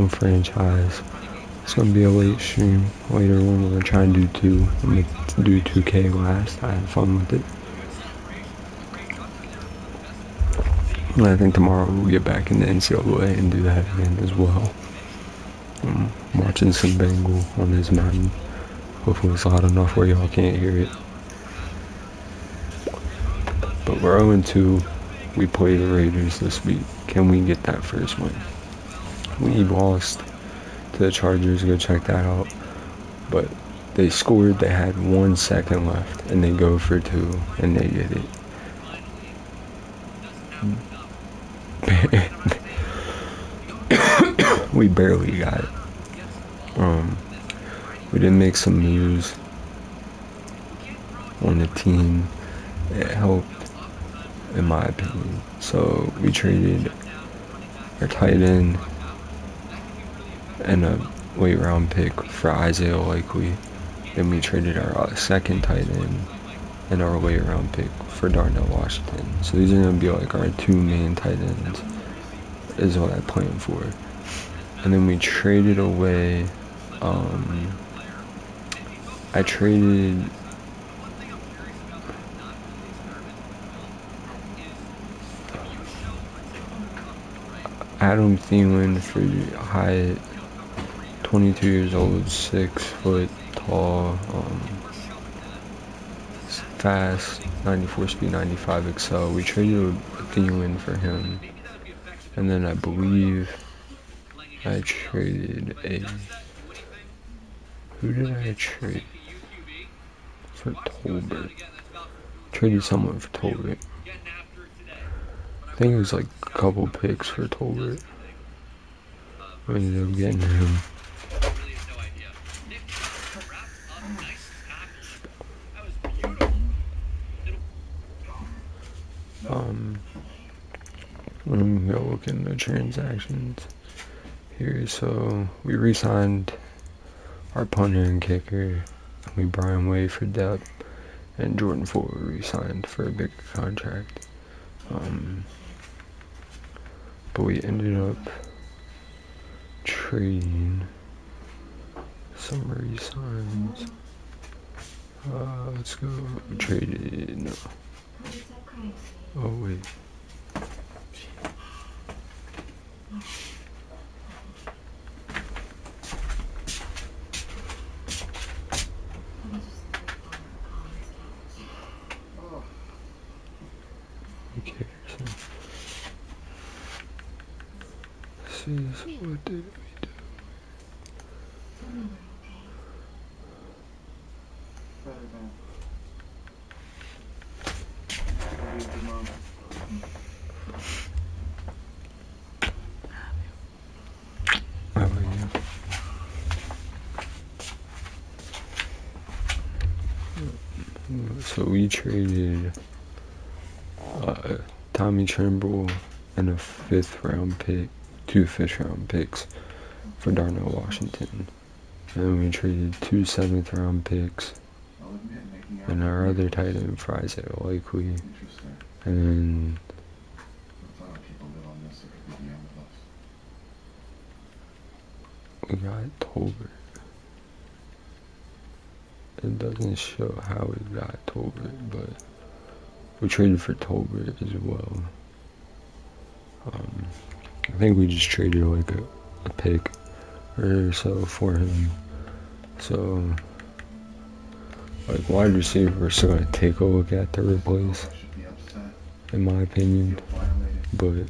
no franchise. It's gonna be a late stream. Later on, we're gonna try and do 2. I'm gonna do 2K last. I had fun with it. And I think tomorrow we'll get back into NCAA and do that again as well. I'm watching some Bengal on his Madden. Hopefully it's loud enough where y'all can't hear it. But we're 0-2. We play the Raiders this week. Can we get that first win? We lost to the Chargers. Go check that out. But they scored. They had 1 second left, and they go for 2, and they get it. We barely got it. We did make some moves on the team. It helped, in my opinion. So we traded our tight end and a late round pick for Isaiah Likely. Then we traded our second tight end and our late round pick for Darnell Washington. So these are going to be like our 2 main tight ends is what I plan for. And then we traded away, I traded Adam Thielen for Hyatt, 22 years old, 6 foot tall, fast, 94 speed, 95 excel. We traded Thielen for him. And then I believe I traded who did I trade? For Tolbert. Traded someone for Tolbert. I think it was like a couple picks for Tolbert. We ended up getting him. Let me go look in the transactions here. So we re-signed our punter and kicker. We Brian Way for depth, and Jordan Fuller re-signed for a bigger contract. But we ended up trading some re-signs. Let's go. We traded. No. Oh wait. Okay, so this is what did we do? So we traded Tommy Trimble and a 5th round pick, 2 5th round picks for Darnell Washington. And we traded 2 7th round picks and our other tight end for Isaiah Likely. And then we got Tolbert. It doesn't show how we got Tolbert, but we traded for Tolbert as well. I think we just traded like a pick or so for him. So, like wide receiver, we're still gonna take a look at to replace, in my opinion. But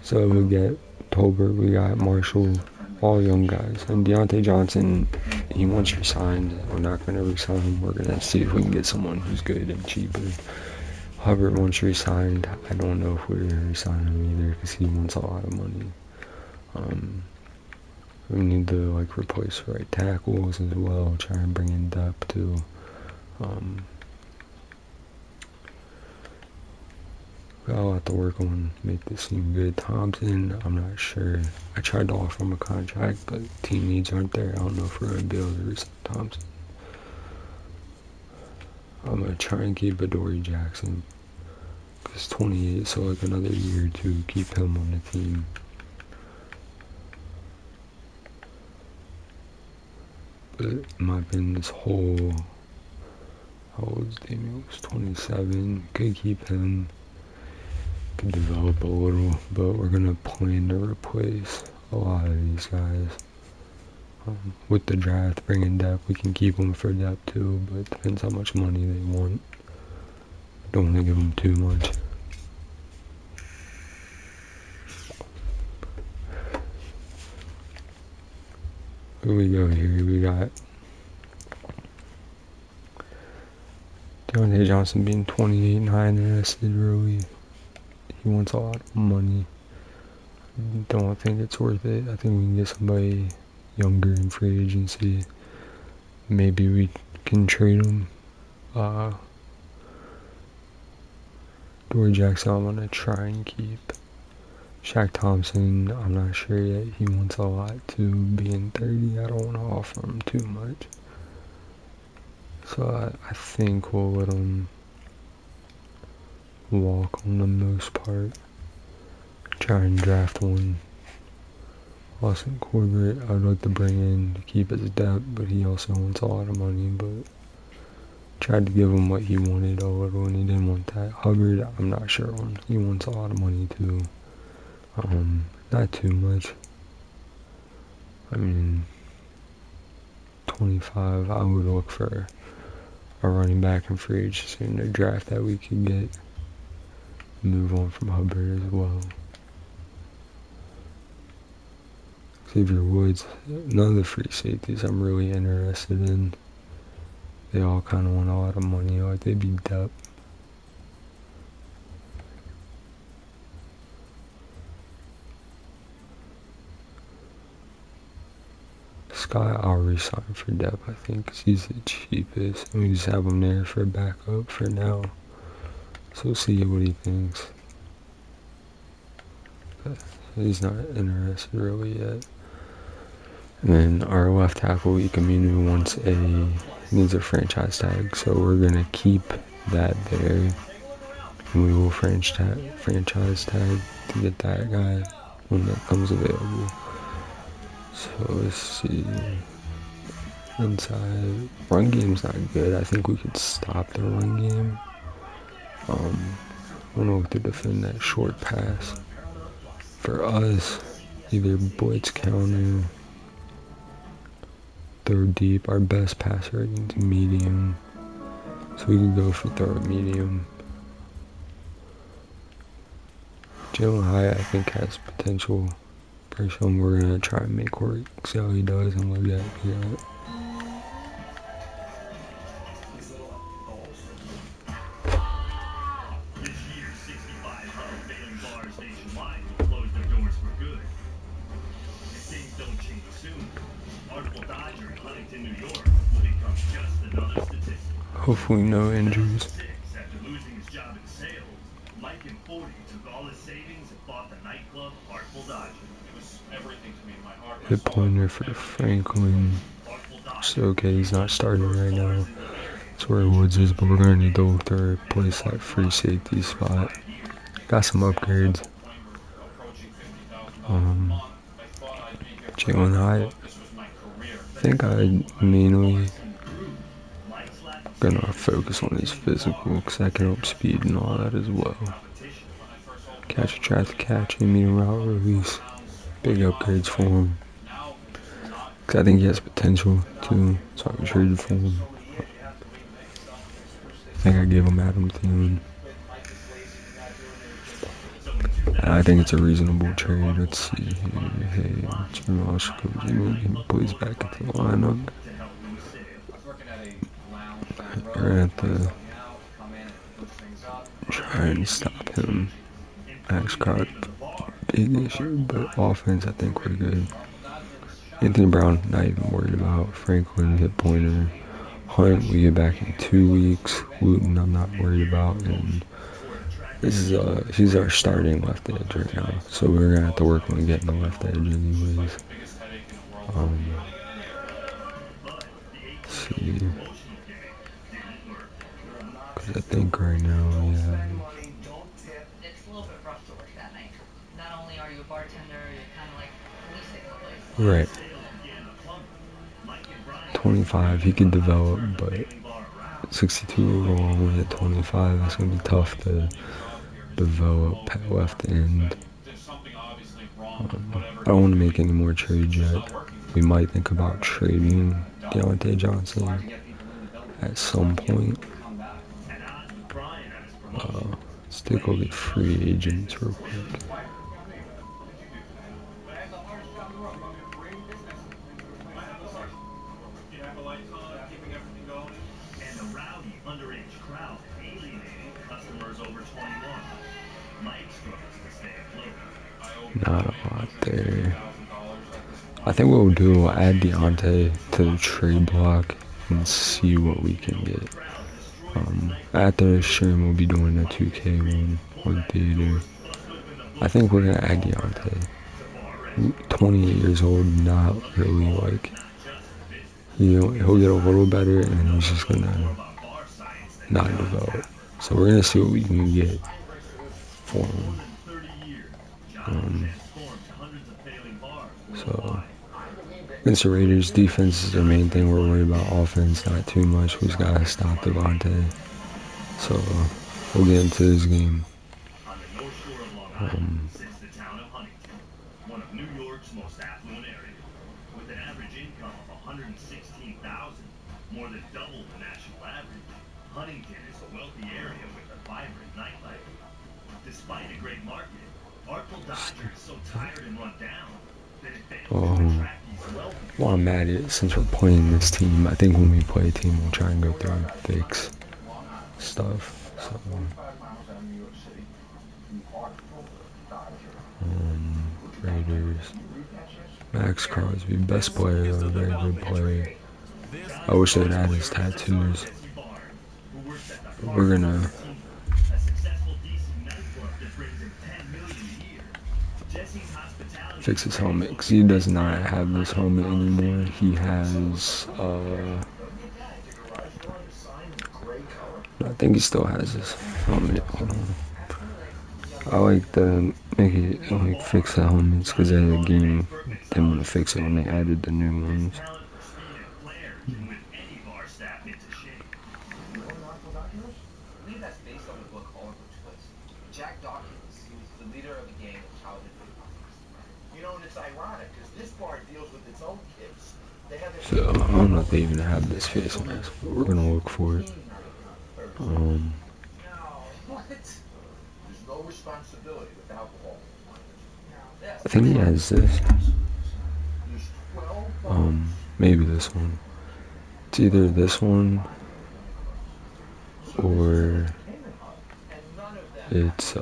so we get Tolbert, we got Marshall, all young guys, and Deontay Johnson. He wants re-signed. We're not gonna re-sign him. We're gonna see if we can get someone who's good and cheaper. Hubbard wants re-signed. I don't know if we're gonna re-sign him either because he wants a lot of money. We need to like replace right tackles as well. Try and bring in depth too. Got a lot to work on, make this team good. Thompson, I'm not sure. I tried to offer him a contract, but team needs aren't there. I don't know if we're gonna be able to resign Thompson. I'm gonna try and keep Adoree Jackson, Because 28, so like another year to keep him on the team. But in my opinion, this whole, how old is Damian? Was 27. Could keep him, could develop a little, but we're gonna plan to replace a lot of these guys. With the draft, bringing depth, we can keep them for depth too, but it depends how much money they want. Don't want to give them too much. Here we go here. We got Deontay Johnson being 28, not interested really. He wants a lot of money. Don't think it's worth it. I think we can get somebody younger in free agency. Maybe we can trade him. Dory Jackson, I'm gonna try and keep. Shaq Thompson, I'm not sure yet. He wants a lot too. Being 30, I don't want to offer him too much. So I think we'll let him walk on the most part. Try and draft one. Austin Corbett, I'd like to bring in to keep his depth, but he also wants a lot of money. But tried to give him what he wanted a little, and he didn't want that. Hubbard, I'm not sure on. He wants a lot of money too. Not too much. I mean, 25. I would look for a running back in free agency in the draft that we could get. Move on from Hubbard as well. Xavier Woods, none of the free safeties I'm really interested in. They all kind of want a lot of money, like they'd be depth. Scott, I'll resign for depth, I think, because he's the cheapest. And we just have him there for a backup for now. So we'll see what he thinks. But he's not interested really yet. And then our left tackle, Ikaminu, needs a franchise tag, so we're gonna keep that there. And we will franchise tag to get that guy when that comes available. So let's see. Inside, run game's not good. I think we could stop the run game. I don't know if to defend that short pass. For us, either blitz counter, throw deep. Our best pass rating to medium, so we could go for throw medium. Jalen Hyatt, I think, has potential. Person we're gonna try and make work. See how he does and look at it. Hopefully no injuries. Hit pointer for Franklin. So okay, he's not starting right now. That's where Woods is, but we're gonna need to look to replace that free safety spot. Got some upgrades. Jalen Hyatt. I think I mainly gonna focus on his physical, because that can help speed and all that as well. Catch, try to catch, and medium route release. Big upgrades for him. Because I think he has potential too, so I can trade for him. I think I gave him Adam Thielen. I think it's a reasonable trade. Let's see here. Hey, he plays back into the lineup. We're gonna have to try and stop him. Max got big issue, but offense, I think we're good. Anthony Brown, not even worried about. Franklin, hit pointer. Hunt, we get back in 2 weeks. Wooten, I'm not worried about. And this is he's our starting left edge right now, so we're gonna have to work on getting the left edge anyways. Let's see, because I think right now we have Right. 25, he can develop, but 62 overall when at 25, that's going to be tough to develop at left end. I don't want to make any more trades yet. We might think about trading Deontay Johnson at some point. Let's take a look at free agents real quick. Not a lot there. I think what we'll do, we'll add Deontay to the trade block and see what we can get. After the stream, we'll be doing a 2K one theater. I think we're gonna add Deontay. 28 years old, not really like, he'll get a little better and then he's just gonna not develop. So we're gonna see what we can get for him. So against the Raiders, defense is the main thing. We're worried about offense, not too much. We just gotta stop Devontae. So we'll get into this game. One of New York's most affluent areas, with an average income of $116,000, more than double the national average. Huntington is a wealthy area with a vibrant nightlife. Despite a great market, Artful Dodger is so tired and run down that it fails to attract these wealthy. While I'm at it, since we're playing this team, I think when we play a team, we'll try and go through and fix stuff. So, Raiders. Max Crosby, best player though, very good player. I wish they'd add his tattoos. We're gonna fix his helmet because he does not have this helmet anymore. He has I think he still has his helmet. Hold on. I like to make it like fix the helmets because they had a game didn't want to fix it when they added the new ones. So I don't know if they even have this face mask, but we're gonna look for it. I think he has this. Maybe this one. It's either this one or it's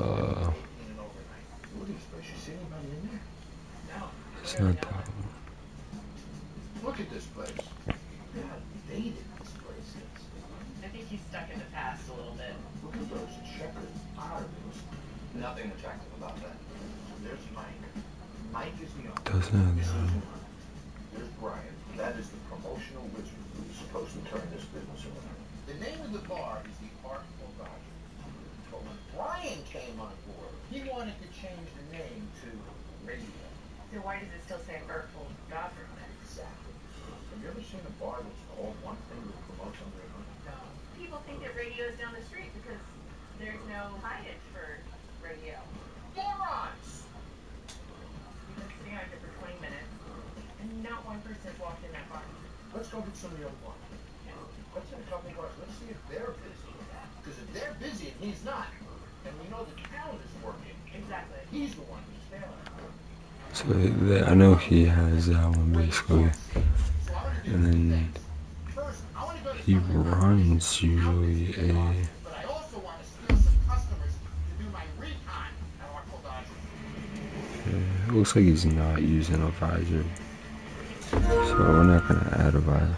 not that one. Look at this place. Yeah, dated this place is. I think he's stuck in the past a little bit. Look at those checkered patterns. Nothing attractive about that. So there's Mike. Mike is the owner. Doesn't have that. There's Brian. That is the promotional wizard who's supposed to turn this business around. The name of the bar is the Artful Dodger. But when Brian came on board, he wanted to change the name to Radio. So why does it still say Artful Dodger on it? Exactly. Have you ever seen a bar that's called one thing that promotes under another? No. People think that radio is down the street because there's no signage for radio. Morons! We've been sitting out here for 20 minutes and not one person's walked in that bar. Let's go get some of the other ones. Let's hit a couple bars. Let's see if they're busy. Because if they're busy and he's not, and we know the town is working, Exactly. he's the one who's failing. So I know he has that one basically, and then he runs usually a. But I also want to steal some customers to do my recon at Artful Dodger. It looks like he's not using a visor, so we're not gonna add a visor.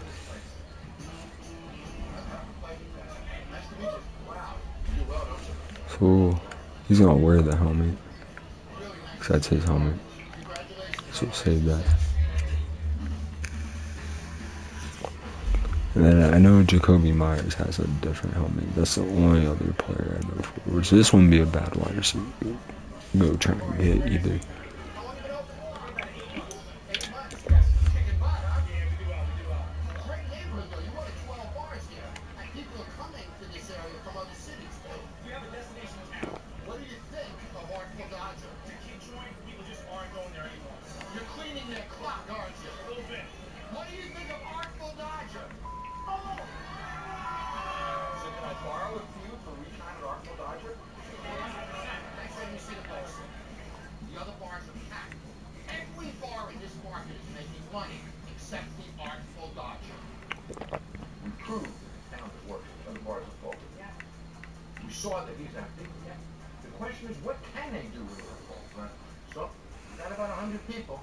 So he's gonna wear the helmet, because that's his helmet. So we'll save that. And then I know Jacoby Myers has a different helmet. That's the only other player I know for. So this wouldn't be a bad wide receiver. Go try and get either. You're cleaning their clock, aren't you? A little bit. What do you think of Artful Dodger? Oh! So can I borrow a few for re-time at Artful Dodger? 100%. Let me see the post. The other bars are packed. Every bar in this market is making money, except the Artful Dodger. We proved that the town that works in the other bars are full. Yeah. We saw that he's empty. Yep. The question is, what can they do when they're full, right? So, we got about 100 people.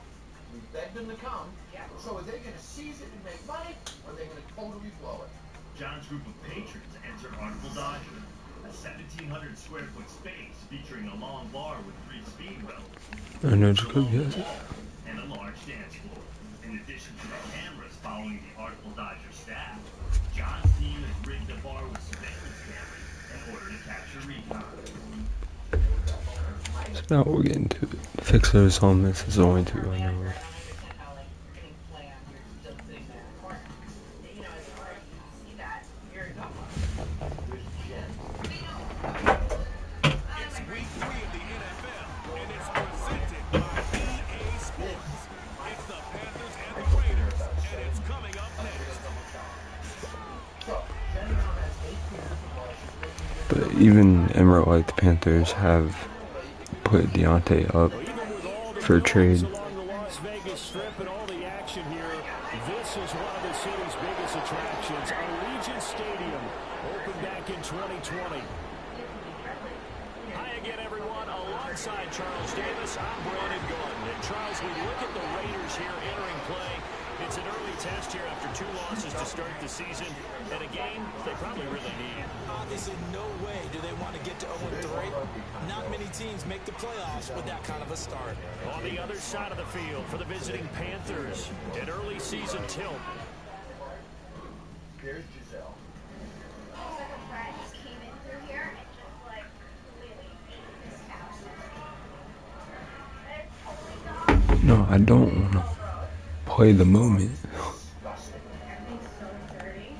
We begged them to come. Yep. So are they going to seize it and make money, or are they going to totally blow it? John's group of patrons entered Artful Dodger, a 1,700 square foot space featuring a long bar with 3 speed wells, I know it's a good, long yes. wall, and a large dance floor. In addition to the cameras following the Artful Dodger staff, John's team has rigged the bar with surveillance cameras in order to capture recon. So now we'll get into it. Fixers on this is only 2 on your road. It's week 3 of the NFL, and it's presented by EA Sports. It's the Panthers and the Raiders, and it's coming up next. But even Emerald, like the Panthers, have put Deontay up for a trade. Along the Las Vegas Strip and all the action here, this is one of the city's biggest attractions. Allegiant Stadium opened back in 2020. Hi again, everyone. Alongside Charles Davis, I'm Brandon Gordon. And Charles, we look at the Raiders here entering play. It's an early test here after 2 losses to start the season, and a game they probably really need. Obviously, no way do they want to get to 0-3. Not many teams make the playoffs with that kind of a start. On the other side of the field for the visiting Panthers, an early season tilt. There's Giselle. Looks like a friend just came in through here and just like completely ate this house. It's totally gone. No, I don't want to play the moment. Everything's so dirty.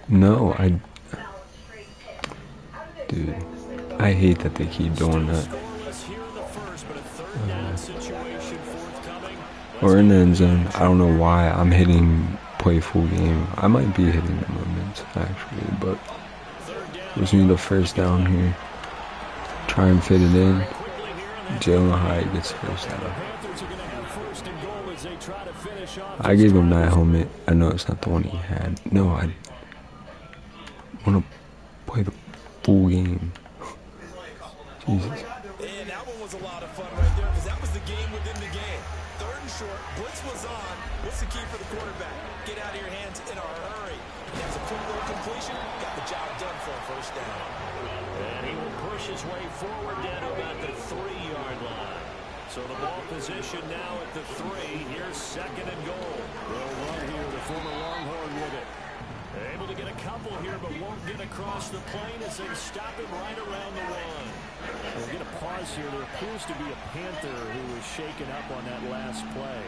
No, I... Smells straight pit. Dude, I hate that they keep doing that. Scoreless here in the first, but a third down situation forthcoming. Or in the end zone. I don't know why I'm hitting play full game. I might be hitting the moments, actually, but gives me the first down here. Try and fit it in. Jalen Hyatt gets first down. Panthers are going to have first and goal as they try to finish off. I gave him that helmet. I know it's not the one he had. No, I want to play the full game. Jesus. And that one was a lot of fun right there because that was the game within the game. 3rd and short, blitz was on. What's the key for the quarterback? Get out of your hands in a hurry. He has a quick little completion, got the job done for a first down. And he will push his way forward down to about the 3-yard line. So the ball position now at the 3. Here's 2nd and goal. They'll run here, the former Longhorn with it. Able to get a couple here, but won't get across the plane as they stop him right around the 1. We'll get a pause here. There appears to be a Panther who was shaken up on that last play.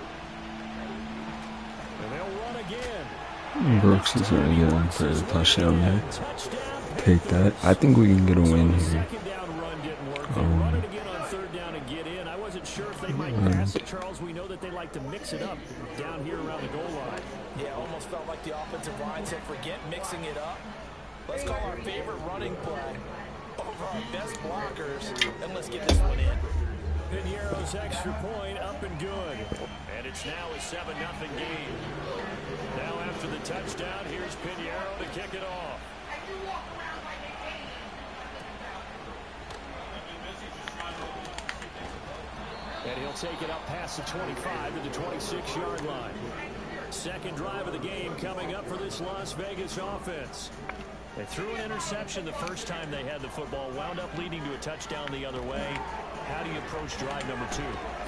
And they'll run again. Brooks is going to get him for the touchdown there. Take that. I think we can get a win here. Sure if they might pass it, Charles. We know that they like to mix it up down here around the goal line. Yeah, almost felt like the offensive line said, forget mixing it up. Let's call our favorite running play over our best blockers, and let's get this one in. Piñeiro's extra point up and good. And it's now a 7-0 game. Now after the touchdown, here's Piñeiro to kick it off. And he'll take it up past the 25 to the 26-yard line. Second drive of the game coming up for this Las Vegas offense. They threw an interception the first time they had the football, wound up leading to a touchdown the other way. How do you approach drive number 2?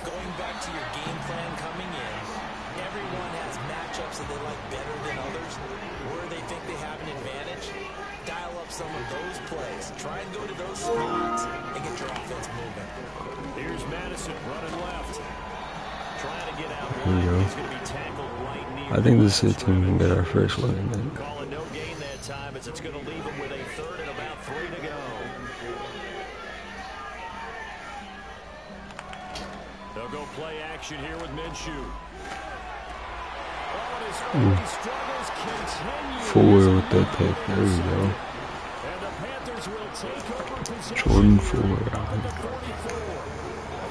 Going back to your game plan coming in, everyone has matchups that they like better than others. Where they think they have an advantage, dial up some of those plays. Try and go to those spots and get your offense moving. Here's Madison running left. Trying to get out. Here we go. He's going to be tackled right near. I think this is team can get our first win. Calling no gain that time as it's going to leave him with a 3rd and about 3 to go. The They'll go play action here with Minshew. Oh, his early struggles continue. Fuller with that pick. There we go. And the Panthers will take over possession. Jordan Fuller. They're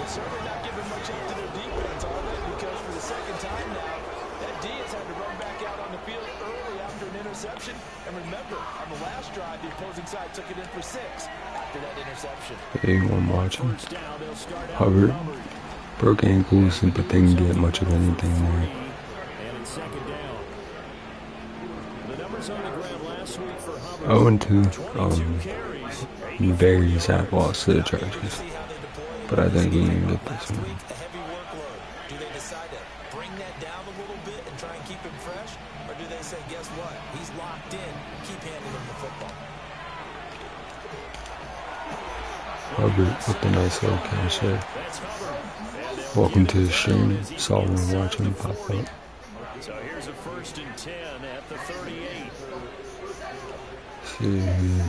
certainly not giving much up to their defense, are they? Because for the second time now, that D has had to run back out on the field early after an interception. And remember, on the last drive, the opposing side took it in for 6 after that interception. Big one watching. Hubbard. Broke ankles, but didn't get much of anything there. And it's second down. The numbers on the ground last week for Hubbard. 0-2. Very sad loss to the Chargers. But I think we can get this one. A heavy workload. Do they decide to bring that down a little bit and try and keep him fresh? Or do they say, guess what? He's locked in. Keep handing him the football. Hubbard with the nice little catch there. Welcome to the stream. Saw one watching pop up. So here's a 1st and 10 at the 38. See,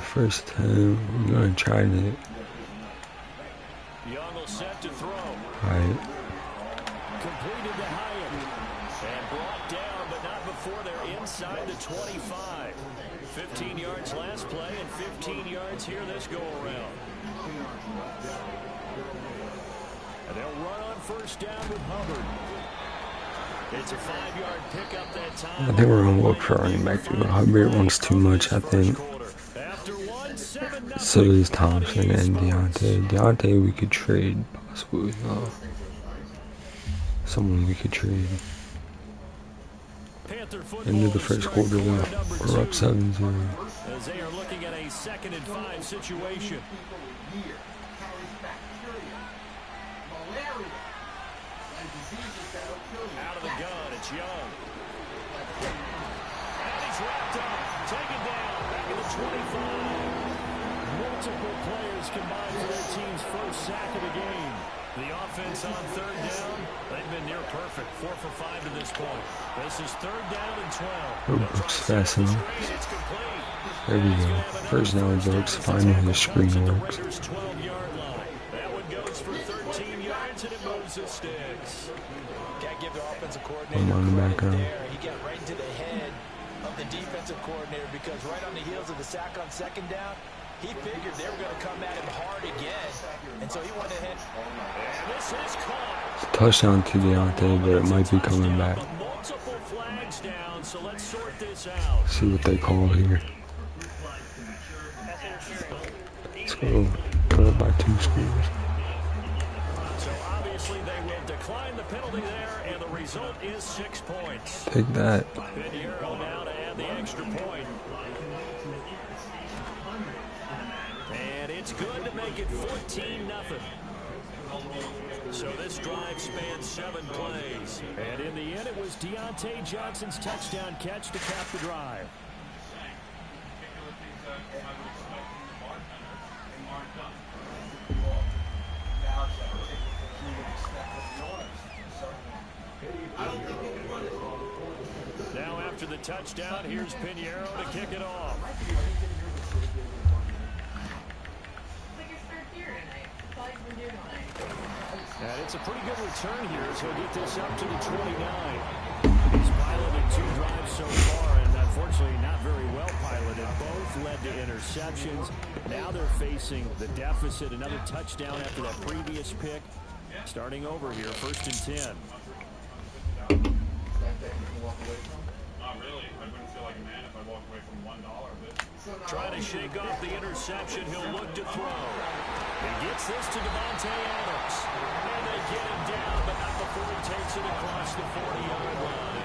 first time we're gonna try to. Young will set to throw. Right. Completed to Hyatt. And brought down, but not before they're inside the 25. 15 yards last play and 15 yards here this go around. And they'll run on 1st down with Hubbard. It's a 5-yard pickup that time. I think we're gonna look for running back to Hubbard wants too much, I think. So is Thompson and Deontay. Deontay we could trade, possibly. Someone we could trade. Into the first quarter though. We're up 7-0. As they are looking at a 2nd and 5 situation. Out of the gun, it's Young. And he's wrapped up, taken down, back in the 25. Multiple players combined for their team's first sack of the game. The offense on 3rd down, they've been near perfect. 4 for 5 to this point. This is 3rd down and 12. Brooks fast enough. There we go. 1st down, Brooks. Finally the screen works. 12-yard line. That one goes for 13 yards and it moves the sticks. Can't give the offensive coordinator I'm on the background. there. He got right into the head of the defensive coordinator because right on the heels of the sack on 2nd down, he figured they were going to come at him hard again, and so he went ahead. And this is caught. It's a touchdown to Deontay, but it might be coming back. Multiple flags down, so let's sort this out. See what they call here. Let's go. Put up by 2 scores. So obviously they will decline the penalty there, and the result is 6 points. Take that. Pinheiro now to add the extra point. And it's good to make it 14-0. So this drive spans 7 plays. And in the end, it was Deontay Johnson's touchdown catch to cap the drive. Now after the touchdown, here's Pinheiro to kick it off. And it's a pretty good return here, so he'll get this up to the 29. He's piloted 2 drives so far, and unfortunately not very well piloted. Both led to interceptions. Now they're facing the deficit, another touchdown after that previous pick. Starting over here, 1st and 10. Not really. I wouldn't feel like a man if I walked away from $1. Trying to shake off the interception, he'll look to throw. He gets this to Devontae Adams. And they get him down, but not before he takes it across the 40-yard line.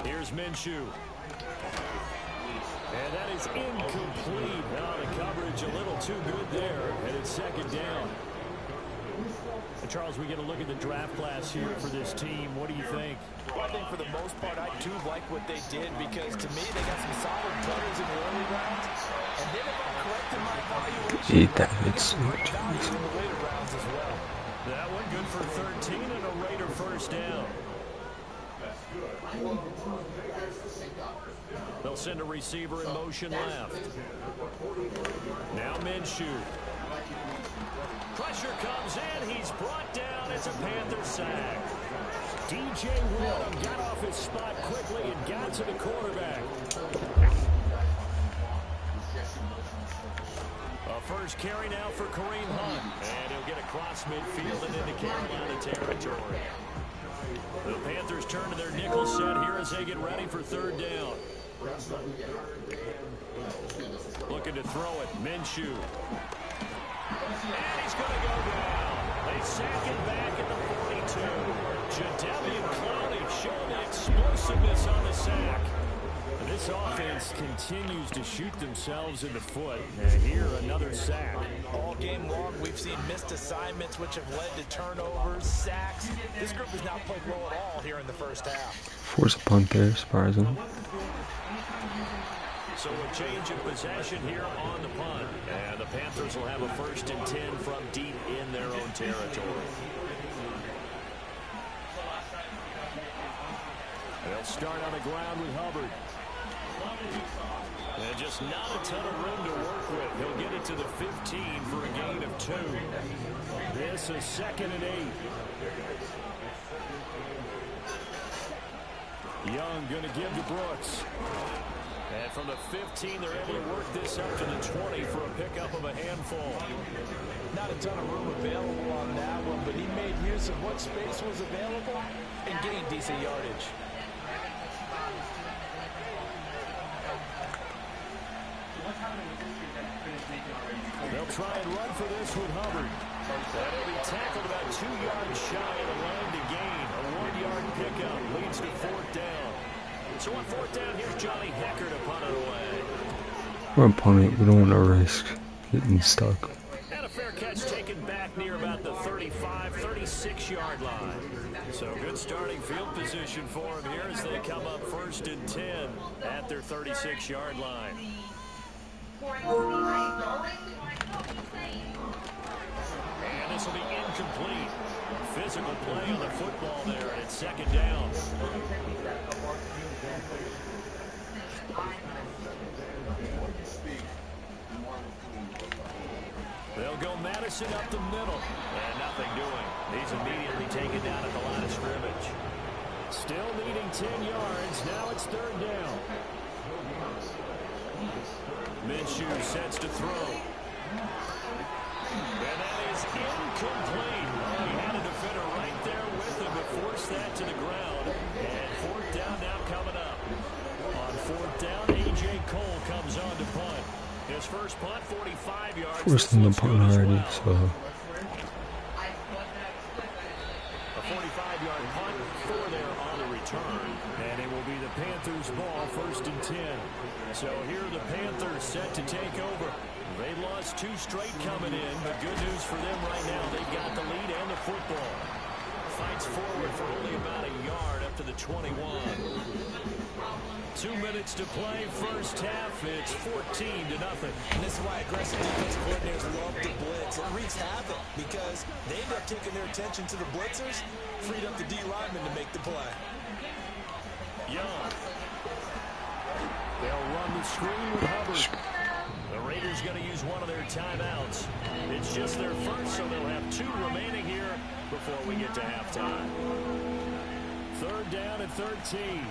Here's Minshew. And that is incomplete. Now the coverage a little too good there. And it's 2nd down. And Charles, we get a look at the draft class here for this team. What do you think? Well, I think for the most part, I do like what they did because to me, they got some solid players in the early rounds. And then if I'm correct in my evaluation, Eat that. It's in the later rounds as well. That one good for 13 and a Raider 1st down. send a receiver in motion left. Now Minshew. Pressure comes in. He's brought down. It's a Panther sack. DJ Wall got off his spot quickly and got to the quarterback. A first carry now for Kareem Hunt. And he'll get across midfield and into Carolina territory. The Panthers turn to their nickel set here as they get ready for third down. Looking to throw it. Minshew. And he's going to go down. They sack him back at the 42. Jadeveon Clowney showing the explosiveness on the sack. This offense continues to shoot themselves in the foot. And here, another sack. All game long, we've seen missed assignments, which have led to turnovers, sacks. This group has not played well at all here in the first half. Force a punt there, surprising. So a change of possession here on the punt. And the Panthers will have a 1st and 10 from deep in their own territory. They'll start on the ground with Hubbard. And just not a ton of room to work with. He'll get it to the 15 for a gain of 2. This is 2nd and 8. Young going to give to Brooks. And from the 15, they're able to work this up to the 20 for a pickup of a handful. Not a ton of room available on that one, but he made use of what space was available and gained decent yardage. They'll try and run for this with Hubbard. That'll be tackled about 2 yards shy of the line to gain. A 1-yard pickup leads to 4th down. So on 4th down, here's Johnny Hecker to punt it away. We're gonna punt it. We don't want to risk getting stuck. And a fair catch taken back near about the 35, 36-yard line. So good starting field position for him here as they come up 1st and 10 at their 36-yard line. And this will be incomplete. Physical play on the football there, and it's 2nd down. They'll go Madison up the middle, and nothing doing. He's immediately taken down at the line of scrimmage. Still needing 10 yards. Now it's 3rd down. Minshew sets to throw. And that is incomplete. He had a defender right there with him, but forced that to the ground. And 4th down now coming up. On 4th down, A.J. Cole comes on to punt. His first punt, 45 yards. Forcing the punt already, so. A 45-yard punt, 4 there on the return. And it will be the Panthers' ball, 1st and 10. So here are the Panthers set to take over. They lost 2 straight coming in, but good news for them right now. They've got the lead and the football. Fights forward for only about a yard up to the 21. 2 minutes to play, first half. It's 14-0. And this is why aggressive defensive coordinators love the blitz. It wreaks havoc because they end up taking their attention to the blitzers, freed up the D lineman to make the play. Young. They'll run the screen with Hubbard. The Raiders going to use one of their timeouts. It's just their first, so they'll have 2 remaining here before we get to halftime. 3rd down and 13.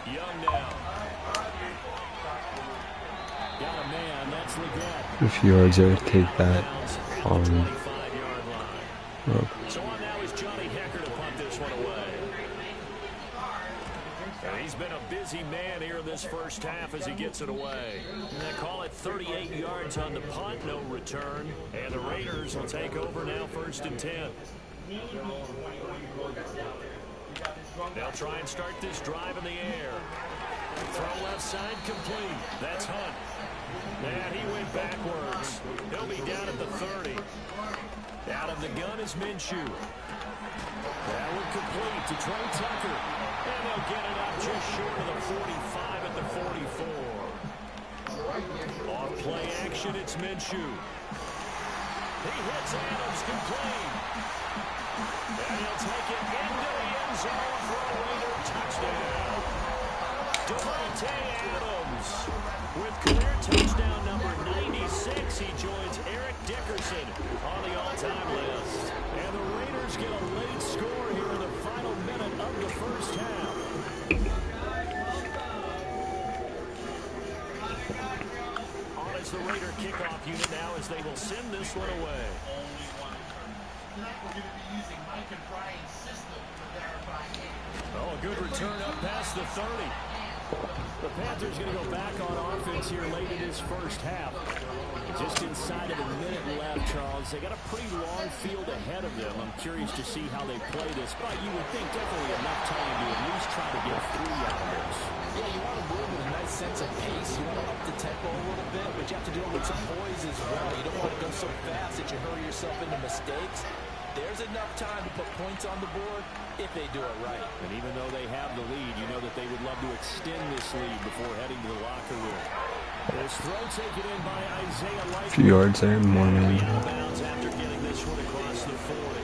Young now. Got a man, that's Leggett. A few yards there to take that. So on now is Johnny Hecker to punt this one away. And he's been a busy man here in this first half as he gets it away. They call it 38 yards on the punt, no return. And the Raiders will take over now, 1st and 10. They'll try and start this drive in the air. Throw left side complete. That's Hunt. And he went backwards. He'll be down at the 30. Out of the gun is Minshew. That one complete to Trey Tucker. And they'll get it up just short of the 45 at the 44. Off play action, it's Minshew. He hits Adams complete. Adams. With career touchdown number 96, he joins Eric Dickerson on the all-time list. And the Raiders get a late score here in the final minute of the first half. On is the Raider kickoff unit now as they will send this one away. Tonight we're going to be using Mike and Brian's system for verifying it. Oh, a good return up past the 30. The Panthers going to go back on offense here late in this first half. Just inside of a minute left, Charles. They got a pretty long field ahead of them. I'm curious to see how they play this, but you would think definitely enough time to at least try to get 3 out of this. Yeah, you want to move with a nice sense of pace. You want to up the tempo a little bit, but you have to do it with some poise as well. You don't want to go so fast that you hurry yourself into mistakes. There's enough time to put points on the board if they do it right. And even though they have the lead, you know that they would love to extend this lead before heading to the locker room. This throw taken in by Isaiah Light. A few yards there, more man. After getting this one across the 40.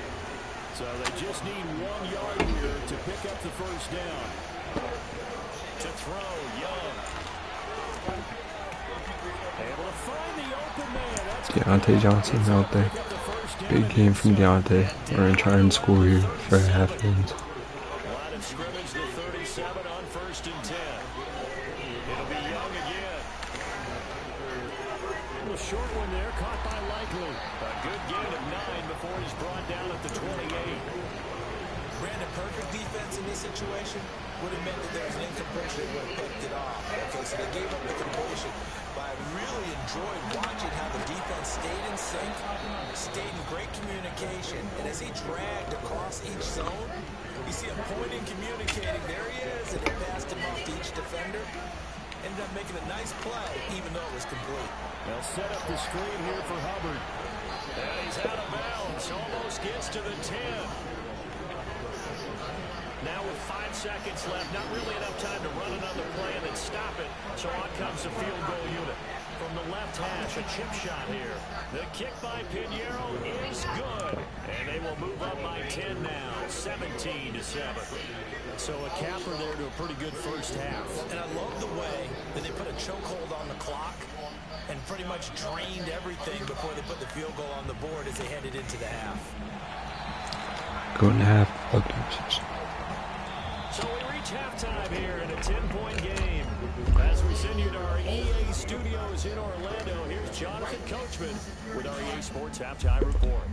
So they just need 1 yard here to pick up the first down. To throw, Young. Able to find the open man. That's Deontay Johnson out there. Big game from Deontay. We're going to try and score here for half ends. Line of scrimmage, the 37 on 1st and 10. It'll be Young again. A short one there, caught by Likely. A good gain of 9 before he's brought down at the 28. Brandon, perfect defense in this situation would have meant that there was an incompletion that would have picked it off. Okay, so they gave up the completion. But I really enjoyed watching how the defense stayed in sync, stayed in great communication, and as he dragged across each zone, you see him pointing, communicating. There he is, and he passed him off to each defender. Ended up making a nice play, even though it was complete. They'll set up the screen here for Hubbard. And he's out of bounds. Almost gets to the 10. Now with 5 seconds left, not really enough time to run another play and then stop it. So on comes the field goal unit. From the left hash, a chip shot here. The kick by Pinheiro is good. And they will move up by 10 now, 17-7. So a capper there to a pretty good first half. And I love the way that they put a chokehold on the clock and pretty much drained everything before they put the field goal on the board as they headed into the half. Going to half. So we reach halftime here in a 10-point game. As we send you to our EA studios in Orlando, here's Jonathan Coachman with our EA Sports Halftime Report.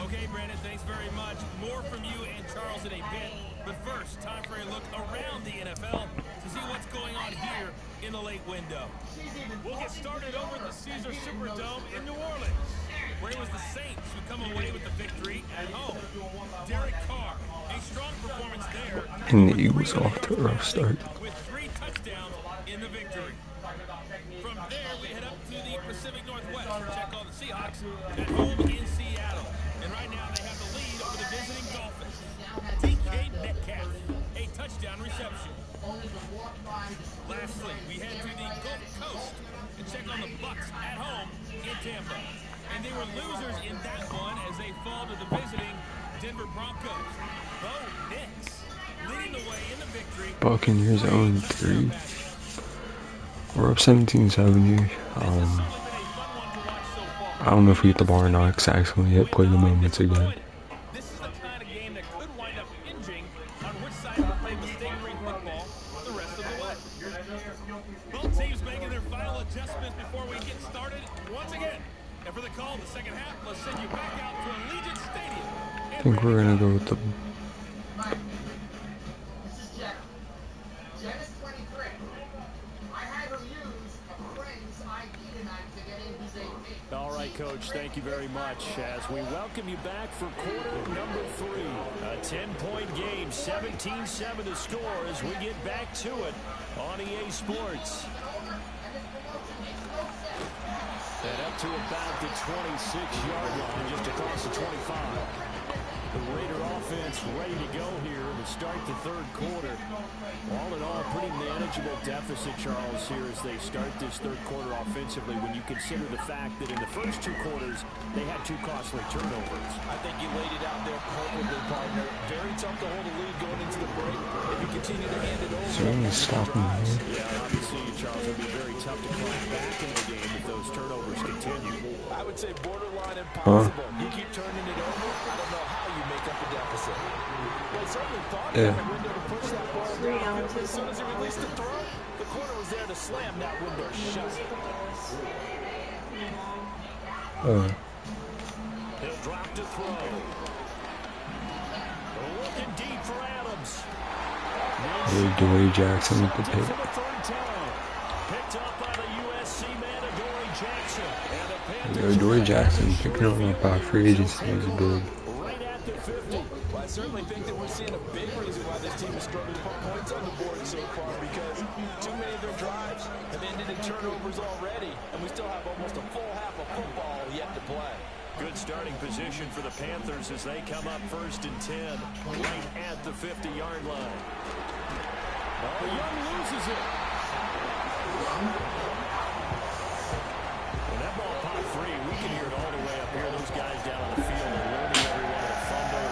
Okay, Brandon, thanks very much. More from you and Charles in a bit. But first, time for a look around the NFL to see what's going on here in the late window. We'll get started over at the Caesars Superdome in New Orleans, where it was the Saints who come away with the victory at home. Derek Carr, a strong performance there. And the Eagles off to a rough start. With 3 touchdowns in the victory. From there, we head up to the Pacific Northwest to check on the Seahawks at home in Seattle. And right now, they have the lead over the visiting Dolphins. DK Metcalf, a touchdown reception. Lastly, we head to the Gulf Coast to check on the Bucs at home in Tampa. And they were losers in that one as they fall to the visiting Denver Broncos. Bo Nix leading the way in the victory. Buccaneers own 3. We're up 17-7. I don't know if we get the bar or not, because I actually hit play the moments again. This is the kind of game that could wind up hinging on which side will play mistake-free football the rest of the way. Both teams making their final adjustments before we get started once again. And for the call of the second half, let's send you back out to Allegiant Stadium. I think we're going to go with the... This is Jack. Janice 23. I had her use a friend's ID tonight to get in his AP. All right, Coach, thank you very much. As we welcome you back for quarter number 3. A 10-point game, 17-7 to score as we get back to it on EA Sports. And up to about the 26-yard line, just across the 25. The Raider offense ready to go here to start the third quarter. All in all, pretty manageable deficit, Charles, here as they start this third quarter offensively when you consider the fact that in the first two quarters, they had two costly turnovers. I think you laid it out there perfectly, partner. Very tough to hold a lead going into the break if you continue to hand it over. Is there any stopping here? Yeah, obviously, Charles, it'll be very tough to climb back into the game if those turnovers continue. I would say borderline impossible. You keep turning it over, I don't know how you make up the deficit. Well, certainly thought he had a window to push that ball down, but as soon as he released the throw, the corner was there to slam that window shut. He'll drop to throw. Looking deep for Adams. Dwayne Jackson with the pick. Picked up by the USC man, Jackson. Dwayne Jackson picking up by free agency is big. Right at the 50. Well, I certainly think that we're seeing a big reason why this team is struggling to put points on the board so far, because too many of their drives have ended in turnovers already, and we still have almost a full half of football yet to play. Good starting position for the Panthers as they come up 1st and 10, right at the 50-yard line. Oh, Young loses it. When that ball popped free, we can hear it all the way up here. Those guys down on the field are learning everyone to fumble.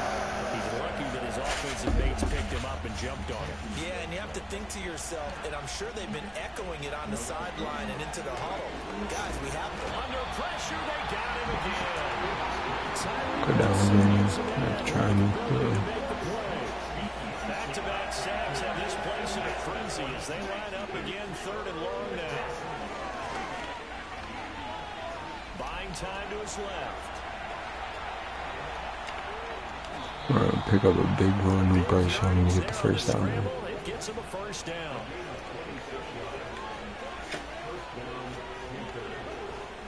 He's lucky that his offensive mates picked him up and jumped on him. Yeah, and you have to think to yourself, and I'm sure they've been echoing it on the sideline and into the huddle. Guys, we have them. Under pressure, they got him again. Go down again. Try and play. Back-to-back sacks have this place in a frenzy as they line up again 3rd and long now. Buying time to his left. Pick up a big run with Bryce Young to get the first down. It gets him a first down.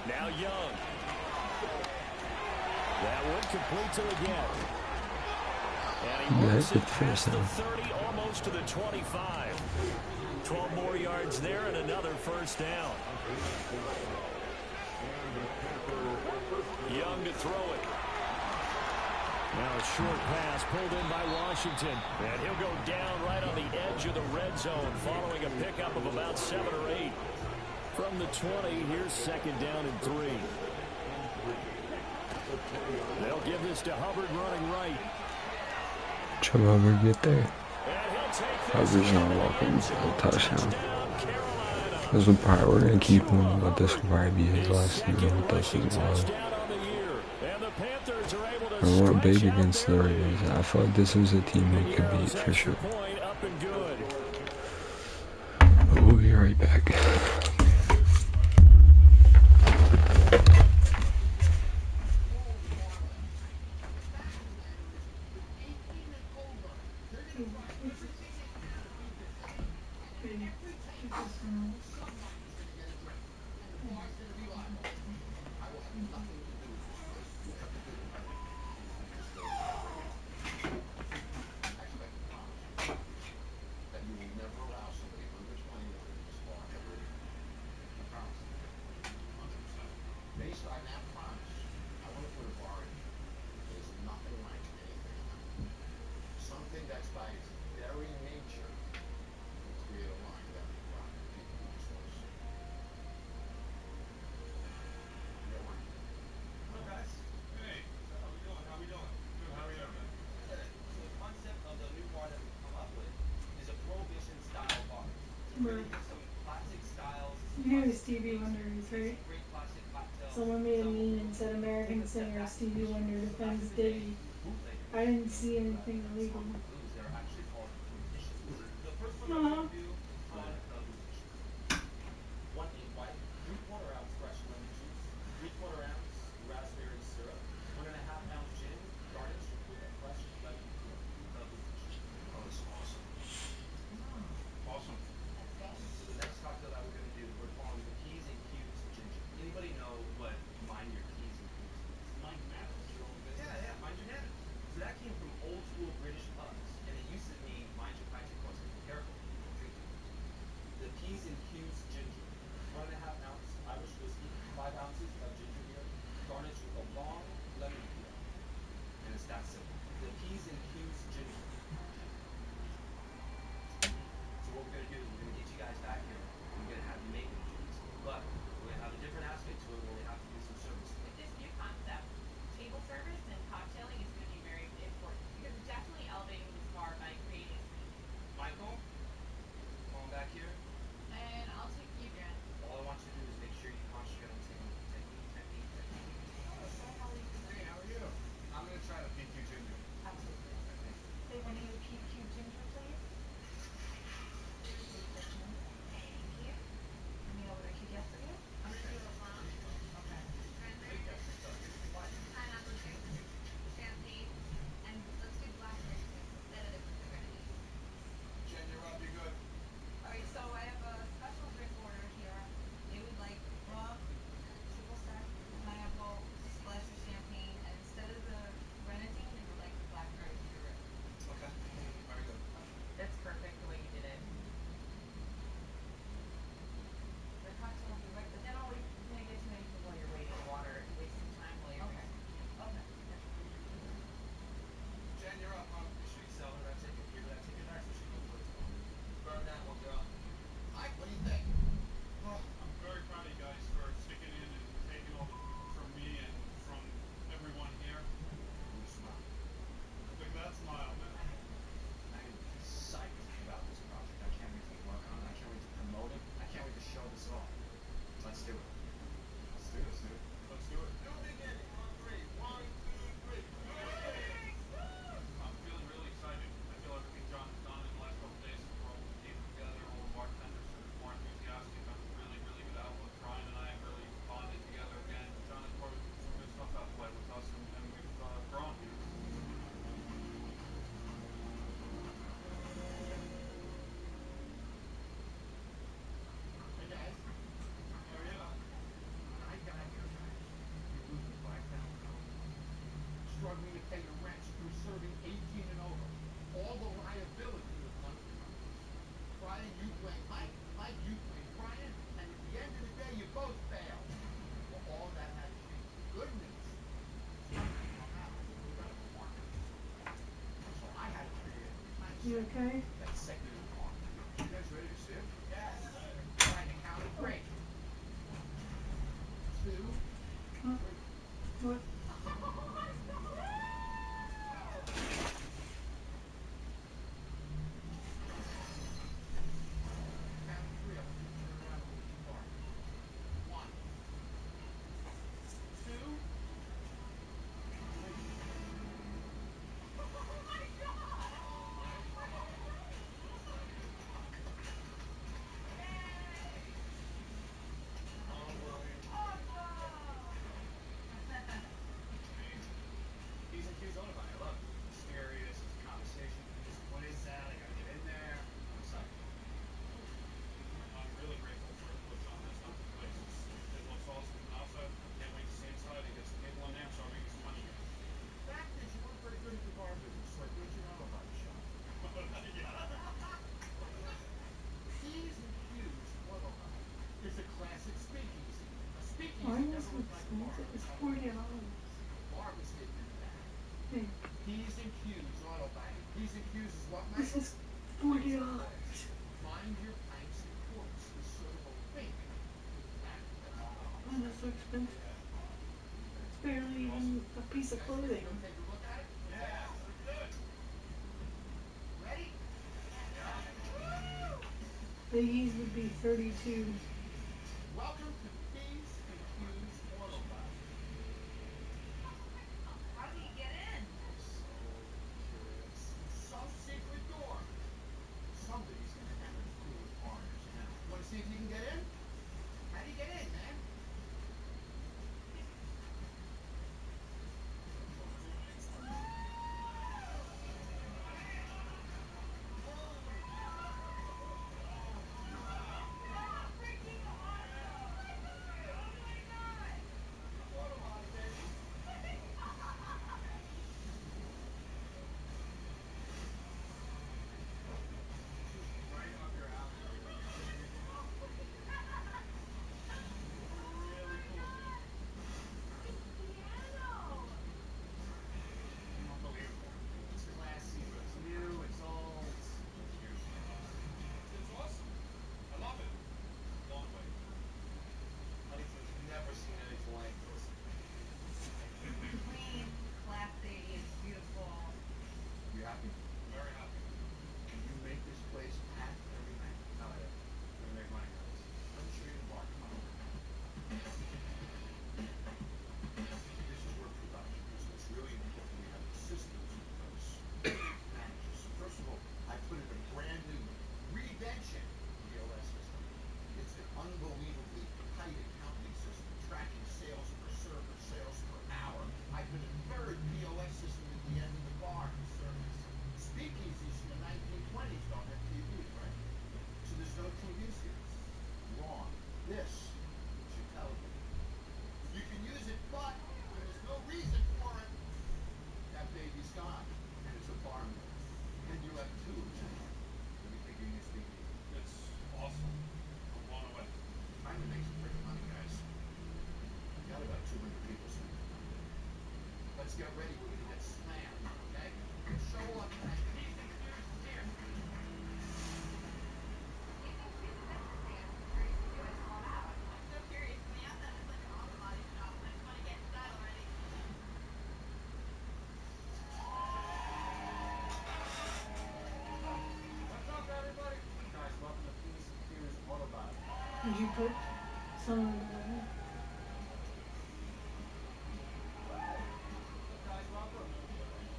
Now Young. That would complete to the gap. And he moves it past the 30, almost to the 25. 12 more yards there and another first down. Young to throw it. Now a short pass pulled in by Washington. And he'll go down right on the edge of the red zone following a pickup of about 7 or 8. From the 20, here's 2nd down and 3. They'll give this to Hubbard running right. Should Hubbard get there? Hubbard's not walking to the touchdown. This will probably, we're going to keep him, but this will probably be his last season with us as well. I want big against the Ravens. I feel like this is a team we could beat for sure. But we'll be right back. You know who Stevie Wonder is, right? Someone made a meme and said American singer Stevie Wonder defends Diddy. I didn't see anything illegal. Uh-huh. wanted me to pay your rent if you're serving 18 and over. All the liability would have gone to the companies. Brian, you blame Mike. Mike, you blame Brian. And at the end of the day, you both failed. Well, all of that had to change. The good news, something from that we got a new market. So I had to create a new time You schedule okay? that set you apart. You guys ready to see it? Yes. All right, count to 3. 2, Huh? 3. What? Count to 3. I want you to turn around and look at the car. 1, 2, 3. P's and Q's Auto Body. I love it. It's mysterious. It's a conversation piece. What is that? I gotta get in there. I'm excited. Cool. I'm really grateful for what John has done for the place. It looks awesome from the outside. Can't wait to see inside and get some people in there and start making some money here. Fact is, you weren't very good at the car business, so I built you an auto body shop. P's and Q's Auto Body is a classic speakeasy. A Why speakeasy is it never so looked like a bar. expensive? It It's was always $40. the bar was hidden in the back. Hey, P's and Q's Auto Body. P's and Q's is what, Mike? this is $40. Mind your pints and quarts. This sort of a wink with the back of the Why is it so expensive? It's barely even a piece of clothing. You take a look at it? Yeah, let's do it. Ready? Biggies would be 32. Welcome to P's and Q's Auto Body. How do you get in? I'm so curious. Some secret door. Somebody's gonna enter the pool of foreigners now. Want to see if you can get in? How do you get in, man? Freaking awesome! Oh my god! Auto Body, baby. This is right up your alley. Oh my god! Really cool, dude. It's piano! Unbelievable. It's classy. It's new. It's old. It's cute. It's awesome. I love it. Blown away. Huntington's never seen anything like this. Clean, classy, it's beautiful. You happy? Very happy. Can you make this place packed every night? Hell yeah. We're gonna make money, guys. Let me show you the bar. Come on over. This is where production is. What's really important, we have the systems in place to manage this. So first of all, I put in a brand new revention POS system. It's an unbelievably tight accounting system, tracking sales per server, sales per hour. I put a third POS system at the end of the bar for service. Speakeasies in the 1920s don't have TVs, right? So there's no TVs here. Wrong. This is your television. You can use it, but when there's no reason for it, that baby's gone, and it's a bar mill. And you have tubes in it. What do you think of your speakeasy? It's awesome. I'm blown away. Time to make some freaking money, guys. We got about 200 people spending the night. Let's get ready. We're gonna get slammed, okay? Show up tonight. P's and Q's is here. P's and Q's is interesting. I'm curious to see what it's all about. I'm so curious. From the outside, it looks like an auto body shop, and I just want to get inside already. What's up, everybody? Guys, welcome to P's and Q's Auto Body. Did you put some of the... What's up, guys? Welcome.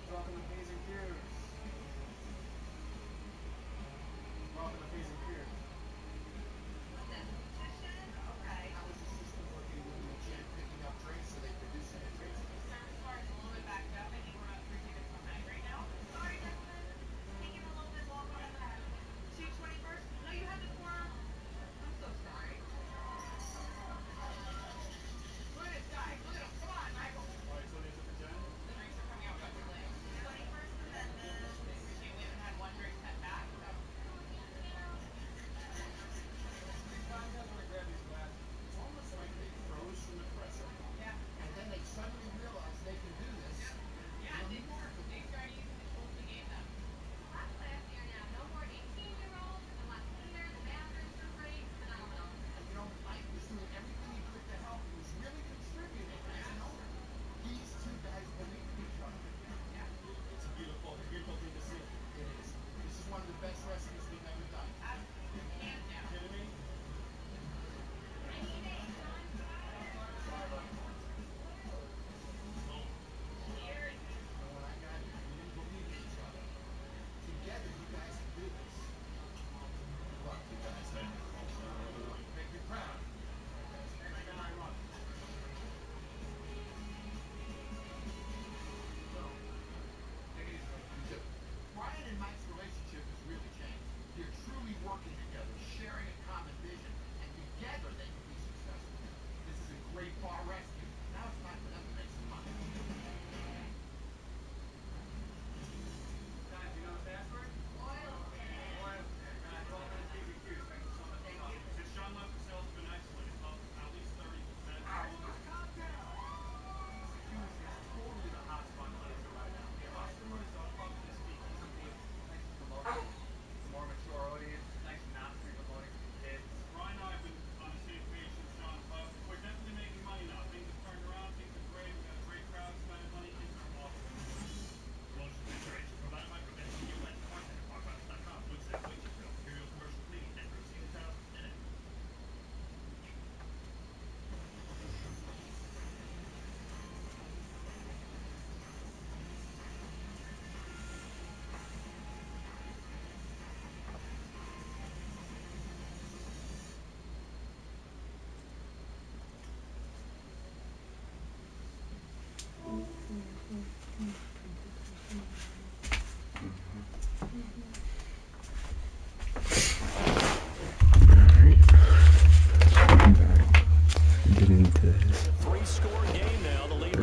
Welcome to P's and Q's. Welcome to P's and Q's. What's this, a petition? Okay. How is the system working with the gin picking up drinks? Are they producing the drinks? Service bar is a little bit backed up. I think we're about 3 tickets behind right now. Sorry, gentlemen. Taking a little bit longer than that. 221st? No, you had the form. I'm so sorry.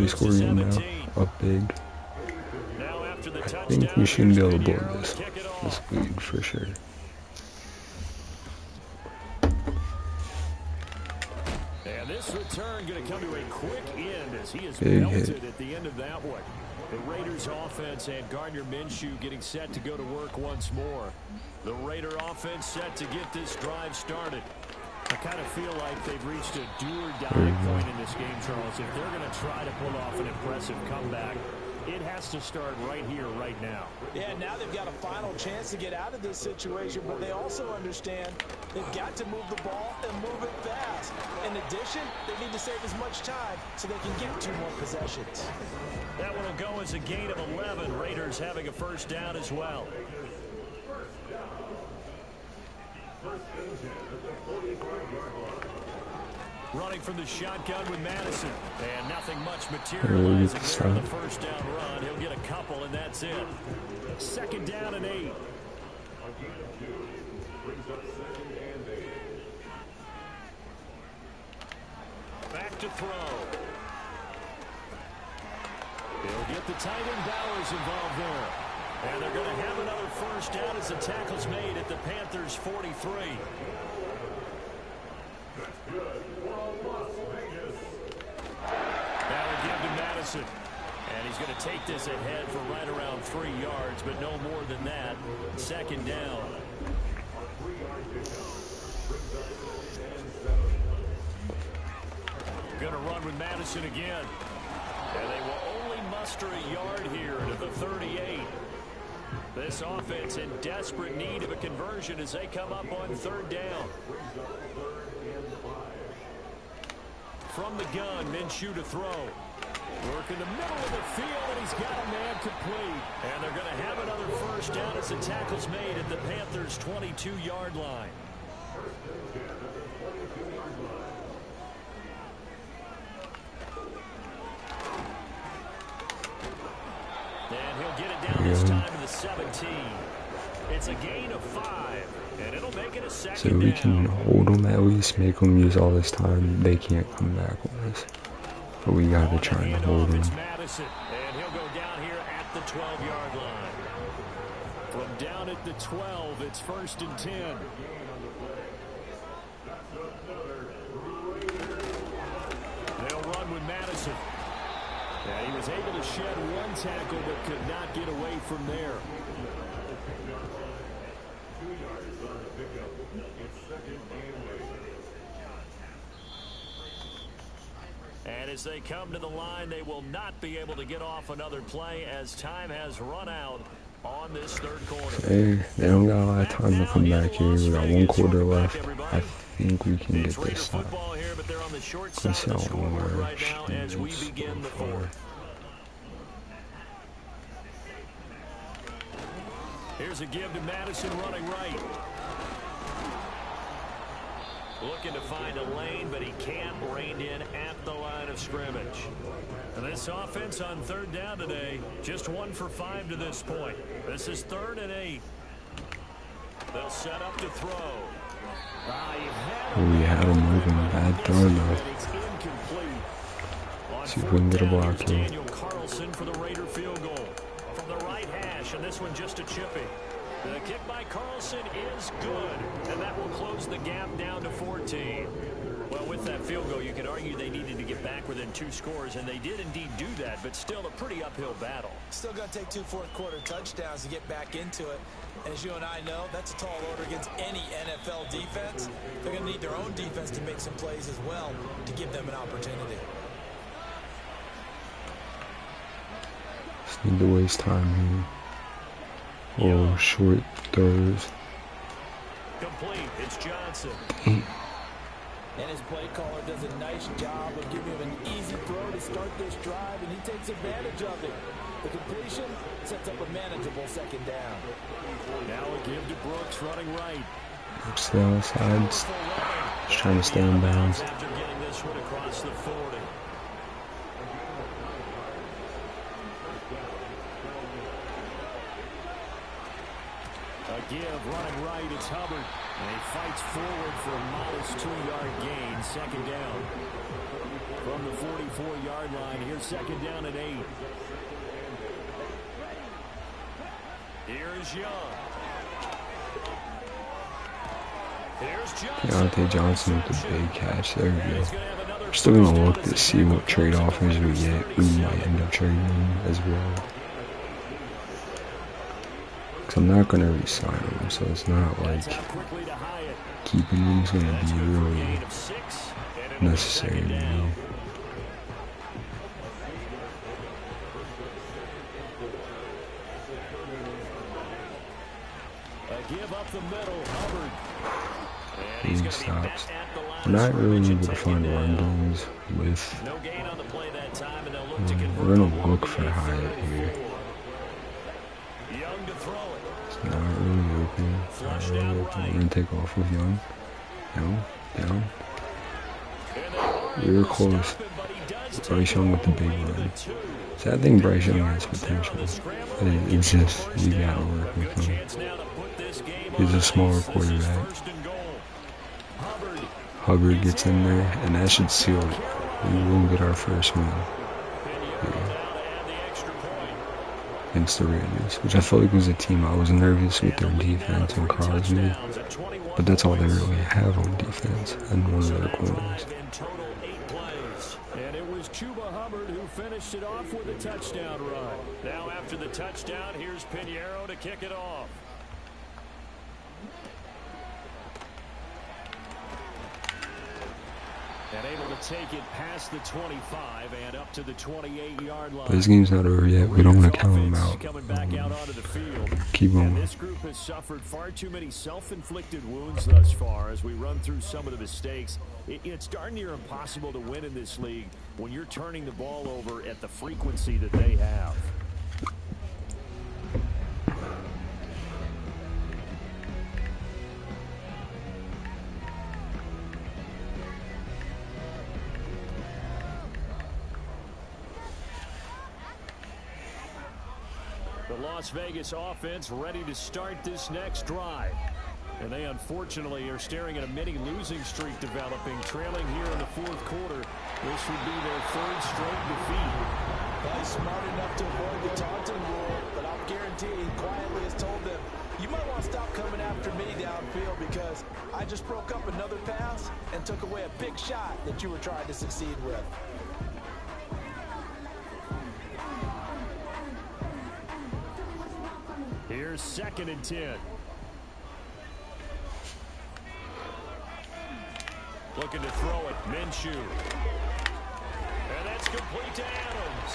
3-score game now, up big. I think we shouldn't be able to blow this lead for sure. And this return going to come to a quick end as he is Big belted hit. at the end of that one. The Raiders offense and Gardner Minshew getting set to go to work once more. The Raider offense set to get this drive started. I kind of feel like they've reached a do-or-die point in this game, Charles. If they're going to try to pull off an impressive comeback, it has to start right here, right now. Yeah, now they've got a final chance to get out of this situation, but they also understand they've got to move the ball and move it fast. In addition, they need to save as much time so they can get 2 more possessions. That one will go as a gain of 11. Raiders having a first down as well. Running from the shotgun with Madison. And nothing much materializing there on the first down run. He'll get a couple, and that's it. Second down and 8. Back to throw. He'll get the tight end Bowers involved there. And they're going to have another first down as the tackle's made at the Panthers' 43. That'll give to Madison. And he's going to take this ahead for right around 3 yards, but no more than that. Second down. Going to run with Madison again. And they will only muster a yard here to the 38. This offense in desperate need of a conversion as they come up on third down. From the gun, Minshew to throw. Work in the middle of the field, and he's got a man complete. And they're going to have another first down as the tackle's made at the Panthers' 22-yard line. And he'll get it down this time to the 17. It's a gain of 5, and it'll make it a second So we can hold them at least, make them use all this time. They can't come back with us. But we gotta try and hold them. Madison, and he'll go down here at the 12-yard line. From down at the 12, it's 1st and 10. They'll run with Madison. Yeah, he was able to shed 1 tackle, but could not get away from there. And as they come to the line, they will not be able to get off another play as time has run out on this third quarter. Hey, they don't got a lot of time to come back here. We got 1 quarter left. I think we can get this time. Let's see how long we're as we begin the fourth. Here's a give to Madison running right. Looking to find a lane, but he can't. Reined in at the line of scrimmage. And this offense on third down today, just 1 for 5 to this point. This is 3rd and 8. They'll set up to throw. We had him moving. Bad throw though. See if we can get a block here. Daniel Carlson for the Raider field goal from the right hash, and this one just a chippy. The kick by Carlson is good, and that will close the gap down to 14. Well, with that field goal, you could argue they needed to get back within 2 scores, and they did indeed do that, but still a pretty uphill battle. Still going to take 2 fourth-quarter touchdowns to get back into it. And as you and I know, that's a tall order against any NFL defense. They're going to need their own defense to make some plays as well to give them an opportunity. Just need to waste time here. Oh, short throws. Complete. It's Johnson. And his play caller does a nice job of giving him an easy throw to start this drive, and he takes advantage of it. The completion sets up a manageable second down. Now a give to Brooks running right. Brooks to the outside. Just trying to stay in bounds. After getting this one across the 40. A give running right. It's Hubbard. And he fights forward for a modest 2-yard gain, second down. From the 44-yard line, here's second down and 8. Here's Young. Here's Johnson. Deontay Johnson with the big catch. There we go. We're still going to look to see what trade offers we get. We might end up trading him as well. Because I'm not going to re-sign him, so it's not like keeping him is going to be really necessary to me. Give up the middle, Hubbard. He stops. We're not really able to find run games with. We're going to look for Hyatt here. It's not really open. Not really open. We're going to take off with Young. Down. We were close. Bryce Young with the big run. So I think Bryce Young has potential. It exists. You got to work with him. He's a smaller quarterback. Hubbard gets in there, and that should seal it. We will get our first win against the Raiders, which I felt like was a team I was nervous with their defense and Crosby, but that's all they really have on defense and one of their corners. And it was Chuba Hubbard who finished it off with a touchdown run. Now after the touchdown, here's Pinheiro to kick it off. And able to take it past the 25 and up to the 28-yard line. But this game's not over yet. We don't want to count them out. Keep going. This group has suffered far too many self-inflicted wounds thus far as we run through some of the mistakes. It's darn near impossible to win in this league when you're turning the ball over at the frequency that they have. The Las Vegas offense ready to start this next drive. And they unfortunately are staring at a mini losing streak developing, trailing here in the fourth quarter. This would be their third straight defeat. Well, he's smart enough to avoid the taunting rule, but I'll guarantee he quietly has told them, you might want to stop coming after me downfield because I just broke up another pass and took away a big shot that you were trying to succeed with. Here's second and 10. Looking to throw it, Minshew. And that's complete to Adams.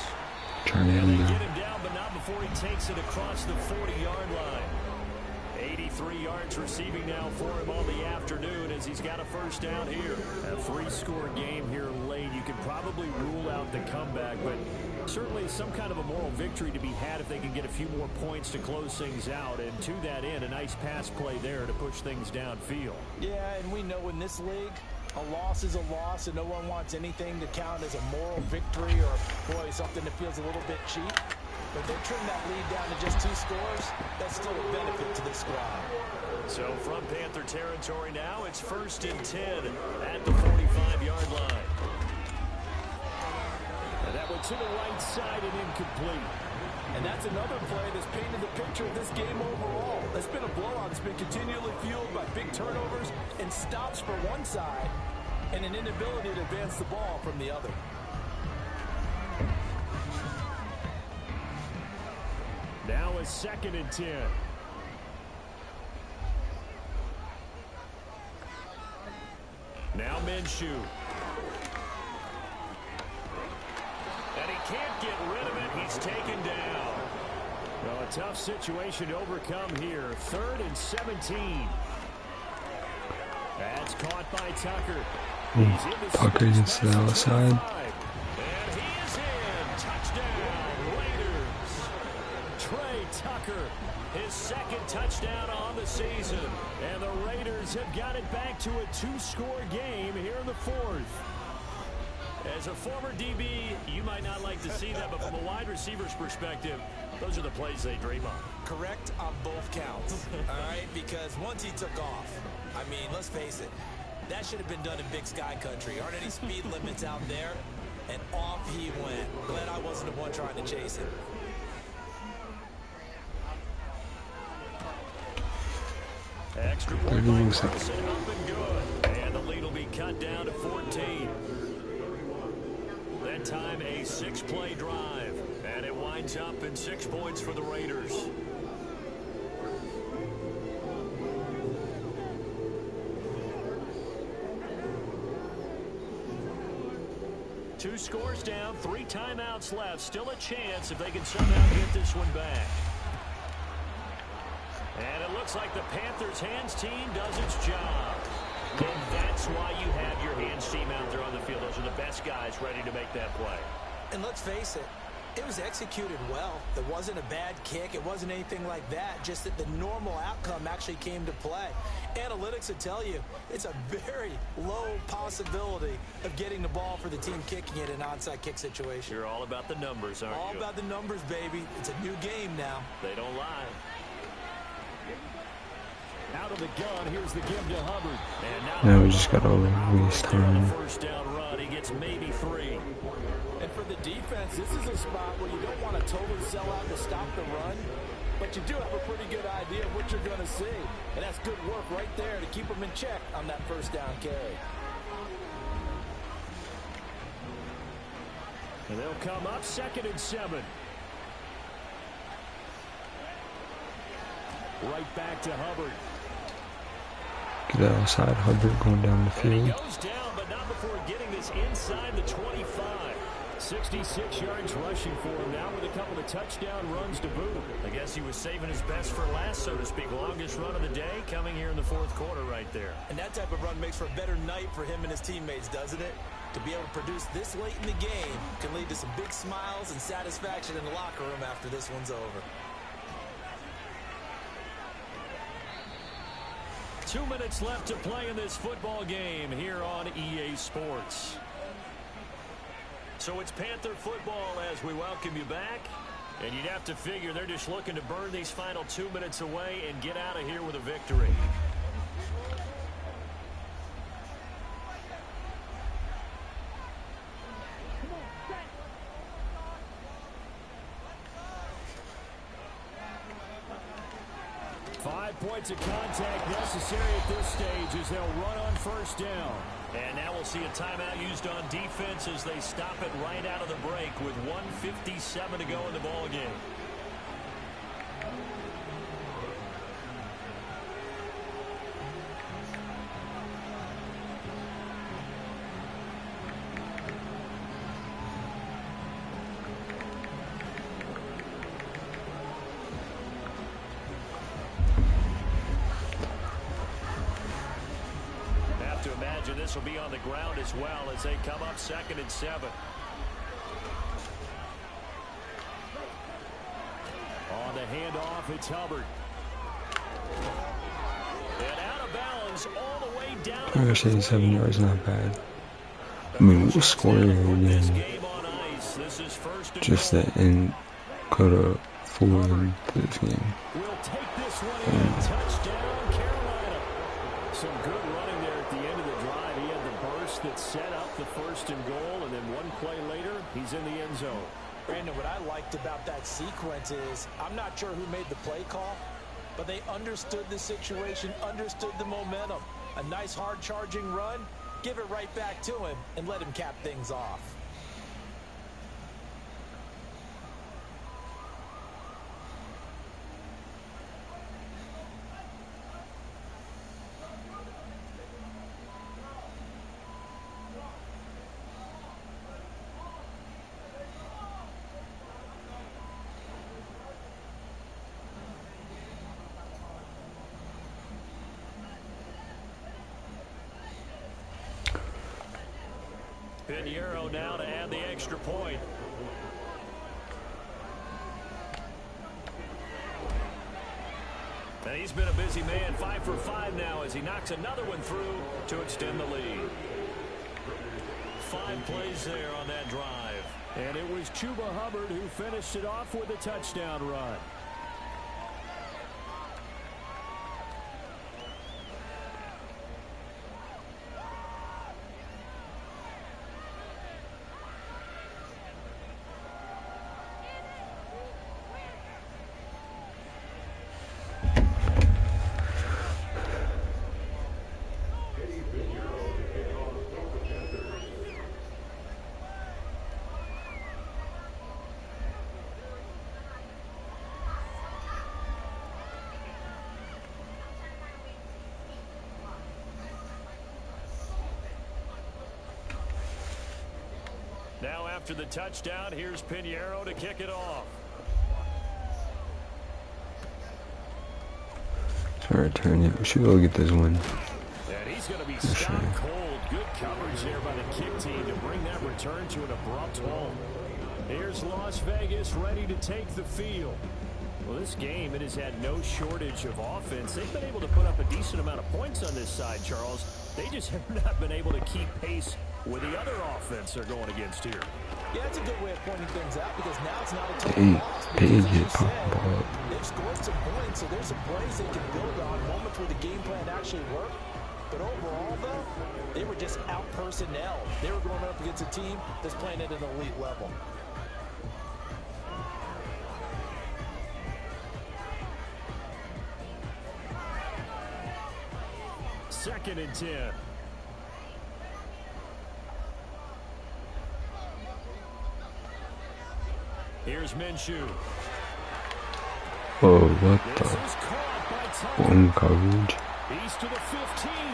Trying to get him down, but not before he takes it across the 40-yard line. 83 yards receiving now for him on the afternoon as he's got a first down here. A 3-score game here late. You can probably rule out the comeback, but certainly some kind of a moral victory to be had if they can get a few more points to close things out. And to that end, a nice pass play there to push things downfield. Yeah, and we know in this league, a loss is a loss, and no one wants anything to count as a moral victory or, boy, something that feels a little bit cheap. But they trim that lead down to just 2 scores. That's still a benefit to this squad. So from Panther territory now, it's first and 10 at the 45-yard line. And that went to the right side and incomplete. And that's another play that's painted the picture of this game overall. It's been a blowout. It's been continually fueled by big turnovers and stops for one side and an inability to advance the ball from the other. Now it's second and 10. Now Minshew. And he can't get rid of it. He's taken down. Well, a tough situation to overcome here. 3rd and 17. That's caught by Tucker. Tucker gets to the outside. And he is in. Touchdown, Raiders. Trey Tucker, his 2nd touchdown on the season. And the Raiders have got it back to a 2-score game here in the 4th. As a former DB, you might not like to see that, but from a wide receiver's perspective, those are the plays they dream of. Correct on both counts, all right? Because once he took off, I mean, let's face it, that should have been done in Big Sky Country. Aren't any speed limits out there? And off he went. Glad I wasn't the one trying to chase him. Extra point by Wilson, up and good. And the lead will be cut down to 14. That time a 6-play drive. And it winds up in 6 points for the Raiders. Two scores down, 3 timeouts left. Still a chance if they can somehow get this one back. And it looks like the Panthers' hands team does its job. And that's why you have your hands team out there on the field. Those are the best guys ready to make that play. And let's face it, it was executed well. It wasn't a bad kick. It wasn't anything like that. Just that the normal outcome actually came to play. Analytics would tell you it's a very low possibility of getting the ball for the team kicking it in an onside kick situation. You're all about the numbers, aren't you? All about the numbers, baby. It's a new game now. They don't lie. Out of the gun, here's the give to Hubbard. And now we just gotta waste time. First down run, he gets maybe 3. And for the defense, this is a spot where you don't want to totally sell out to stop the run, but you do have a pretty good idea of what you're going to see. And that's good work right there to keep them in check on that first down carry. And they'll come up 2nd and 7. Right back to Hubbard. Get outside Hubbard going down the field. And he goes down, but not before getting this inside the 25. 66 yards rushing for him now with a couple of touchdown runs to boot. I guess he was saving his best for last, so to speak. Longest run of the day coming here in the 4th quarter right there. And that type of run makes for a better night for him and his teammates, doesn't it? To be able to produce this late in the game can lead to some big smiles and satisfaction in the locker room after this one's over. 2 minutes left to play in this football game here on EA Sports. So it's Panther football as we welcome you back. And you'd have to figure they're just looking to burn these final 2 minutes away and get out of here with a victory. Points of contact necessary at this stage as they'll run on first down. And now we'll see a timeout used on defense as they stop it right out of the break with 1:57 to go in the ball game. This will be on the ground as well as they come up 2nd and 7. On the handoff, it's Hubbard. And out of bounds all the way down. I'm gonna say 7 yards, not bad. I mean, we'll score here again. Just that and could have forward this game. We'll take this one in. Touchdown, Carolina. Some good running there at the end of the drive. He had the burst that set up the 1st and goal, and then one play later, he's in the end zone. Brandon, what I liked about that sequence is I'm not sure who made the play call, but they understood the situation, understood the momentum. A nice hard charging run, give it right back to him, and let him cap things off. Pinheiro now to add the extra point. And he's been a busy man, 5 for 5 now as he knocks another one through to extend the lead. 5 plays there on that drive. And it was Chuba Hubbard who finished it off with a touchdown run. Now after the touchdown, here's Pinheiro to kick it off. Try to return it. We should go get this one. And he's going to be stopped cold. Good coverage there by the kick team to bring that return to an abrupt halt. Here's Las Vegas ready to take the field. Well, this game, it has had no shortage of offense. They've been able to put up a decent amount of points on this side, Charles. They just have not been able to keep pace with the other offense they're going against here. Yeah, that's a good way of pointing things out because now it's not a total loss. Big hit pop ball. They've scored some points, so there's some plays they can build on, moments where the game plan actually worked. But overall, though, they were just out personnel. They were going up against a team that's playing at an elite level. Second and 10. Here's Minshew. Oh, what the? One coverage.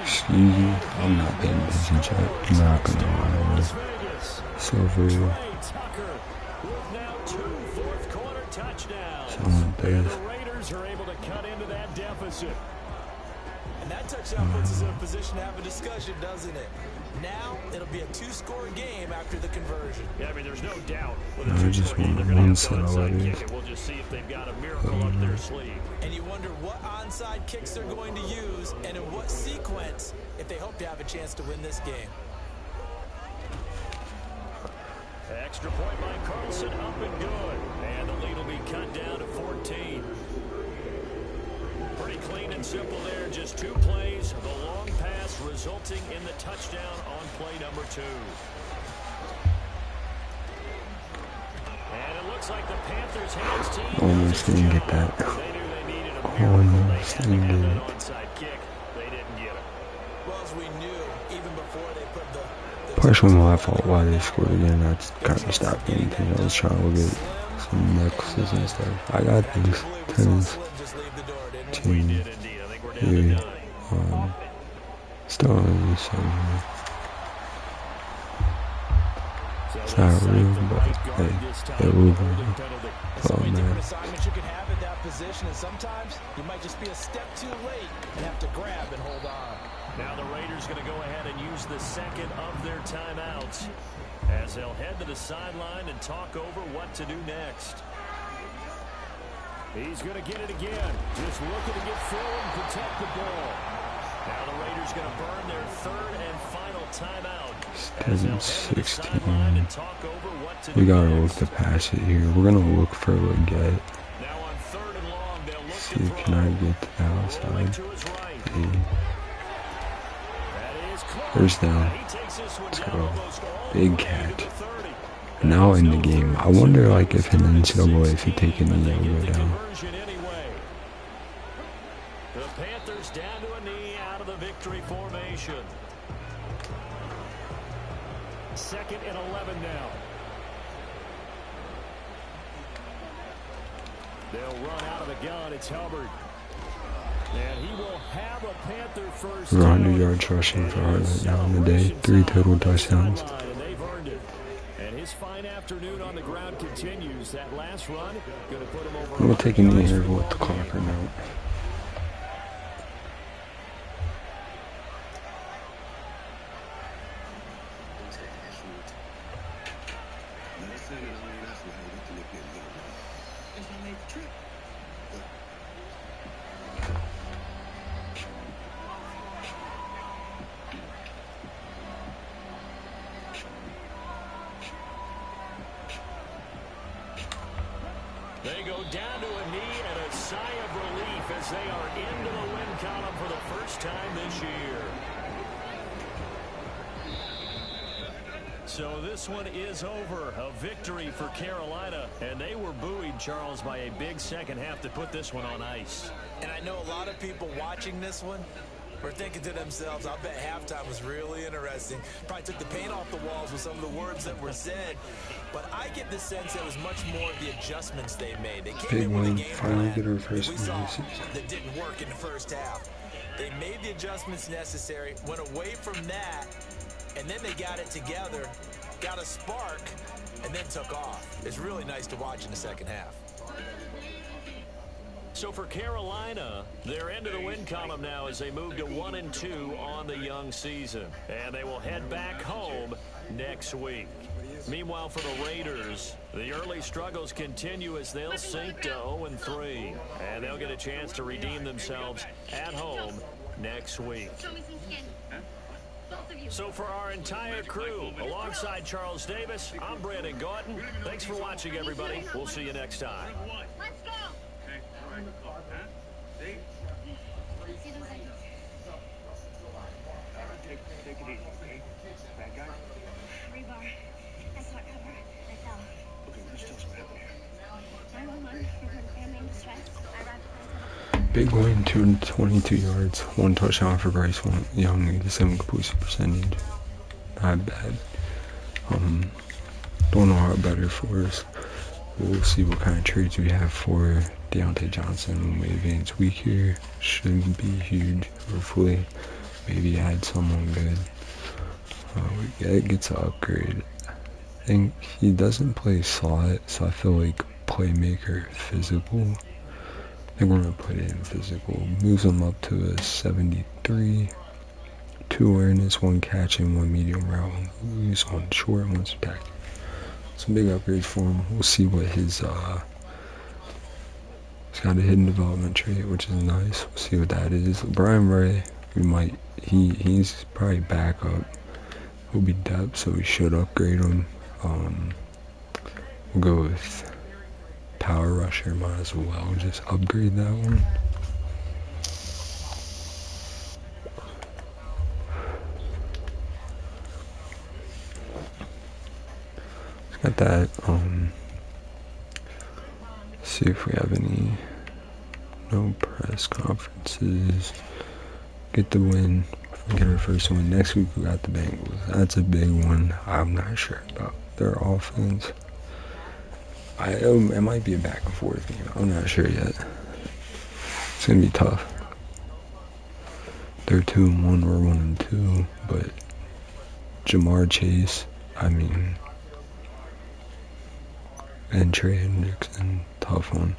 Excuse me, I'm not paying attention, chat. I'm not gonna lie. So real. Something like this. The Raiders are able to cut into that deficit. And that touchdown puts us in a position to have a discussion, doesn't it? Now, it'll be a 2-score game after the conversion. Yeah, I mean, there's no doubt. I just want one set already. We'll just see if they've got a miracle up their sleeve. And you wonder what onside kicks they're going to use and in what sequence if they hope to have a chance to win this game. Extra point by Carlson, up and good. And the lead will be cut down to 14. Pretty clean and simple there. Just 2 plays. The long pass resulting in the touchdown on play number 2. And it looks like the Panthers hands team almost didn't get that. Almost didn't get it. Onside kick. They didn't get it. Well, as we knew, even before they put the Partially my fault why they scored again. I kind of stopped anything. I was trying to look at some necklaces and stuff. I got these 10s. Still only something. It's not real, but hey, it will be. Oh man. Assignments you can have in that position, and sometimes you might just be a step too late and have to grab and hold on. Now the Raiders going to go ahead and use the second of their timeouts as they'll head to the sideline and talk over what to do next. He's going to get it again. Just looking to get forward and protect the ball. Now the Raiders going to burn their third and final timeout. 16. We gotta look to pass it here. We're gonna look for a get. Now on 3rd and long, they'll look see, can I get to the outside? Hey. First down. Let's go. Big catch. Now in the game. I wonder, like, if in the NCAA, if you take a knee, it'll go down. The Panthers down to a knee out of the victory formation. 2nd and 11 now. They'll run out of the gun. It's Hubbard. And he will have a Panther first. 100 yards rushing for Hartland now in the day. 3 total touchdowns. And they've earned it. And his fine afternoon on the ground continues. That last run going to put him over. We'll take a knee here with the clock right now. They go down to a knee and a sigh of relief as they are into the win column for the first time this year. So this one is over. A victory for Carolina, and they were buoyed, Charles, by a big second half to put this one on ice. And I know a lot of people watching this one were thinking to themselves, I bet halftime was really interesting. Probably took the paint off the walls with some of the words that were said. But I get the sense it was much more of the adjustments they made. They came Big in with a win. game Finally plan get our that first we win saw this season. that didn't work in the first half. They made the adjustments necessary, went away from that, and then they got it together, got a spark, and then took off. It's really nice to watch in the second half. So for Carolina, they're into the win column now as they move to 1-2 on the young season. And they will head back home next week. Meanwhile, for the Raiders, the early struggles continue as they'll sink to 0-3. And they'll get a chance to redeem themselves at home next week. So for our entire crew, alongside Charles Davis, I'm Brandon Gauton. Thanks for watching, everybody. We'll see you next time. Let's go. Take it easy, okay? Bad guy? Rebar. I saw it cover. I fell. Okay, just tell us what happened here. 911. Report family in distress. I ran. Big win, 222 yards, 1 touchdown for Bryce Young, 87 completion percentage. Not bad. Don't know how better for us. We'll see what kind of trades we have for Deontay Johnson when we advance week here. Shouldn't be huge. Hopefully, maybe add someone good. It gets an upgrade. I think he doesn't play slot, so I feel like playmaker, physical. I think we're going to put it in physical. Moves him up to a 73. 2 awareness, 1 catch, and 1 medium route. Moves on short, 1 spectacular. Some big upgrades for him. We'll see what his, he's got a hidden development trait, which is nice. We'll see what that is. Brian Ray, he's probably back up. He'll be depth, so we should upgrade him. We'll go with power rusher, might as well just upgrade that one. Got that. See if we have any. No press conferences. Get the win. Get our first win. Next week we got the Bengals. That's a big one. I'm not sure about their offense. It might be a back and forth game. I'm not sure yet. It's gonna be tough. They're 2-1. We're 1-2. But Jamar Chase. And Trey Hendrickson, tough one.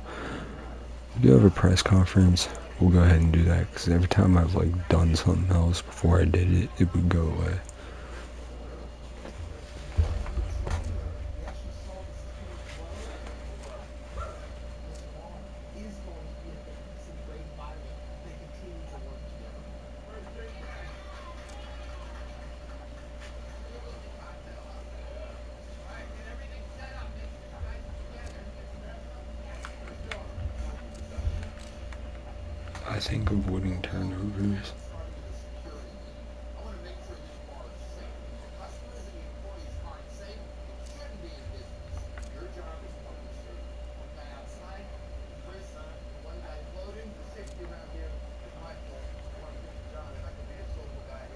We do have a press conference. We'll go ahead and do that because every time I've done something else before I did it, it would go away. I think avoiding turnovers.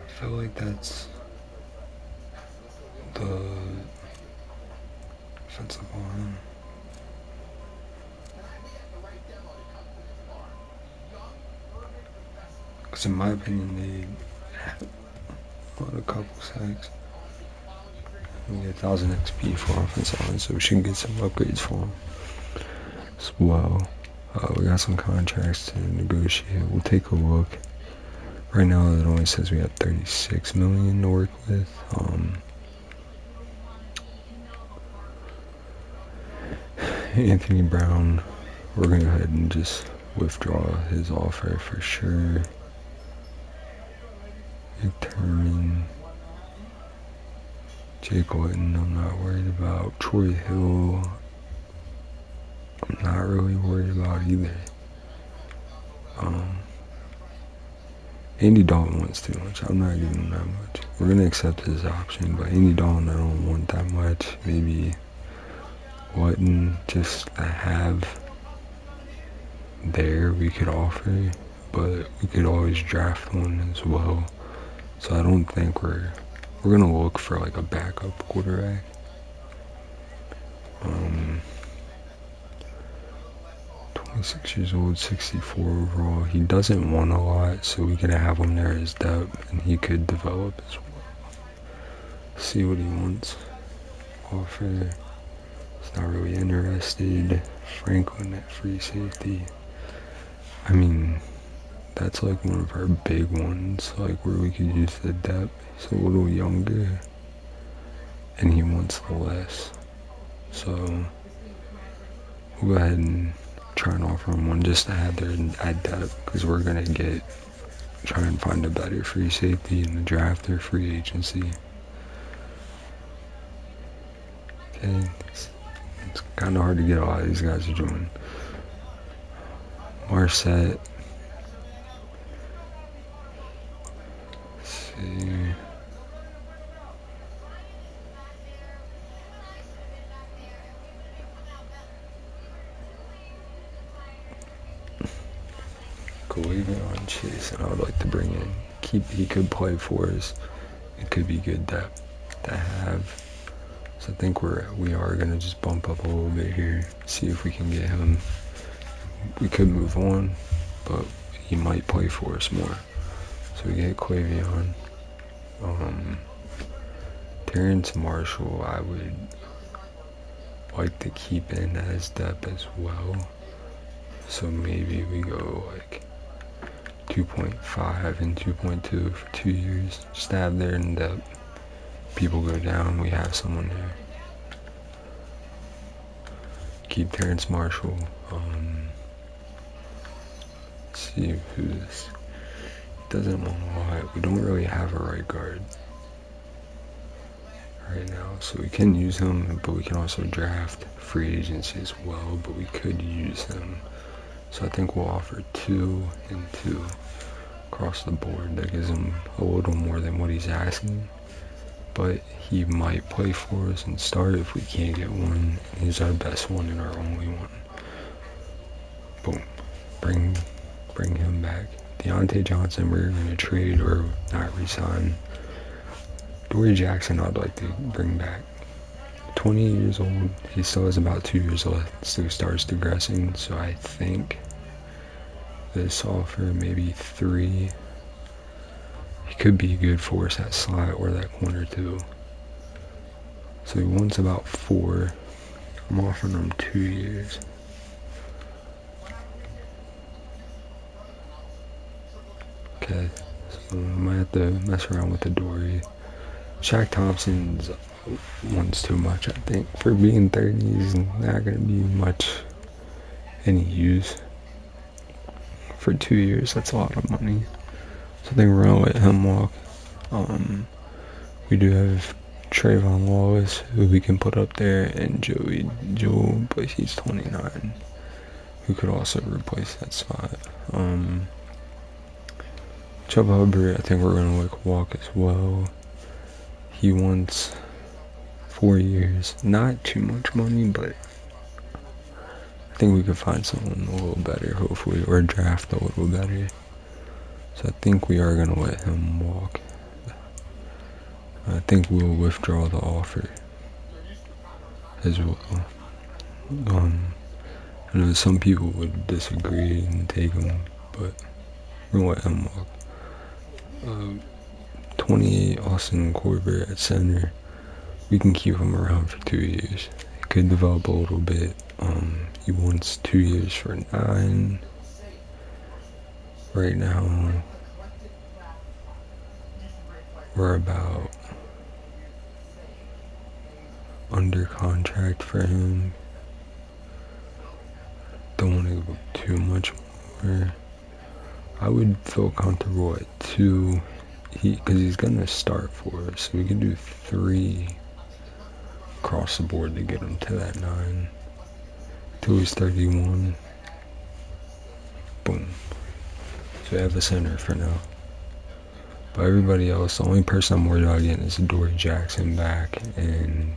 I feel like that's the offensive line. Because in my opinion, they have a couple sacks. We get 1,000 XP for offensive line, so we should get some upgrades for them as well. We got some contracts to negotiate. We'll take a look. Right now, it only says we have 36 million to work with. Anthony Brown, we're gonna go ahead and just withdraw his offer for sure. McTerman, Jake Whitten, I'm not worried about. Troy Hill, I'm not really worried about either. Andy Dalton wants too much. I'm not giving him that much. We're gonna accept his option, but Andy Dalton I don't want that much. Maybe Whatton just to have there we could offer, but we could always draft one as well. So I don't think we're gonna look for like a backup quarterback. 26 years old, 64 overall. He doesn't want a lot, so we could have him there as depth, and he could develop as well. See what he wants. Offer. He's not really interested. Franklin at free safety. I mean, that's like one of our big ones, like where we could use the depth. He's a little younger, and he wants less. So we'll go ahead and try and offer him one just to add there at depth, because we're gonna try and find a better free safety in the draft or free agency. Okay, it's kind of hard to get a lot of these guys to join. Marset. Let's see. On Chase, and I would like to bring in. He could play for us. It could be good depth to have. So I think we are gonna just bump up a little bit here, see if we can get him. We could move on, but he might play for us more. So we get Quavion. Terrence Marshall, I would like to keep in as depth as well. So maybe we go like 2.5 and 2.2 for 2 years. Just have there in depth. People go down, we have someone there. Keep Terrence Marshall. Let's see who this. Doesn't want a lot. We don't really have a right guard right now, so we can use him, but we can also draft free agency as well, but we could use him. So I think we'll offer 2 and 2 across the board. That gives him a little more than what he's asking, but he might play for us and start if we can't get one. He's our best one and our only one. Boom. Bring him back. Deontay Johnson we're going to trade or not resign. Dory Jackson I'd like to bring back. 20 years old. He still has about 2 years left. Still starts digressing, so I think this offer maybe 3. He could be good for us at slot or that corner too. So he wants about 4. I'm offering him 2 years. Okay, so I might have to mess around with the Dory. Shaq Thompson's wants too much, I think. For being 30, he's not going to be much any use. For 2 years, that's a lot of money. So I think we're going to let him walk. We do have Trayvon Wallace, who we can put up there, and Joey Jewell, but he's 29, who could also replace that spot. Chubb Hubbard, I think we're going to let walk as well. He wants 4 years. Not too much money, but I think we could find someone a little better, hopefully, or draft a little better. So I think we are going to let him walk. I think we'll withdraw the offer as well. I know some people would disagree and take him, but we're going to let him walk. 28 Austin Corbett at center. We can keep him around for 2 years. He could develop a little bit. He wants 2 years for 9. Right now, we're about under contract for him. Don't want to go too much more. I would feel comfortable at 2. Because he's gonna start for us. So we can do 3 across the board to get him to that 9. till he's 31. Boom. So we have a center for now. But everybody else, the only person I'm worried about getting is Dory Jackson back, and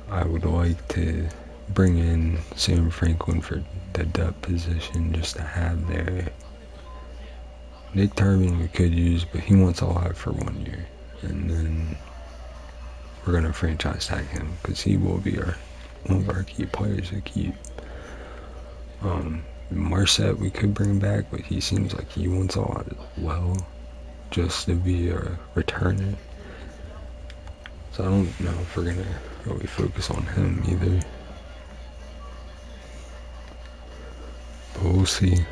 I would like to bring in Sam Franklin for the depth position just to have there. Nick Turbin we could use, but he wants a lot for 1 year, and then we're gonna franchise tag him because he will be one of our key players to keep. Marset we could bring back, but he seems like he wants a lot as well, just to be a returner. So I don't know if we're gonna really focus on him either. But we'll see.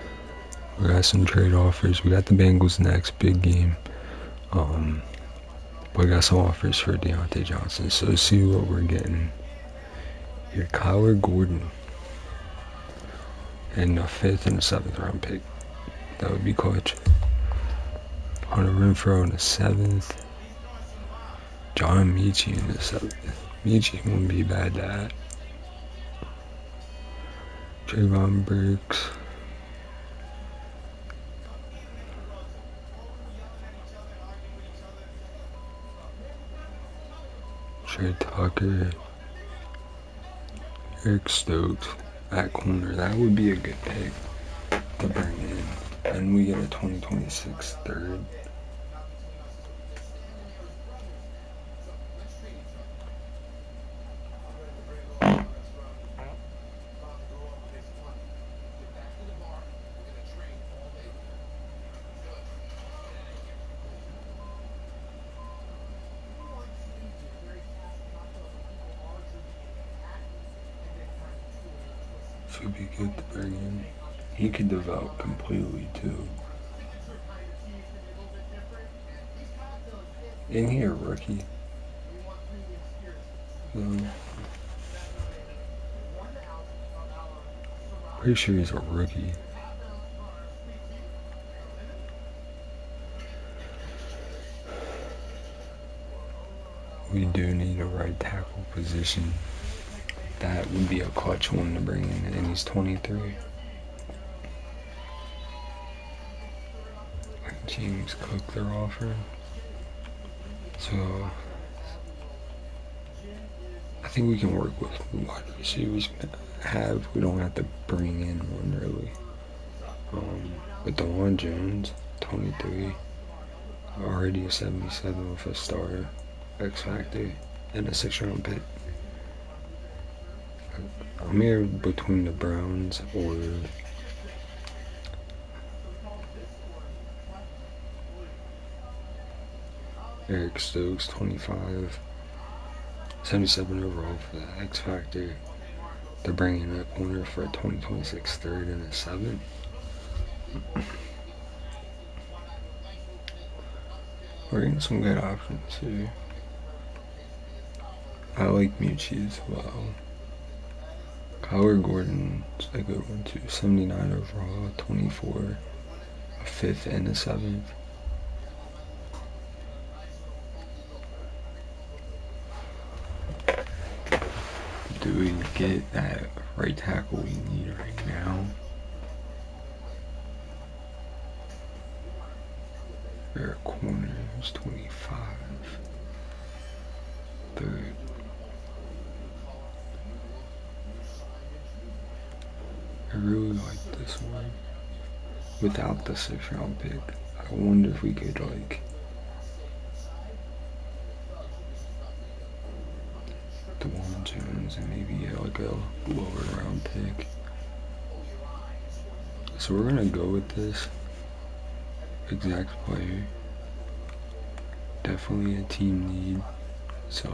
We got some trade offers. We got the Bengals next big game. We got some offers for Deontay Johnson. So let's see what we're getting here. Kyler Gordon and a 5th and a 7th round pick. That would be clutch. Hunter Renfrow in the 7th. John Michie in the 7th. Michie wouldn't be bad to add. Trayvon Burks. Trey Tucker. Eric Stokes at corner. That would be a good pick to bring in. And we get a 2026 third. Should be good to bring in. He could develop completely too. Isn't he a rookie? Pretty sure he's a rookie. We do need a right tackle position. That would be a clutch one to bring in, and he's 23. James Cook they're offering. So I think we can work with wide receivers have. We don't have to bring in one really. But DeJuan Jones, 23, already a 77 with a star, X Factor, and a 6th round pick. I'm here between the Browns or Eric Stokes, 25, 77 overall for the X Factor. They're bringing a corner for a 2026 third and a 7th. We're getting some good options here. I like Michie as well. Kyler Gordon's a good one too. 79 overall, 24, a 5th and a 7th. Do we get that right tackle we need right now? Our corner is 25. Third. I really like this one. Without the 6th round pick, I wonder if we could like DeJuan Jones and maybe get like a lower round pick. So we're gonna go with this exact player. Definitely a team need. So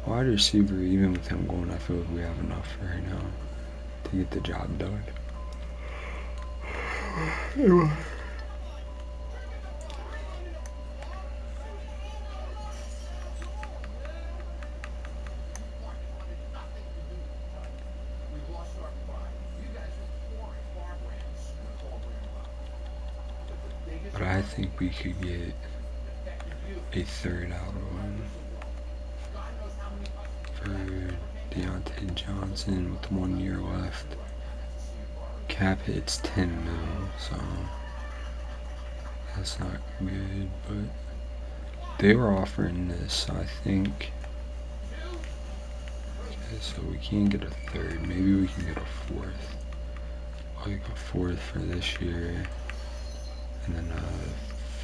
wide receiver, even with him going, I feel like we have enough right now to get the job done. But I think we could get a third out of him for Deontay Johnson with 1 year left. Cap hit's 10 mil, so that's not good, but they were offering this, I think. Okay, so we can't get a third. Maybe we can get a fourth. Like a fourth for this year, and then a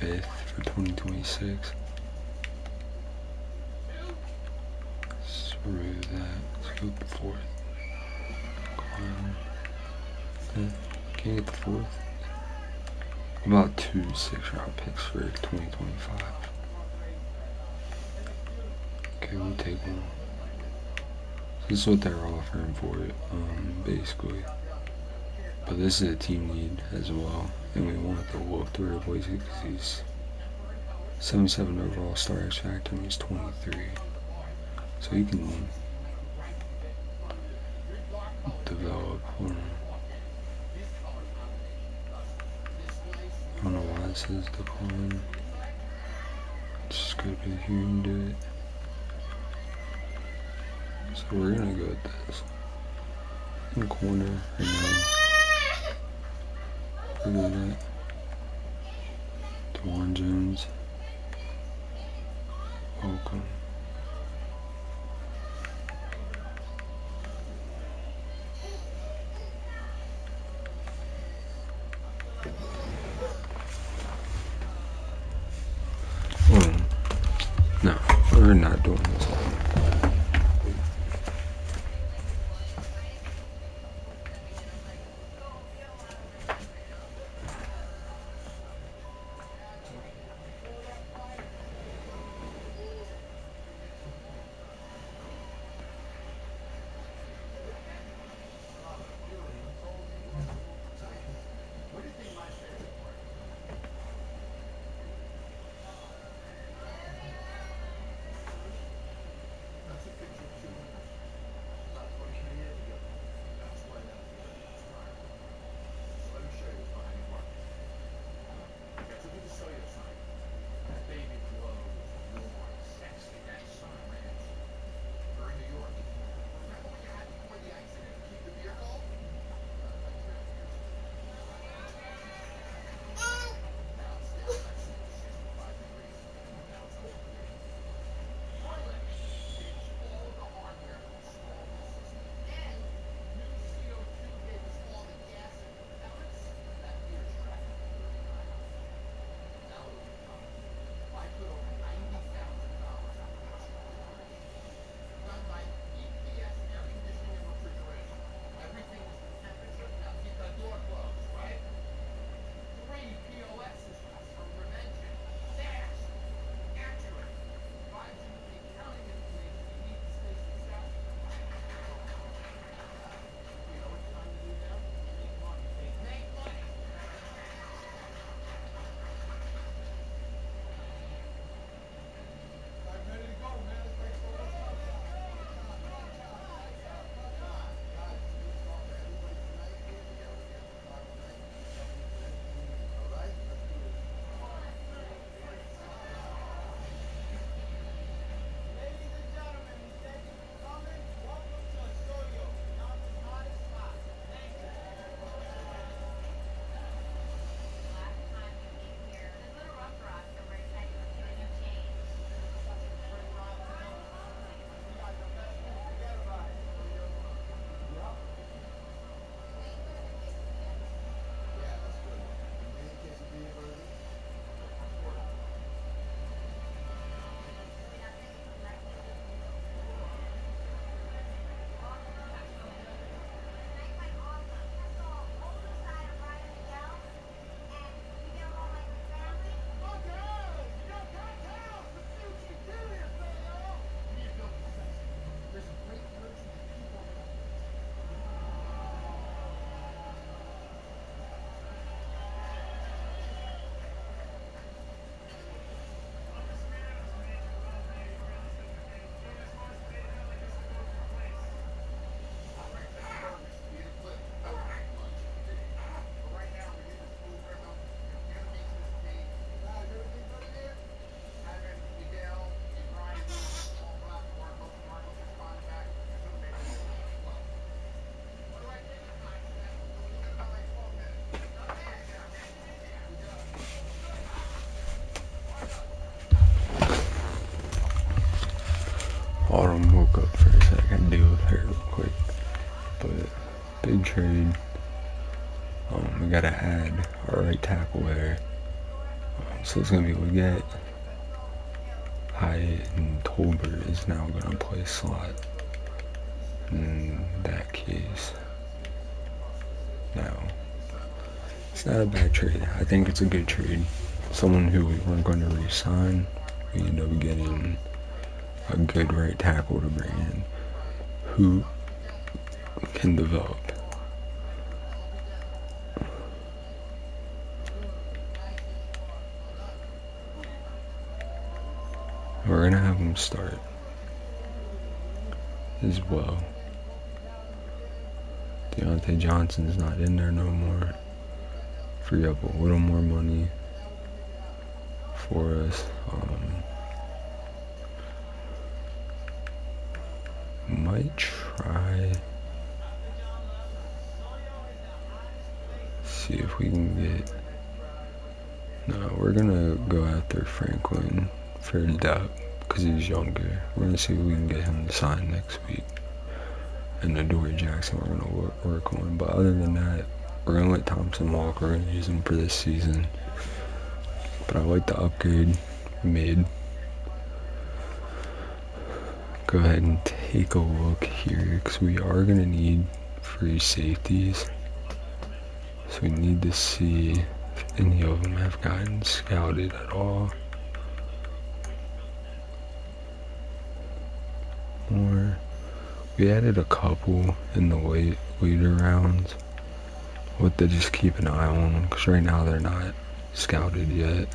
fifth for 2026. Screw that. Let's go with the fourth. Can't get the fourth. About 2 6-round picks for 2025. Okay, we'll take one. This is what they're offering for it, basically. But this is a team need as well, and we want the Wolf to replace it because he's 77 overall star X factor and he's 23. So he can develop. Hold on. I don't know why it says decline. Just go to here and do it. So we're gonna go with this. In the corner right now. Look at that. DeJuan Jones. Welcome. No, we're not doing this. good trade. We gotta add our right tackle there. So it's gonna be we get Hyatt and Tolbert is now gonna play slot. In that case, now it's not a bad trade. I think it's a good trade. Someone who we weren't going to re-sign, we end up getting a good right tackle to bring in who can develop. We're gonna have him start as well. Deontay Johnson's not in there no more. Free up a little more money for us. Might try see if we can get. No, we're gonna go after Franklin for depth because he's younger. We're gonna see if we can get him to sign next week. And Adoree Jackson we're gonna work on. But other than that, we're gonna let Thompson walk. We're gonna use him for this season. But I like the upgrade we made. Go ahead and take a look here because we are gonna need free safeties. So we need to see if any of them have gotten scouted at all. More. We added a couple in the later rounds. What to just keep an eye on them because right now they're not scouted yet.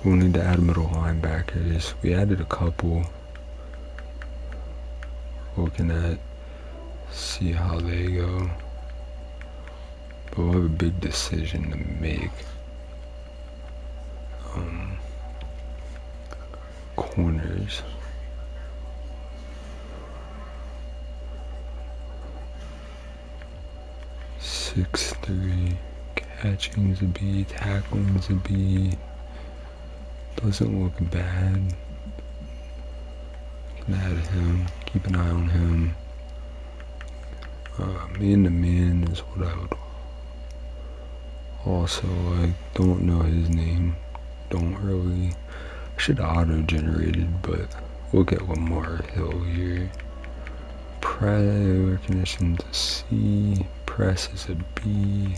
We'll need to add middle linebackers. We added a couple. Looking at see how they go. But we'll have a big decision to make. Corners. 6'3", catching's a B, tackling's a B. Doesn't look bad. Can add him, keep an eye on him. Man to man is what I would also like. Don't know his name. Don't really. I should auto generated, but we'll get Lamar Hill here. Prior recognition's a C. Press is a B.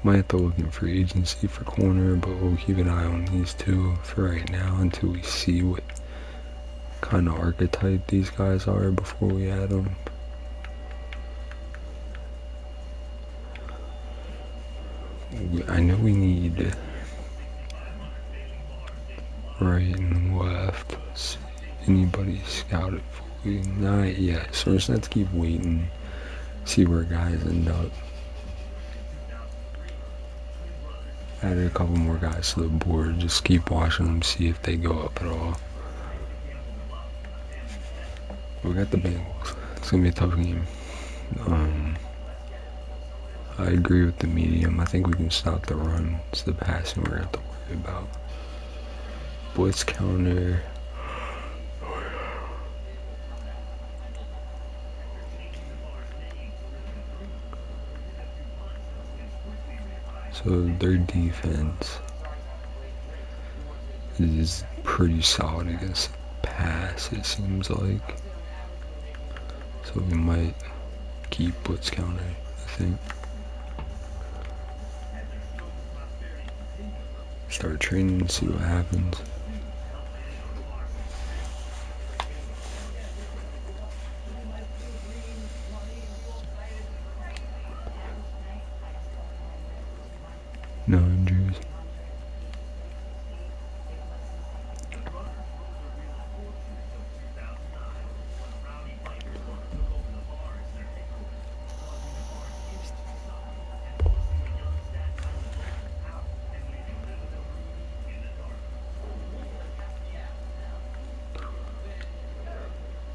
Might have to look in free agency for corner, but we'll keep an eye on these two for right now until we see what kind of archetype these guys are before we add them. I know we need right and left. See anybody scouted for you? Not yet, so we're just gonna have to keep waiting, see where guys end up. Added a couple more guys to the board, just keep watching them, see if they go up at all. We got the Bengals. It's gonna be a tough game. I agree with the medium. I think we can stop the run. It's the passing we're gonna have to worry about. Blitz counter. So their defense is pretty solid against the pass, it seems like. So we might keep blitz counter, I think. Start training and see what happens. No injuries.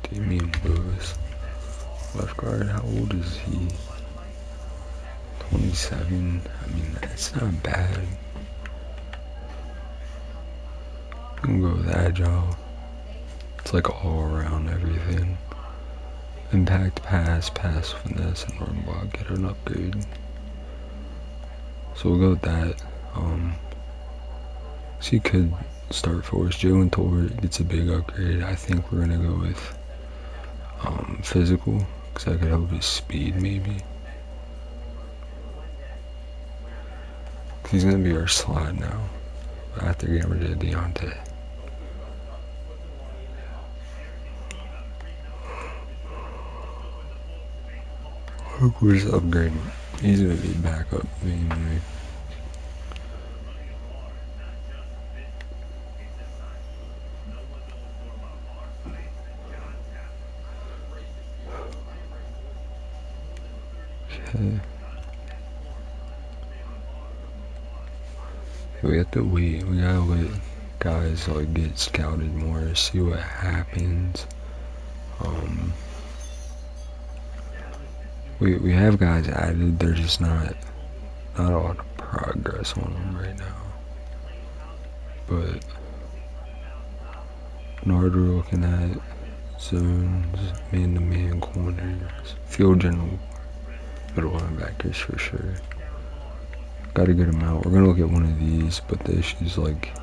Damian Lewis, left guard, how old is he? 27. I mean, that's not bad. We can go with Agile. It's like all around everything. Impact, pass, finesse, and run block. Get an upgrade. So we'll go with that. So you could start for us. Jalen Tolbert gets a big upgrade. I think we're gonna go with physical, because that could help his speed maybe. He's gonna be our slot now after getting rid of Deontay. We're just upgrading. He's gonna be backup mainly. Okay. We have to wait. We gotta let guys like get scouted more, see what happens. We have guys added. They're just not a lot of progress on them right now. But Nard we're looking at zones, man-to-man corners, field general, middle linebackers for sure. Gotta get them out. We're gonna look at one of these, but the issue's like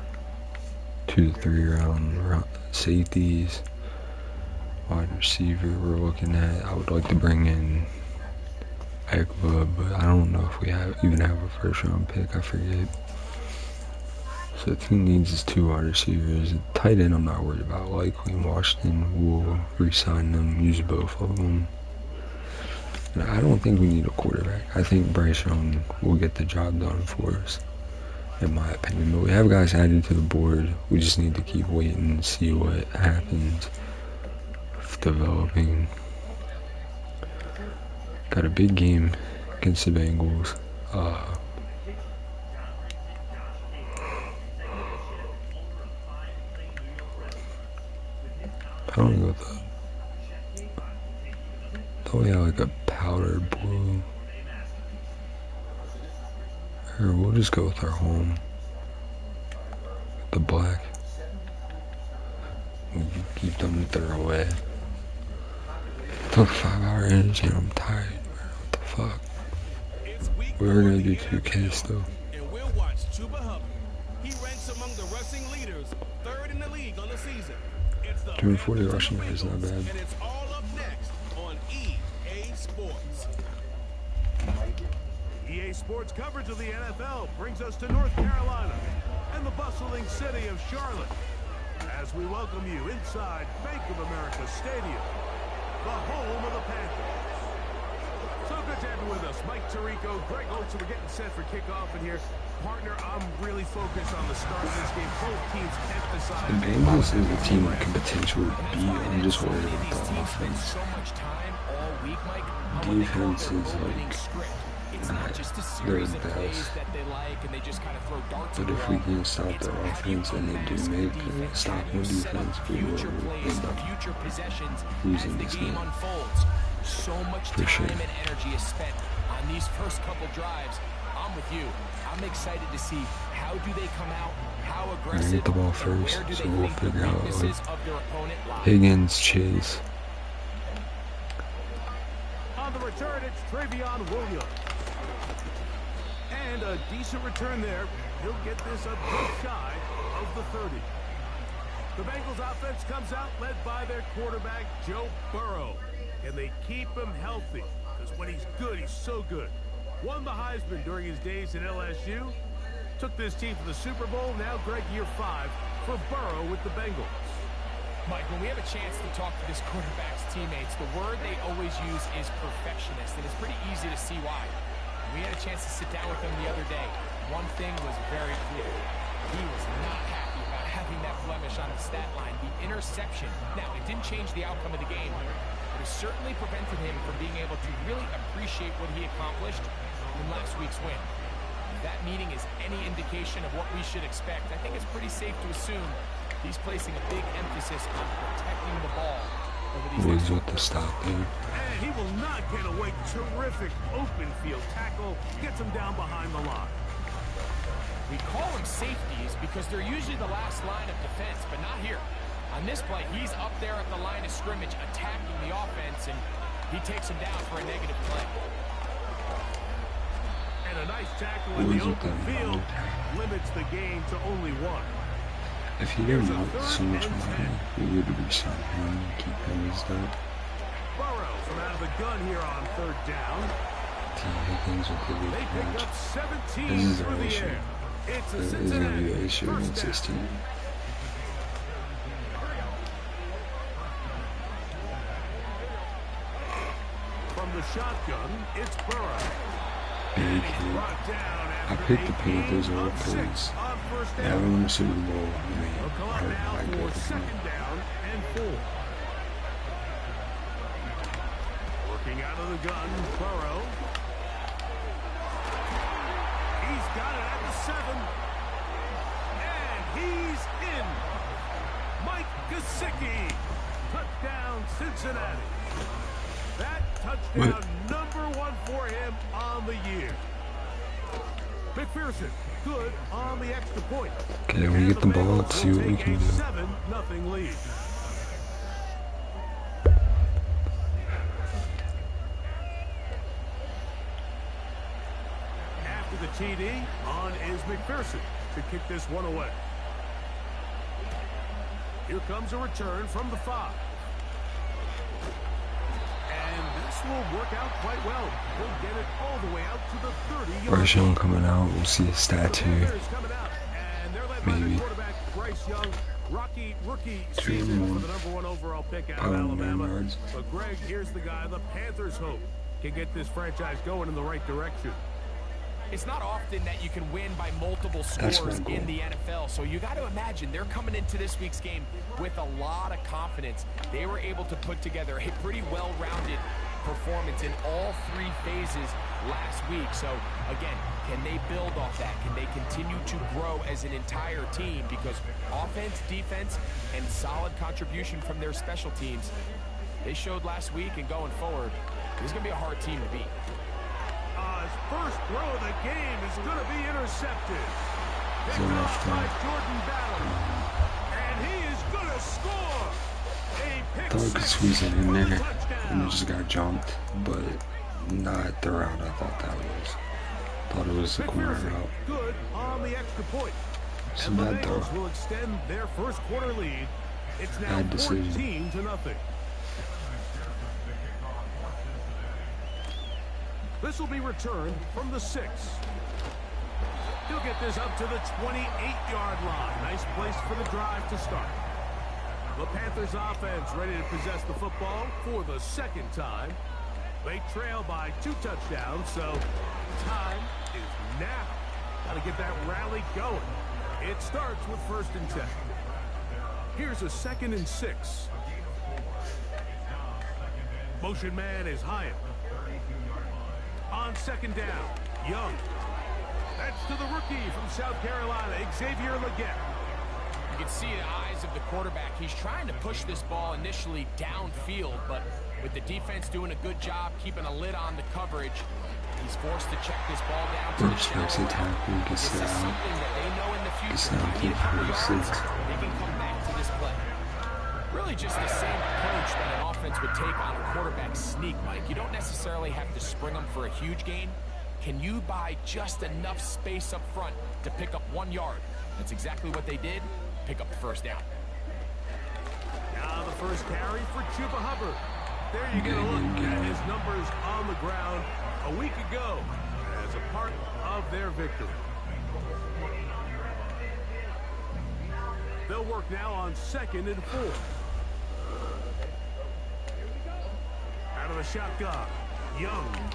2 to 3 round safeties. Wide receiver we're looking at. I would like to bring in Ekba, but I don't know if we even have a first round pick. I forget. So the team needs is 2 wide receivers. Tight end I'm not worried about. Likely in Washington will re-sign them, use both of them. And I don't think we need a quarterback. I think Bryce Young will get the job done for us, in my opinion. But we have guys added to the board. We just need to keep waiting and see what happens developing. Got a big game against the Bengals. I don't know what thought we had like a powder blue. Or we'll just go with our home. The black. We can keep them with their away. Took 5-hour energy and I'm tired. What the fuck? We were gonna do 2K still. And we'll watch Chuba Hubbard. He ranks among the rushing leaders, 3rd in the league on the season. It's the 240 rushing is not bad. And it's all up next on EA Sports. EA Sports coverage of the NFL brings us to North Carolina and the bustling city of Charlotte as we welcome you inside Bank of America Stadium, the home of the Panthers. So good to have you with us. Mike Tirico, Greg Oates, we're getting set for kickoff in here. Partner, I'm really focused on the start of this game. Both teams emphasize. The Bengals is a team that can potentially beat. I'm just worried about the offense. So much time all week, Mike. Defense is like not their best. But if we can stop their offense and they do make stopping defense, we will end up losing this game. So much time and energy is spent on these first couple drives. I'm with you. I'm excited to see how do they come out, how aggressive, get the ball first, so we'll figure out like Higgins, Chase. On the return, it's Travion Williams. And a decent return there. He'll get this up just shy of the 30. The Bengals offense comes out led by their quarterback, Joe Burrow. And they keep him healthy, because when he's good, he's so good. Won the Heisman during his days at LSU. Took this team to the Super Bowl. Now, Greg, year 5 for Burrow with the Bengals. Mike, when we have a chance to talk to this quarterback's teammates, the word they always use is perfectionist, and it's pretty easy to see why. We had a chance to sit down with him the other day. One thing was very clear. He was not happy about having that blemish on the stat line, the interception. Now, it didn't change the outcome of the game, but it certainly prevented him from being able to really appreciate what he accomplished in last week's win. If that meeting is any indication of what we should expect, I think it's pretty safe to assume he's placing a big emphasis on protecting the ball over these next with the stop there. And he will not get away. Terrific open field tackle. Gets him down behind the line. We call them safeties because they're usually the last line of defense, but not here. On this play, he's up there at the line of scrimmage attacking the offense, and he takes him down for a negative play. And a nice tackle in the open field limits the gain to only 1. If he didn't want so much money, we would resign him and keep him as that. Burrow from out of the gun here on 3rd down. T. Higgins with the big They pick catch. up 17 This is through our the issue. air. It's a This is going to Cincinnati be an issue first against down. this team. From the shotgun, it's Burrow. Big He's hit. brought down I after picked the a Panthers gain over of 6 Pirates. on first They down. haven't won a Super Bowl. I mean, They'll come up now I for get it. 2nd down and 4. Working out of the gun, Burrow. He's got it at the 7. And he's in. Mike Gesicki. Touchdown, Cincinnati. That touchdown number 1 for him on the year. McPherson, good on the extra point. Okay, we get the ball. Let's see what we can do. 7-0 lead. After the TD, on is McPherson to kick this one away. Here comes a return from the 5. And this will work out quite well. He'll get it all the way out to the 30-yard Bryce Young line. coming out. We'll see his stats here. Panthers coming out, and they're led by Maybe. the quarterback Bryce Young. Rookie Two season more. for the number 1 overall pick out of Probably Alabama. 9 yards. But Greg, here's the guy the Panthers hope can get this franchise going in the right direction. It's not often that you can win by multiple That's scores my goal. in the NFL, so you got to imagine they're coming into this week's game with a lot of confidence. They were able to put together a pretty well-rounded performance in all 3 phases last week. So, again, can they build off that? Can they continue to grow as an entire team? Because offense, defense, and solid contribution from their special teams, they showed last week, and going forward, this is going to be a hard team to beat. His first throw of the game is going to be intercepted. Picked Good off by enough, Jordan Ballard. And he is going to score. A pick Thought we could 6 squeeze it in for the there, touchdown. and it just got jumped, but not the route I thought that was. Thought it was the corner McPherson, route. good on the extra point. It's And the bad Bengals throw. will extend their first quarter lead. It's now Bad decision. 14-0. This will be returned from the 6. He'll get this up to the 28-yard line. Nice place for the drive to start. The Panthers offense ready to possess the football for the 2nd time. They trail by 2 touchdowns, so time is now. Got to get that rally going. It starts with 1st and 10. Here's a 2nd and 6. Motion man is Hyatt. On 2nd down, Young. That's to the rookie from South Carolina, Xavier Legette. You can see the eyes of the quarterback. He's trying to push this ball initially downfield, but with the defense doing a good job keeping a lid on the coverage, he's forced to check this ball down to the Brooks shallow makes a end. tackle, gets This is it out. something that they know in the Gets future. down If to they need a couple yards, 46. they can come back to this play. Really just the same approach that an offense would take on a quarterback sneak, Mike. You don't necessarily have to spring them for a huge gain. Can you buy just enough space up front to pick up 1 yard? That's exactly what they did. Pick up the 1st down. Now the first carry for Chuba Hubbard. There you get a look at his numbers on the ground a week ago as a part of their victory. They'll work now on 2nd and 4. Out of the shotgun, Young.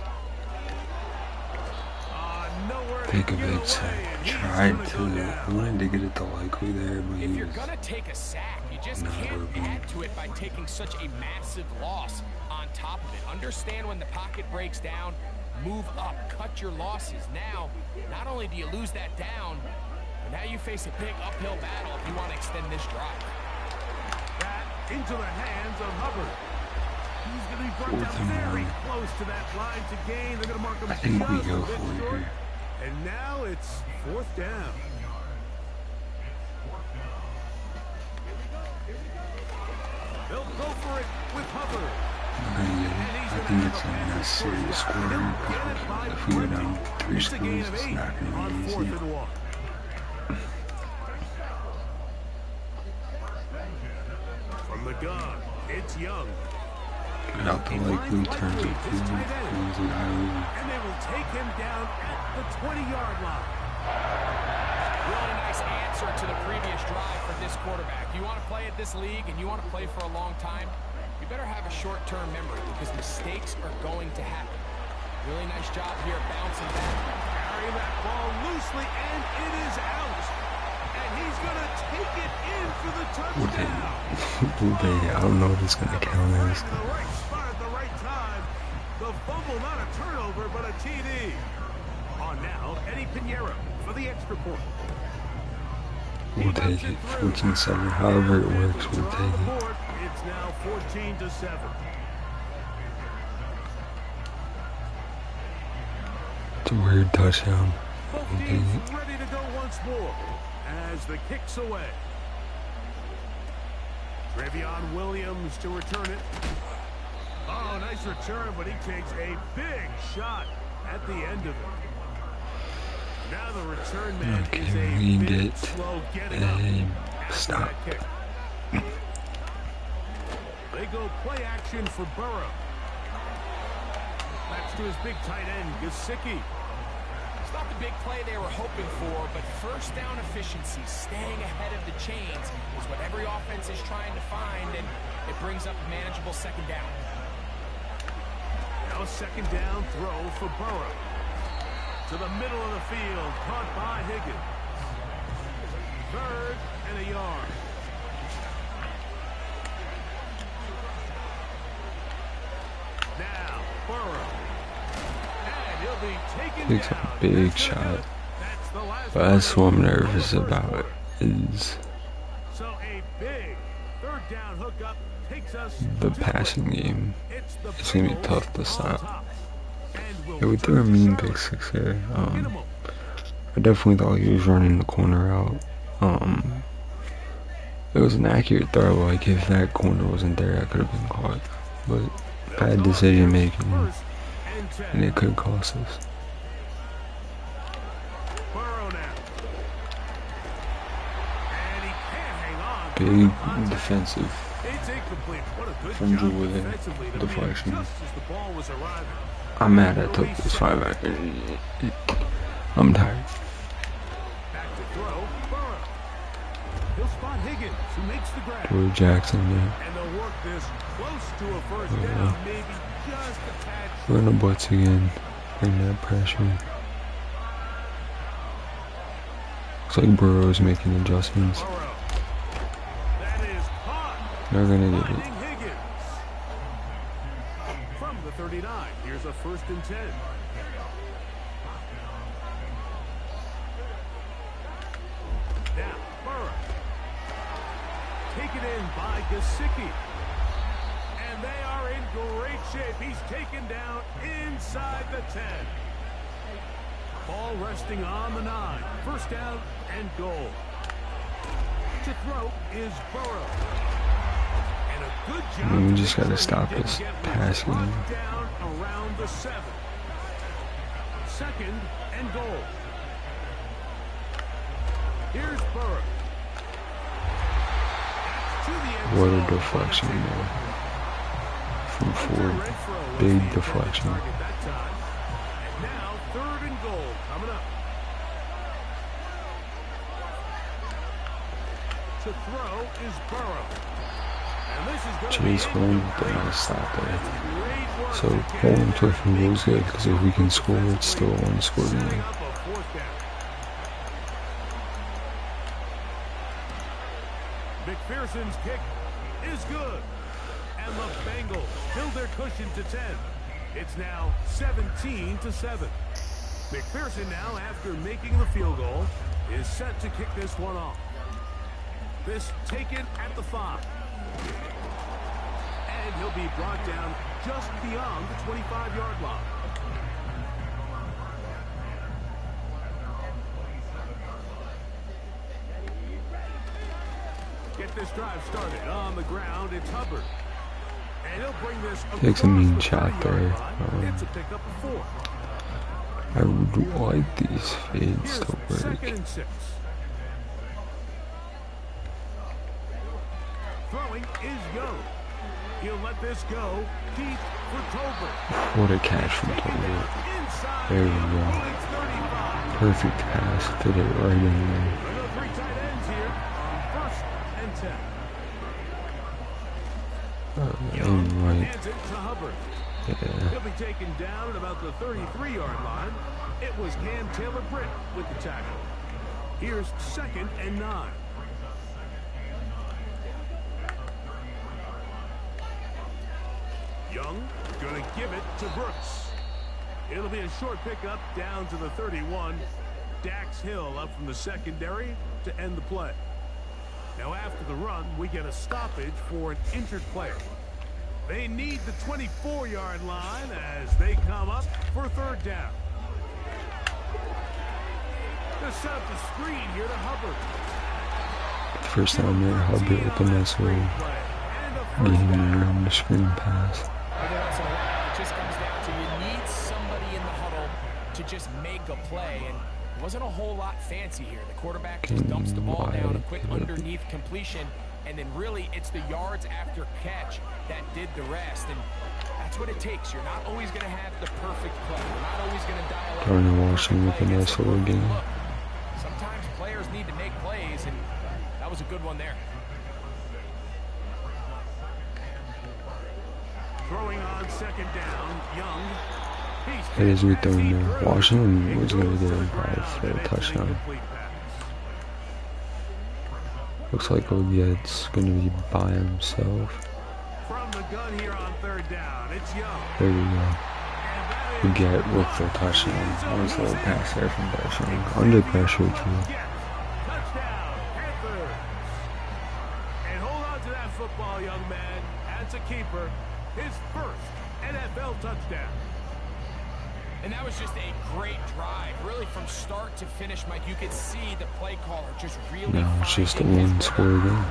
Nowhere to get Pikovich away, and he's tried gonna to, go down. wanted to get it to Likely there, but If he you're was going to take a sack, you just not can't open. add to it by taking such a massive loss on top of it. Understand when the pocket breaks down, move up, cut your losses. Now, not only do you lose that down, but now you face a big uphill battle if you want to extend this drive. That into the hands of Hubbard. He's going to be brought 4th down and very 1. close to that line to gain. They're going to mark him I think we just go a bit for it short. here. And now it's 4th down. He'll go for it with Hubbard. I think it's a nice serious score. If we go down 3 scores, it's not going to be easy. From the gun, it's Young. Get out the likely turns it field, cleans it out. And they will take him down at the 20-yard line. Really nice answer to the previous drive for this quarterback. You want to play at this league and you want to play for a long time, you better have a short-term memory because mistakes are going to happen. Really nice job here bouncing back. Carrying that ball loosely, and it is out. And he's going to take it in for the touchdown. I don't know what it's going to count as. The right spot at the right time. The fumble, not a turnover, but a TD. On now, Eddie Pinheiro for the extra point. We'll take it. 14-7. However it works, we'll take it. It's now 14-7. It's a weird touchdown. Both teams ready to go once more as the kick's away. Travion Williams to return it. Oh, nice return, but he takes a big shot at the end of it. Now the return man is a bit slow getting up. Stop. They go play action for Burrow. That's to his big tight end, Gesicki. It's not the big play they were hoping for, but first down efficiency, staying ahead of the chains, is what every offense is trying to find, and it brings up a manageable second down. Now a second down throw for Burrow. To the middle of the field, caught by Higgins. Third and a yard. Now, Burrow. And he'll be taken Takes down. a big shot. But that's what I'm nervous about is So a big third down hookup takes us the passing game. It's going to be tough to stop. Yeah, we threw a mean pick 6 there. I definitely thought he was running the corner out. It was an accurate throw. Like, if that corner wasn't there, I could have been caught. But bad decision making, and it could cost us. Big defensive from Drew with a deflection. I'm mad I took this 5 back. I'm tired. Drew Jackson, yeah. We're in the butts again. Bring that pressure. Looks like Burrow's making adjustments. They're gonna get it. From the 39, here's a 1st and 10. Now, Burrow. Taken in by Gesicki. And they are in great shape. He's taken down inside the 10. Ball resting on the 9. First down and goal. To throw is Burrow. And a good job. We just gotta stop this passing. Down around the 7. Second and goal. Here's Burrow. What a deflection there. From 4. Big deflection. Now 3rd and goal coming up. To throw is Burrow. Chase Horn, but not stop there. So holding Cliff and goal is good because if we can score, it's still a 1-score game. McPherson's kick is good. And the Bengals build their cushion to 10. It's now 17-7. McPherson now, after making the field goal, is set to kick this one off. This taken at the 5. And he'll be brought down just beyond the 25-yard line. Gets get this drive started. On the ground, it's Hubbard. And he'll bring this Takes a mean shot there. It's a pickup of 4. I would like these fades to work. 2nd and 6. Throwing is Young. He'll let this go. Deep for Tolbert. What a catch from Tolbert. There we go. Perfect pass. Fit it right in there. 3 tight ends here on 1st and 10. Right. Hands it to Hubbard. Yeah. He'll be taken down at about the 33-yard line. It was Cam Taylor-Britt with the tackle. Here's 2nd and 9. Young gonna give it to Brooks. It'll be a short pickup down to the 31. Dax Hill up from the secondary to end the play. Now after the run, we get a stoppage for an injured player. They need the 24-yard line as they come up for 3rd down. They'll set up the screen here to Hubbard. First time there, Hubbard with a nice little game around the screen pass. It just comes down to you need somebody in the huddle to just make a play, and it wasn't a whole lot fancy here. The quarterback just dumps the ball down, a quick underneath completion, and then really it's the yards after catch that did the rest, and that's what it takes. You're not always going to have the perfect play. You're not always going to dial up. Darnell Washington with a nice little game. Sometimes players need to make plays, and that was a good one there. Throwing on 2nd down, Young. It is we throwing there. Washington was going to get him probably for a touchdown. Looks like Oviet's going to be by himself. From the gun here on 3rd down, it's Young. There we go. We get with the touchdown. Nice little pass there from Basham. Under pressure too. Touchdown, Panthers. And hold on to that football, young man. That's a keeper. His 1st NFL touchdown. And that was just a great drive. Really from start to finish, Mike, you could see the play caller just really No, it's just a one-score game.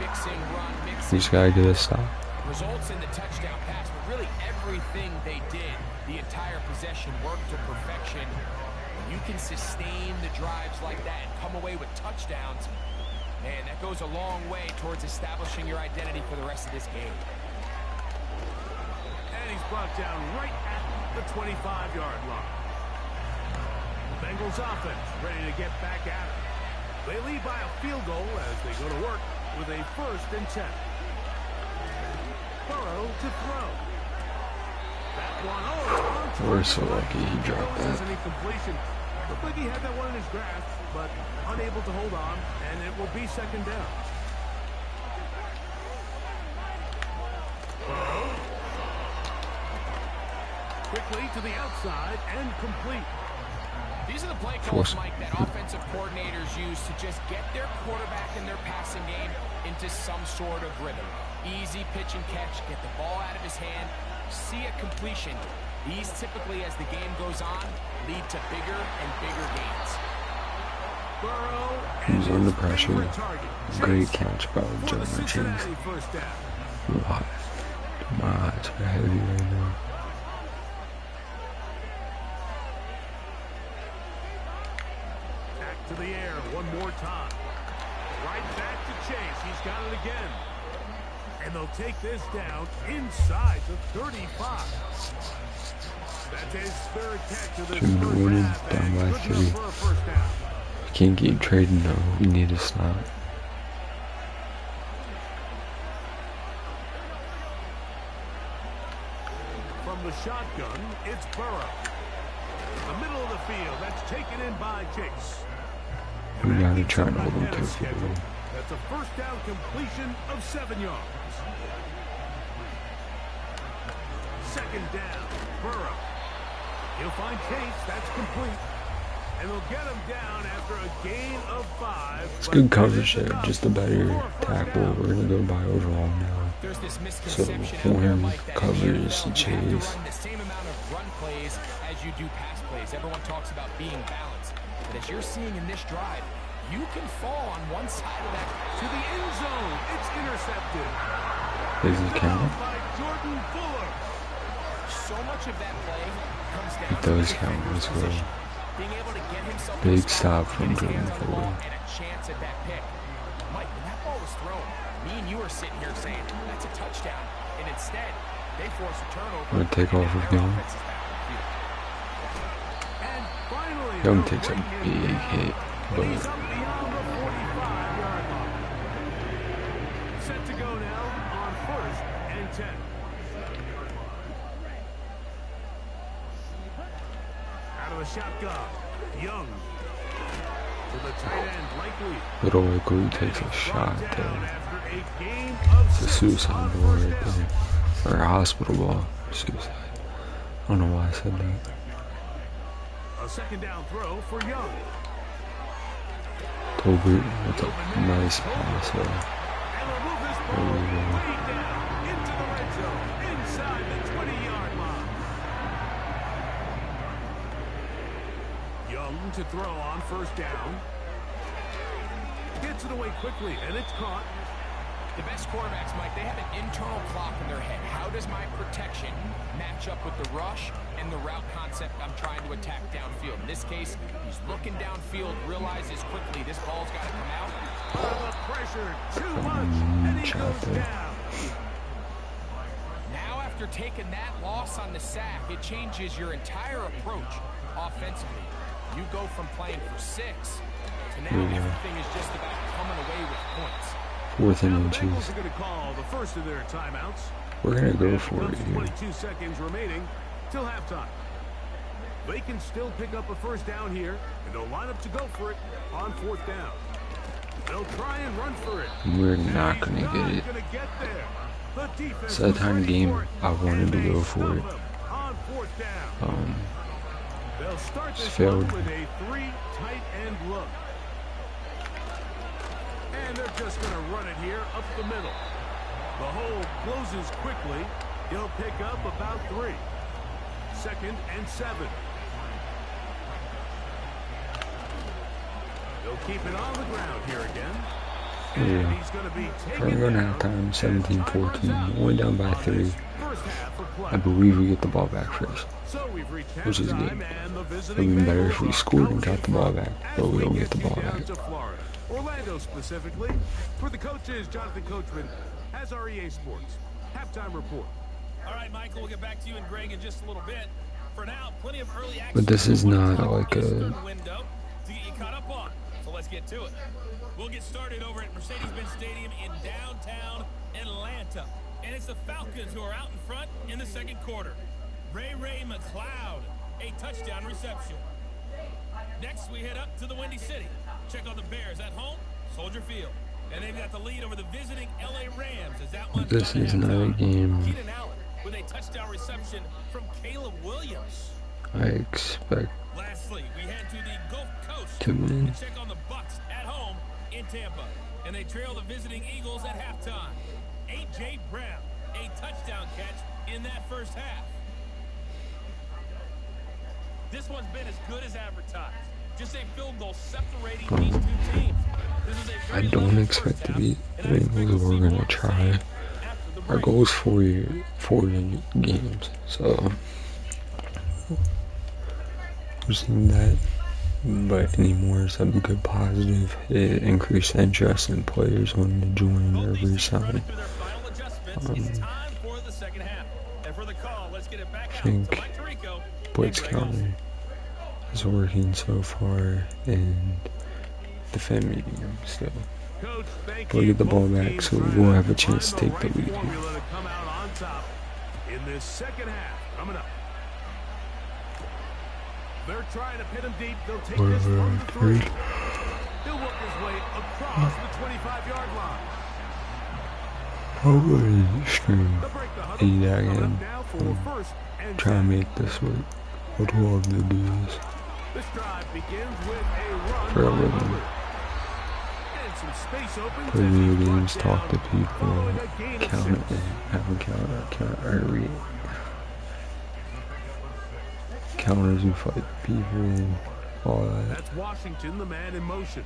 We just gotta get a stop. Results in the touchdown pass, but really everything they did, the entire possession worked to perfection. When you can sustain the drives like that and come away with touchdowns, man, that goes a long way towards establishing your identity for the rest of this game. And he's brought down right at the 25-yard line. The Bengals offense ready to get back at it. They lead by a field goal as they go to work with a 1st and 10. Burrow to throw. That one, oh, it's on. We're so lucky he dropped that. An incompletion. Looked like he had that one in his grasp, but unable to hold on, and it will be 2nd down. Burrow. Quickly to the outside and complete. These are the play calls, Mike, that offensive coordinators use to just get their quarterback and their passing game into some sort of rhythm. Easy pitch and catch, get the ball out of his hand, see a completion. These typically, as the game goes on, lead to bigger and bigger gains. He's under pressure. Great catch by Jonah Chase. Wow. My eyes are heavy right now. To the air one more time. Right back to Chase. He's got it again. And they'll take this down inside the 35. That's his 3rd catch of this winning down by 3. We can't keep trading though. We need to stop. From the shotgun, it's Burrow. The middle of the field. That's taken in by Chase. We gotta try to hold him to the field. That's a 1st down completion of 7 yards. 2nd down, Burrow. He'll find Chase. That's complete. And they'll get him down after a gain of 5. It's good coverage there. Just a better tackle. We're gonna go by overall now. There's this So misconception for out there, him, Mike, that covers you the have to chase. run the same amount of run plays as you do pass plays. Everyone talks about being balanced. But as you're seeing in this drive, You can fall on one side of that. To the end zone. It's intercepted. Does it count? By Jordan Fuller. So much of that play comes down It to the does count. defender's Let's go. position. Being able to get himself in a Big spot, stop from get his Jordan hands on the ball, Fuller. and a chance at that pick. Mike, when that ball was thrown, me and you are sitting here saying, that's a touchdown. And instead, they force a turnover. I'm gonna take off with their him. offense is back on the field. And finally, Young the takes a right-hand big down. hit, but He's up beyond the 45-yard line. Set to go now on 1st and 10. Out of the shotgun, Young to the tight end, Likely. little Likely takes a shot Down there. after a game of It's a 6 suicide on ball 1st right down. there. Or a hospital ball. Suicide. I don't know why I said that. A 2nd down throw for Young. Tolbert with a nice pass there. And they'll move this There ball we go. way down into the red zone, inside the 20-yard line. Young to throw on 1st down. Gets it away quickly, and it's caught. The best quarterbacks, Mike, they have an internal clock in their head. How does my protection match up with the rush and the route concept I'm trying to attack downfield? In this case, he's looking downfield, realizes quickly this ball's got to come out. The pressure, too much, and he Shot goes there. down. Now, after taking that loss on the sack, it changes your entire approach offensively. You go from playing for 6 to now Yeah. everything is just about coming away with points. 4th Now and the Bengals inches. are going to call the first of their timeouts. We're gonna go And for it comes here. 22 seconds remaining till halftime. They can still pick up a 1st down here, and they'll line up to go for it on 4th down. They'll try and run for it. We're not He's gonna not get it. gonna get there. The defense It's that was time of ready game for it, I wanted and to they go for stop it. him on 4th down. They'll start this failed. one with a 3 tight end look. And they're just going to run it here up the middle. The hole closes quickly. He'll pick up about 3. 2nd and 7. They'll keep it on the ground here again. And Yeah. he's going to be We're taken going to down. have time, as 17-14. time runs out Only down by on 3. this first half of play. I believe we get the ball back first. So we've reached Which is halftime, good. and the It would visiting have been better if Bengals we are scored and out got in the ball front back, as but we don't get get the you ball down back. to Florida. Orlando specifically. For the coaches, Jonathan Coachman has our EA Sports halftime report. All right, Michael, we'll get back to you and Greg in just a little bit. For now, plenty of early action. But this is not 1 like a- Eastern window to get you caught up on. So let's get to it. We'll get started over at Mercedes-Benz Stadium in downtown Atlanta. And it's the Falcons who are out in front in the 2nd quarter. Ray McLeod, a touchdown reception. Next, we head up to the Windy City. Check on the Bears at home, Soldier Field. And they've got the lead over the visiting LA Rams as that one's This gone is to not a halftime. game Keenan Allen with a touchdown reception from Caleb Williams. I expect Lastly, we head to the Gulf Coast to win. to check on the Bucs at home in Tampa. And they trail the visiting Eagles at halftime. A.J. Brown, a touchdown catch in that first half. This one's been as good as advertised. Just a field goal separating these two teams. This is a I very don't loaded expect first to half, beat and I the expect Bengals. to see We're more gonna of the try. same after the Our break. goal is 4 games, so we're seeing that. But anymore, something good, positive. It increased interest in players wanting to join or Both these teams resign. running through their final adjustments. It's time for the second half. And for the call, let's get it back I out think to Mike Tirico blitz and Greg Olsen. counter is working so far, and defend medium still. Coach, thank But we you. get the ball Both back, teams so trying we'll have a find chance to the take the right lead here. formula to come out on top in this second half. Coming up. They're trying to pit him deep. They'll take this from the 3. He'll work his way across the 25-yard line. Probably stream They'll break the huddle. 80 Coming up again. now for 1st and Try 10. and make this work. Would love to do this. This drive begins with a run For a by living. Hubbard. And some space opens Play as he's video brought games, talk to down people, following a gain of count 6. it, have a counter, counters who fight people, all that. That's Washington, the man in motion.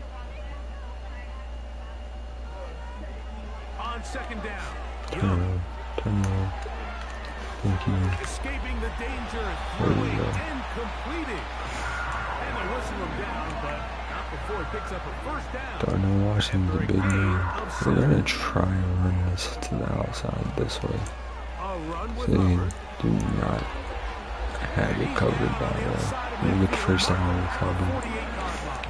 second down. Turn around. Turn around. Thank you. Escaping the danger, There we throwing go. and completing. And they whistle him down, but not before he picks up a first down. Darnell Washington's a big name. We're gonna try and run this to the outside this way. A run So with they Hubbard. do not have it covered by we'll get the first down with Hubbard.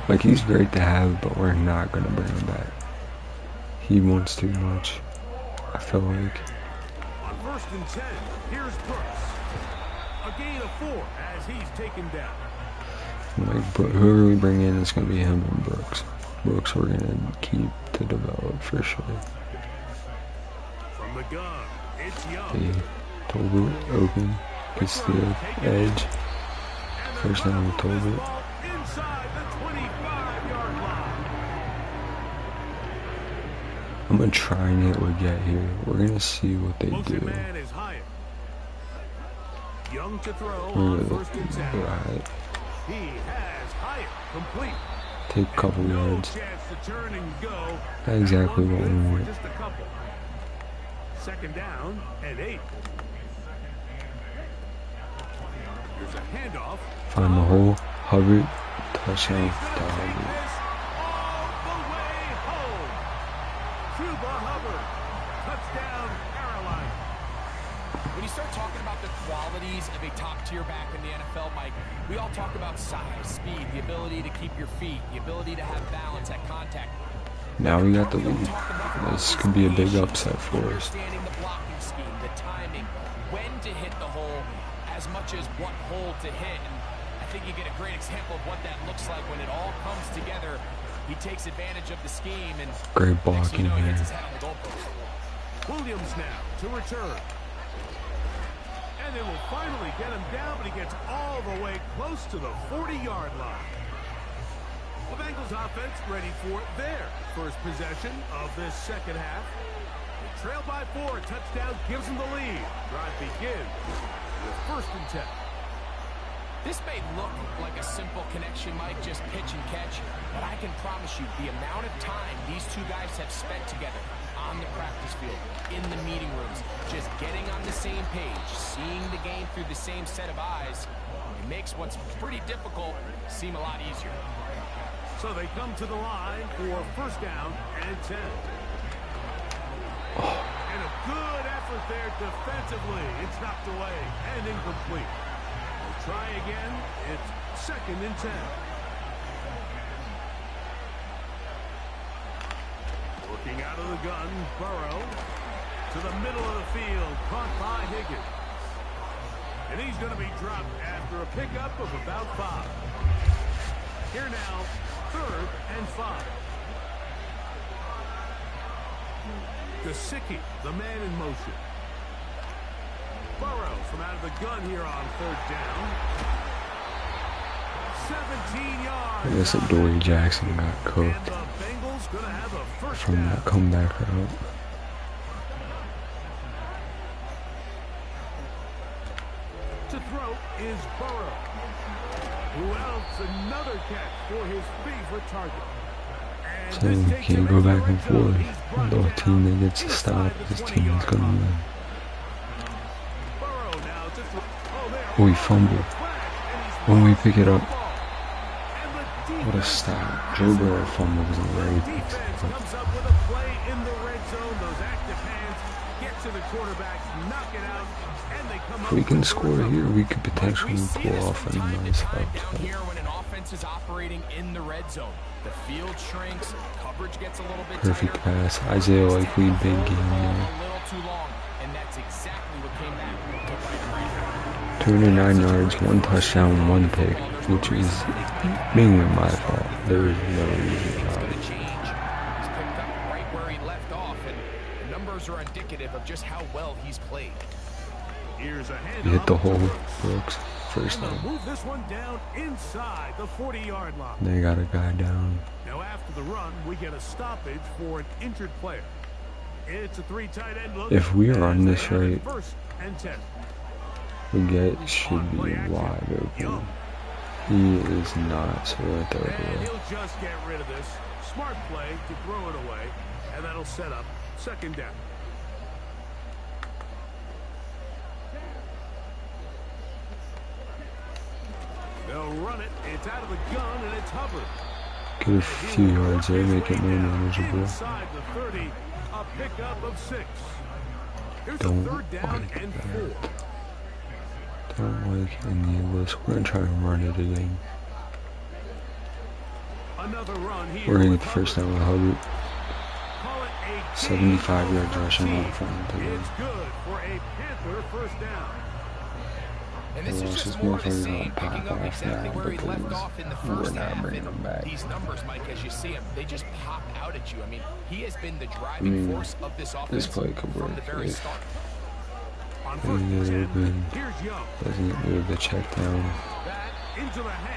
Like, he's great to have, but we're not gonna bring him back. He wants too much, I feel like. On 1st and 10, here's Brooks. A gain of 4 as he's taken down. Like, whoever we bring in, it's gonna be him and Brooks. Brooks we're gonna keep to develop for sure. From the gun, it's Young. They Tolbert open, gets the edge. First down with Tolbert. Inside the 25-yard line. I'm gonna try and hit what get here. We're gonna see what they Motion do. man is Hyatt. Young to throw We're on gonna 1st and 10. go ahead. He has Hyatt complete. Take a couple No yards. chance to turn and go. That's exactly That one what we good for want. just a couple. Second down and 8. Here's a handoff. Find the hole. Hubbard. Touchdown. He's gonna take Dog. this all the way home. Cuba Hubbard. Touchdown, Carolina. When you start talking about the qualities of a top-tier back in the NFL, Mike, we all talk about size, speed, the ability to keep your feet, the ability to have balance at contact. Now we got the lead. This could be a big upset for us. Understanding the blocking scheme, the timing, when to hit the hole, as much as what hole to hit. And I think you get a great example of what that looks like when it all comes together. He takes advantage of the scheme, and Great next thing blocking you know, he here. gets his head on the goalpost. Williams now to return. And they will finally get him down, but he gets all the way close to the 40-yard line. The Bengals offense ready for their first possession of this second half. They trail by 4. Touchdown gives them the lead. Drive begins with 1st and 10. This may look like a simple connection, Mike, just pitch and catch, but I can promise you the amount of time these two guys have spent together on the practice field, in the meeting rooms, just getting on the same page, seeing the game through the same set of eyes, it makes what's pretty difficult seem a lot easier. So they come to the line for 1st down and 10. And a good effort there defensively. It's knocked away and incomplete. They'll try again. It's 2nd and 10. Working out of the gun, Burrow to the middle of the field, caught by Higgins. And he's going to be dropped after a pickup of about 5. Here now, 3rd and 5. Gesicki, the man in motion. Burrow from out of the gun here on 3rd down. 17 yards. I guess Adoree Jackson got cooked And the Bengals gonna have a first from down. that comeback route. To throw is Burrow. Who else? Another catch for his favorite target. And So this we takes can't him go into back the and red zone. forth. He's brought The down team that gets to stop, inside the this team is 20-yard gonna line. win. Burrow now to throw. Oh, there. We fumble. When we pick it up, what a What stop. Joe Burrow fumbles and Ray picks defense it up. comes up with a play in the red zone. Those active hands get to the quarterback, knock it out, and they come If up we can with the score first here, down. we could We potentially see pull this off from a time to nice time down upset. here when an offense is operating in the red zone. The field shrinks, coverage gets a little bit Perfect tighter. pass. Isaiah Likely, big game Hold the ball there. a little too long, and that's exactly what came back to bite him right here. 209 yards, 1 touchdown, 1 pick, which is mainly my fault. There is no reason It's why. going to change. He's picked up right where he left off, and the numbers are indicative of just how well he's played. Here's a handoff. We hit the hole, to Brooks. Brooks. First And they'll down. move this one down inside the 40-yard line. They got a guy down. Now after the run, we get a stoppage for an injured player. It's a 3 tight end look. If we run as they this have it right, 1st and 10. the get should be wide open. He is not, so we're throw it And away. he'll just get rid of this. Smart play to throw it away. And that'll set up Second down. They'll run it. It's out of the gun, and it's Hubbard. Get a few yards there, make it more manageable. Inside the 30, a pickup of 6. Here's Don't a third down like and that. 4. Don't like any of this. We're gonna try and run it again. Another run here. We're gonna get the first down with Hubbard. 75 yards rushing on from him. It's good for a Panther first down. And this is just more of the same, picking up exactly where he left off in the first half. And these numbers, Mike, as you see them, they just pop out at you. I mean, he has been the driving force of this offense this play could work from the very start. Here's Young. Doesn't move the check down.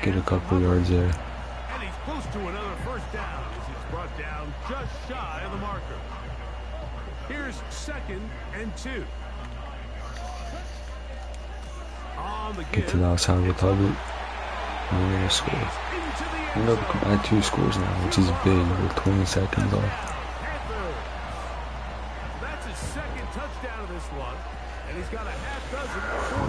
Get a couple yards there. And he's close to another first down as he's brought down just shy of the marker. Here's 2nd and 2. Get to the outside with Hubbard. And we're gonna score. We're gonna come back 2 scores now, which is big with 20 seconds off. That's his 2nd touchdown of this one. And he's got a half dozen.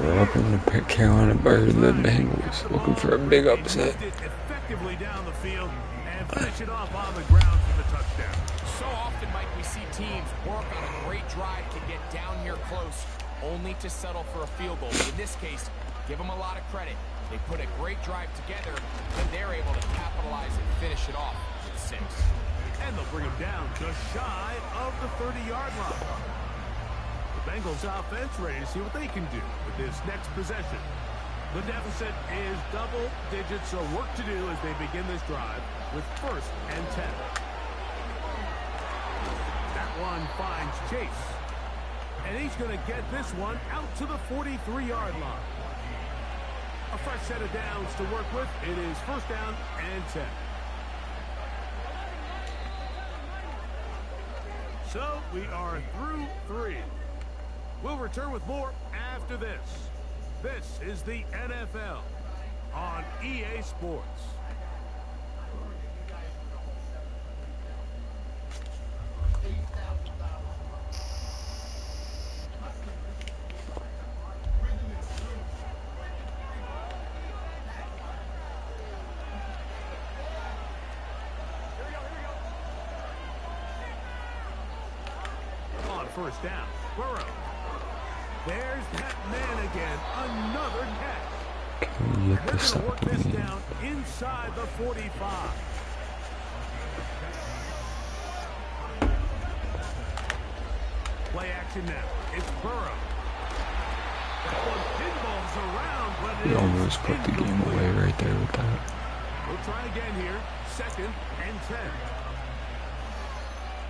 We're up in the Carolina Bird, the Bengals, looking for a big upset. Effectively down the field and finish it off on the ground for the touchdown. So often, Mike, we see teams work on a great drive to get down here close, only to settle for a field goal. In this case, give them a lot of credit. They put a great drive together, and they're able to capitalize and finish it off with 6. And they'll bring him down just shy of the 30-yard line. The Bengals offense ready to see what they can do with this next possession. The deficit is double digits, so work to do as they begin this drive with 1st and 10. That one finds Chase. And he's going to get this one out to the 43-yard line. A fresh set of downs to work with. It is 1st down and 10. So we are through 3. We'll return with more after this. This is the NFL on EA Sports. On 1st down, Burrow. There's that man again. Another catch. Can we get They're this going to work this up? down inside the 45. Play action now. It's Burrow. That one pinballs around, but We almost put the game away right there with that. We'll try again here. 2nd and 10.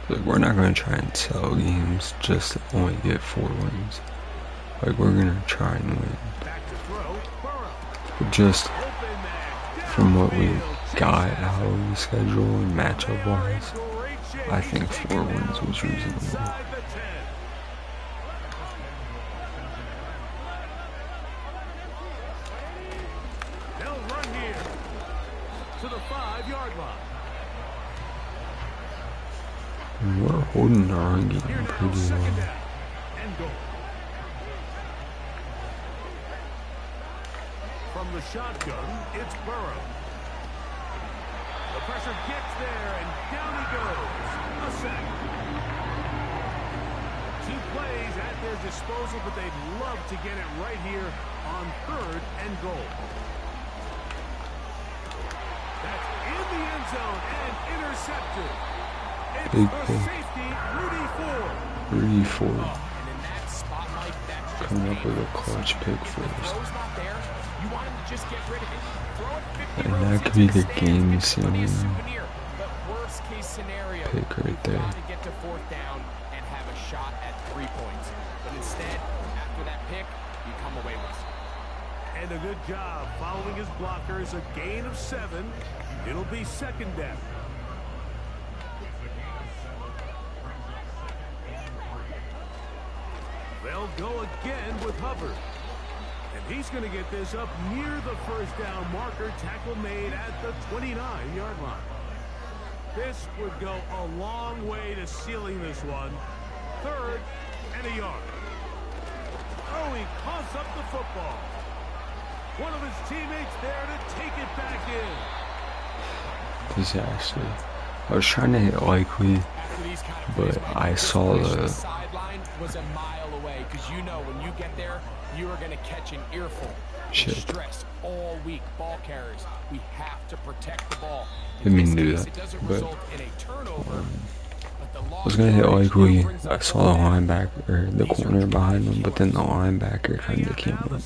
Like, we're not going to try and sell games just to only get 4 wins. Like, we're going to try and win. Back to throw. Burrow. But just Open man. from what we got out of the schedule and matchup wise, I think 4 wins was reasonable. Inside the 10. They'll run here to the 5-yard line. And we're holding our own game Here now, pretty 2nd well. down and goal. From the shotgun, it's Burrow. The pressure gets there, and down he goes. A sack. 2 plays at their disposal, but they'd love to get it right here on 3rd and goal. That's in the end zone and intercepted. It's Big the play. safety, Rudy Ford. Rudy Ford And in that spot, Mike, that's just coming up with a painful. clutch pick If for the us. throw's not there, you want him to just get rid of it. Throw it 50 And rows that could into be the the stands, game get somebody a sealing souvenir. But worst case scenario, pick right there. got to get to 4th down and have a shot at 3 points. But instead, after that pick, you come away with it. And a good job following his blockers. A gain of 7. It'll be 2nd down. They'll go again with Hubbard. And he's going to get this up near the 1st down marker. Tackle made at the 29-yard line. This would go a long way to sealing this one. 3rd and a yard. Oh, he coughs up the football. One of his teammates there to take it back in. Disaster. I was trying to hit likely, but I saw the sideline was a mile away, because you know when you get there, you are going to catch an earful. shit. Stress all week. Ball carriers, we have to protect the ball. Didn't mean to do that, but I was gonna hit likely. I saw the linebacker, or the corner behind him, but then the linebacker kind of came up,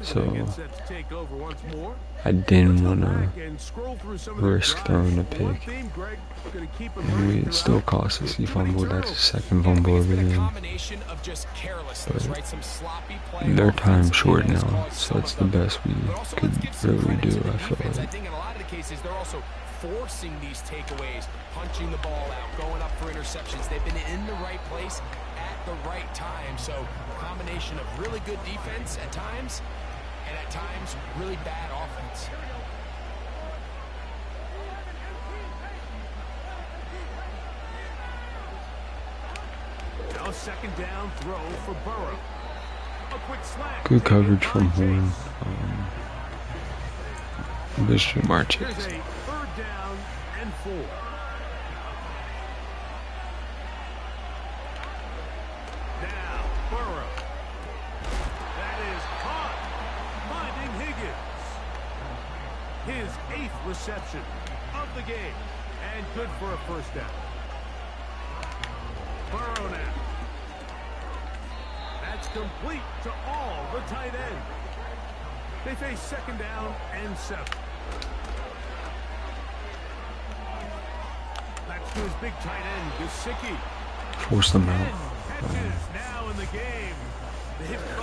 so I didn't want to risk throwing a pick. And it still cost us. He fumbled. That's his 2nd fumble of the game. But their time's short now, so it's the best we could really do, I feel like. I think in a lot of the cases, they're also forcing these takeaways, punching the ball out, going up for interceptions. They've been in the right place at the right time. So a combination of really good defense at times, and at times really bad offense. Now 2nd down throw for Burrow. A quick slant. Good coverage from Horn. This Jamar Chase. Here's a 3rd down and 4. Now Burrow. That is caught. Finding Higgins. His 8th reception of the game. And good for a 1st down. Burrow now. That's complete to all the tight end. They face 2nd down and 7. That's to his big tight end, Gesicki. Force them out. Now in the game.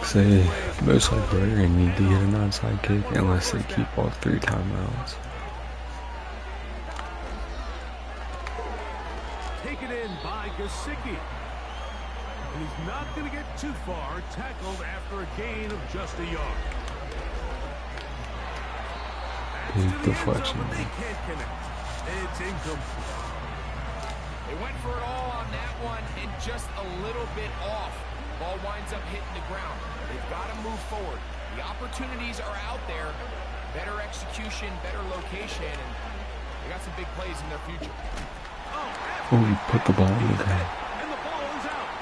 Say, most likely they're going to need to get an onside kick unless they keep all 3 timeouts. Taken in by Gesicki. And he's not going to get too far, tackled after a gain of just a yard. Big deflection. They can't connect. It's incomplete. They went for it all on that one and just a little bit off. Ball winds up hitting the ground. They've got to move forward. The opportunities are out there. Better execution, better location, and they got some big plays in their future. Oh, he put the ball in the ground. And the ball is out.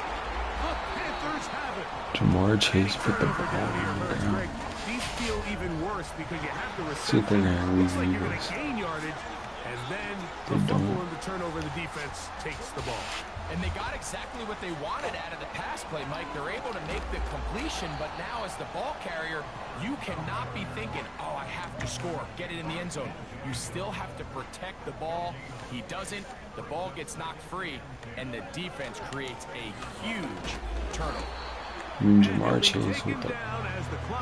The Panthers have it. Jamar Chase put the ball in the ground. These feel even worse because you have the See if they're reception. going to Looks like lose you're going this. to gain yardage, and then the They fumble don't. and the turnover, the defense takes the ball. And they got exactly what they wanted out of the pass play, Mike. They're able to make the completion, but now as the ball carrier, you cannot be thinking, oh, I have to score, get it in the end zone. You still have to protect the ball. He doesn't. The ball gets knocked free, and the defense creates a huge turnover. Jamar Chase with the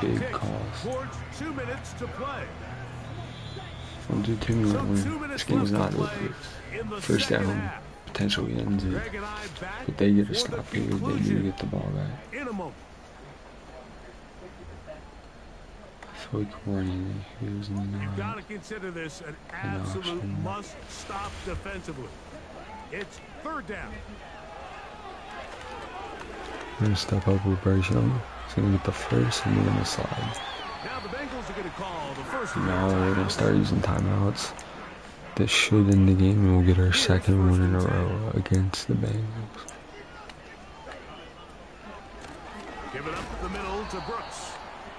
big calls. 2 minutes to play. Don't do too many when this game's not over. 1st down potentially ends it. But they get a stop here, they do get the ball back. In a moment. So we can run in here's in You've got to consider this an absolute must-stop defensively. It's 3rd down. We're gonna step up with Bryce Young. He's gonna get the 1st and we're gonna slide. Now the Bengals are going to call the 1st. Now we're gonna start using timeouts. This should end the game and we'll get our 2nd one in a row against the Bengals. Give it up the middle to Brooks.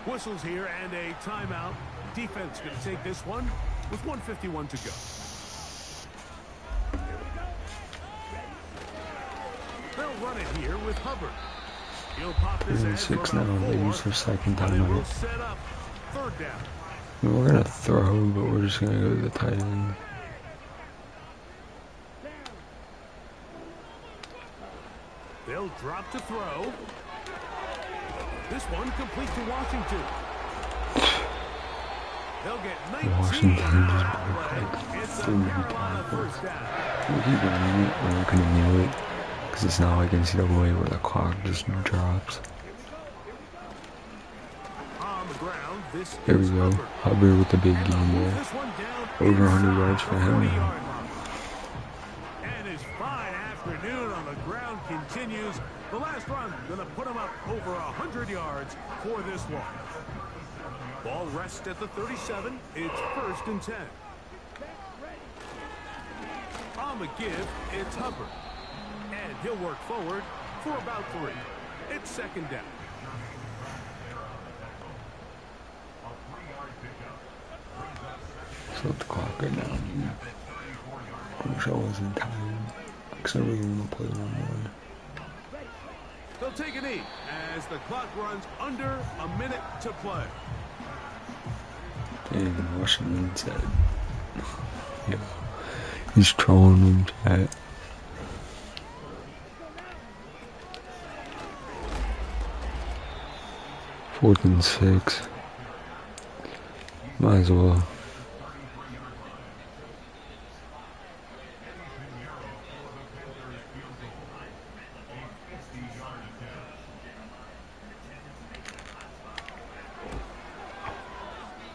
Whistles here and a timeout. Defense going to take this one with 1:51 to go. They'll run it here with Hubbard. He'll pop this We're in in 6 for now. about They 4. use their 2nd But it will timeout. set up 3rd down. I mean, we're gonna throw, but we're just gonna go to the tight end. They'll drop to throw. This one complete to Washington. They'll get 19. Washington just broke like It's a 3 Carolina tackles. 1st down. We'll keep running it, we're not gonna nail it. Because it's not like NCAA where the clock just drops. On the ground, this There we is go. Hubbard. Hubbard with the big And game they'll move there. this one down Over 100 inside yards for the him. 40-yard line. continues. The last run going to put him up over 100 yards for this one. Ball rests at the 37. It's 1st and 10. On the give, it's Hubbard. And he'll work forward for about 3. It's 2nd down. So the clock right now. I wish I wasn't tired. Because I really want to play one more. They'll take a knee as the clock runs under a minute to play. Damn, Washington said. Yeah. He's trolling in chat. Fourth and 6. Might as well.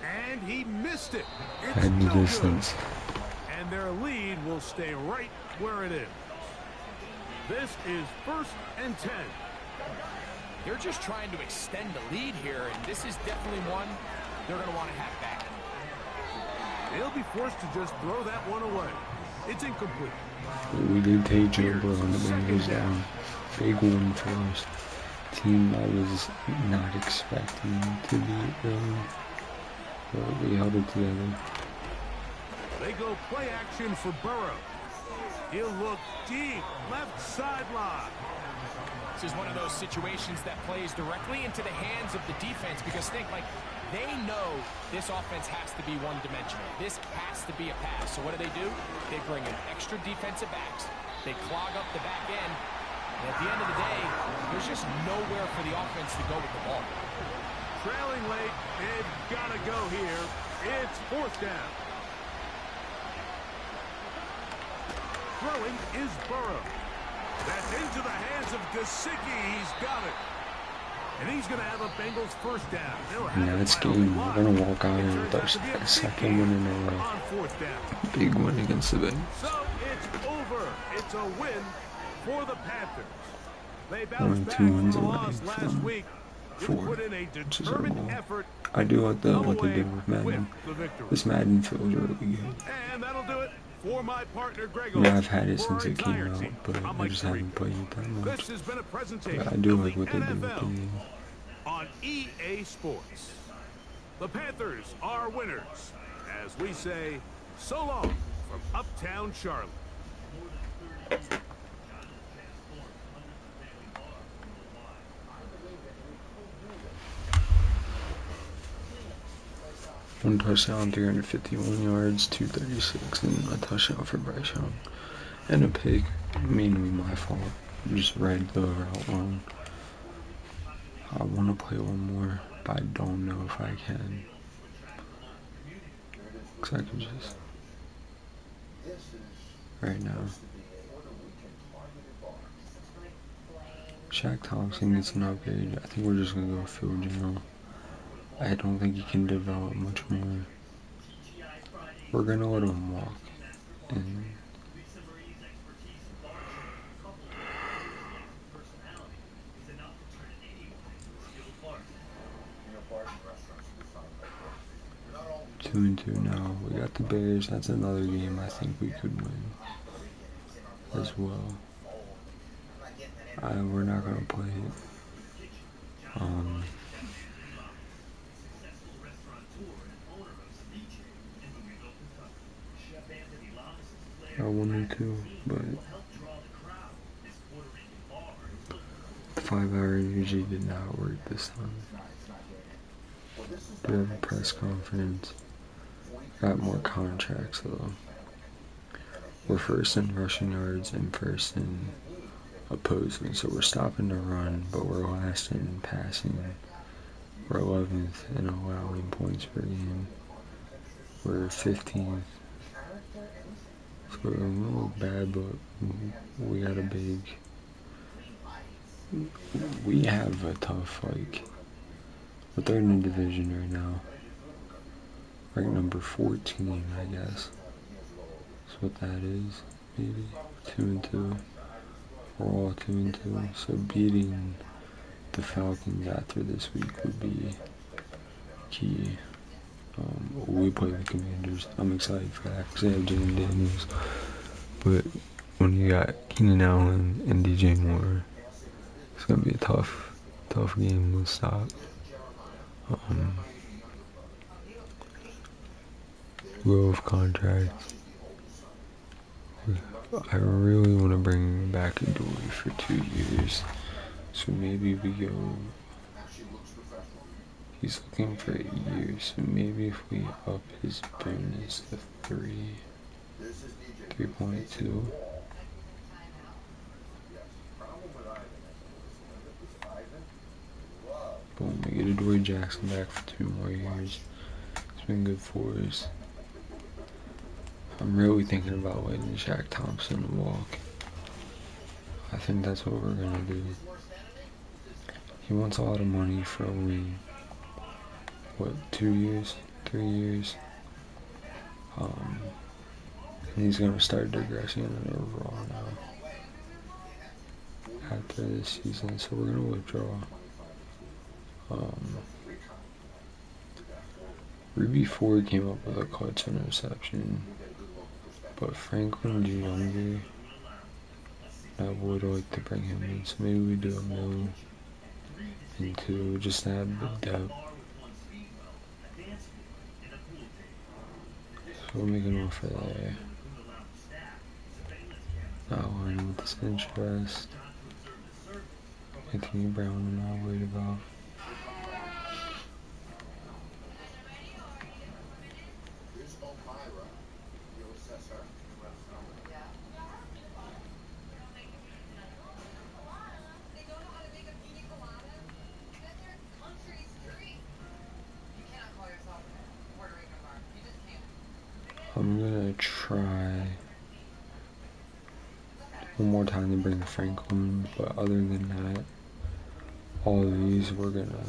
And he missed it. Had It's the no distance. good. And their lead will stay right where it is. This is 1st and 10. They're just trying to extend the lead here, and this is definitely one they're going to want to have back. They'll be forced to just throw that one away. It's incomplete. We did take Jumbo on the Bengals down. Big one for us. Team I was not expecting to beat really. But we held it together. They go play action for Burrow. He'll look deep, left sideline. This is one of those situations that plays directly into the hands of the defense because they know this offense has to be one-dimensional. This has to be a pass. So what do? They bring in extra defensive backs. They clog up the back end. And at the end of the day, there's just nowhere for the offense to go with the ball. Trailing late, they've got to go here. It's 4th down. Throwing is Burrow. That's into the hands of Gesicki. He's got it. And he's going to have a Bengals 1st down. And that's game. We're going to walk out with our 2nd win in a row. On 4th down. Big win against the Bengals. So it's over. It's a win for the Panthers. They Only bounced back 2 from wins the away loss last from week. 4, Put in a which is a determined wall. effort. I do like what they Away did with Madden. with the victory. This Madden feels really good. And that'll do it for my partner Greg. Yeah, I've had it For since our it came entire out, team, but I'm I Mike just Green. haven't played it that much. This has been a presentation But I do of like the what they did with the NFL game. on EA Sports. The Panthers are winners, as we say, so long from Uptown Charlotte. One touchdown, 351 yards, 236, and a touchdown for Bryce Young. And a pick, mainly my fault. Just read the route wrong. I want to play one more, but I don't know if I can. Because I can just... Right now. Shaq Thompson gets an upgrade. I think we're just going to go Phil General. I don't think he can develop much more. We're going to let him walk. And two and 2 now. We got the Bears. That's another game I think we could win as well. We're not going to play it. I 1 and 2, but 5-hour energy did not work this time. We have a press conference. Got more contracts though. We're 1st in rushing yards and 1st in opposing, so we're stopping the run, but we're last in passing. We're 11th in allowing points per game. We're 15th. So we're a little bad, but we got a big... We have a tough, we're 3rd in the division right now. Ranked number 14, I guess. That's what that is, maybe. 2 and 2. we're all 2-2, so beating the Falcons after this week would be key. We play the Commanders. I'm excited for that because they have Jaden Daniels. But when you got Keenan Allen and DJ Moore, it's going to be a tough game to stop. Grove contract. I really want to bring back Adoree for 2 years. So maybe we go. He's looking for 8 years, so maybe if we up his bonus to 3.2. Boom, we get Adoree Jackson back for 2 more years. It's been good for us. I'm really thinking about letting Shaq Thompson walk. I think that's what we're gonna do. He wants a lot of money for only, 2 years, 3 years. And he's gonna start digressing in overall now after this season, so we're gonna withdraw. Ruby Ford came up with a clutch interception, but Franklin Jr. I would like to bring him in, so maybe we do $1 million into just to add the depth. So we'll make an offer there. Outline with this interest. Anthony Brown, I'm not worried about. I'm gonna try one more time to bring Franklin, but other than that, all of these we're gonna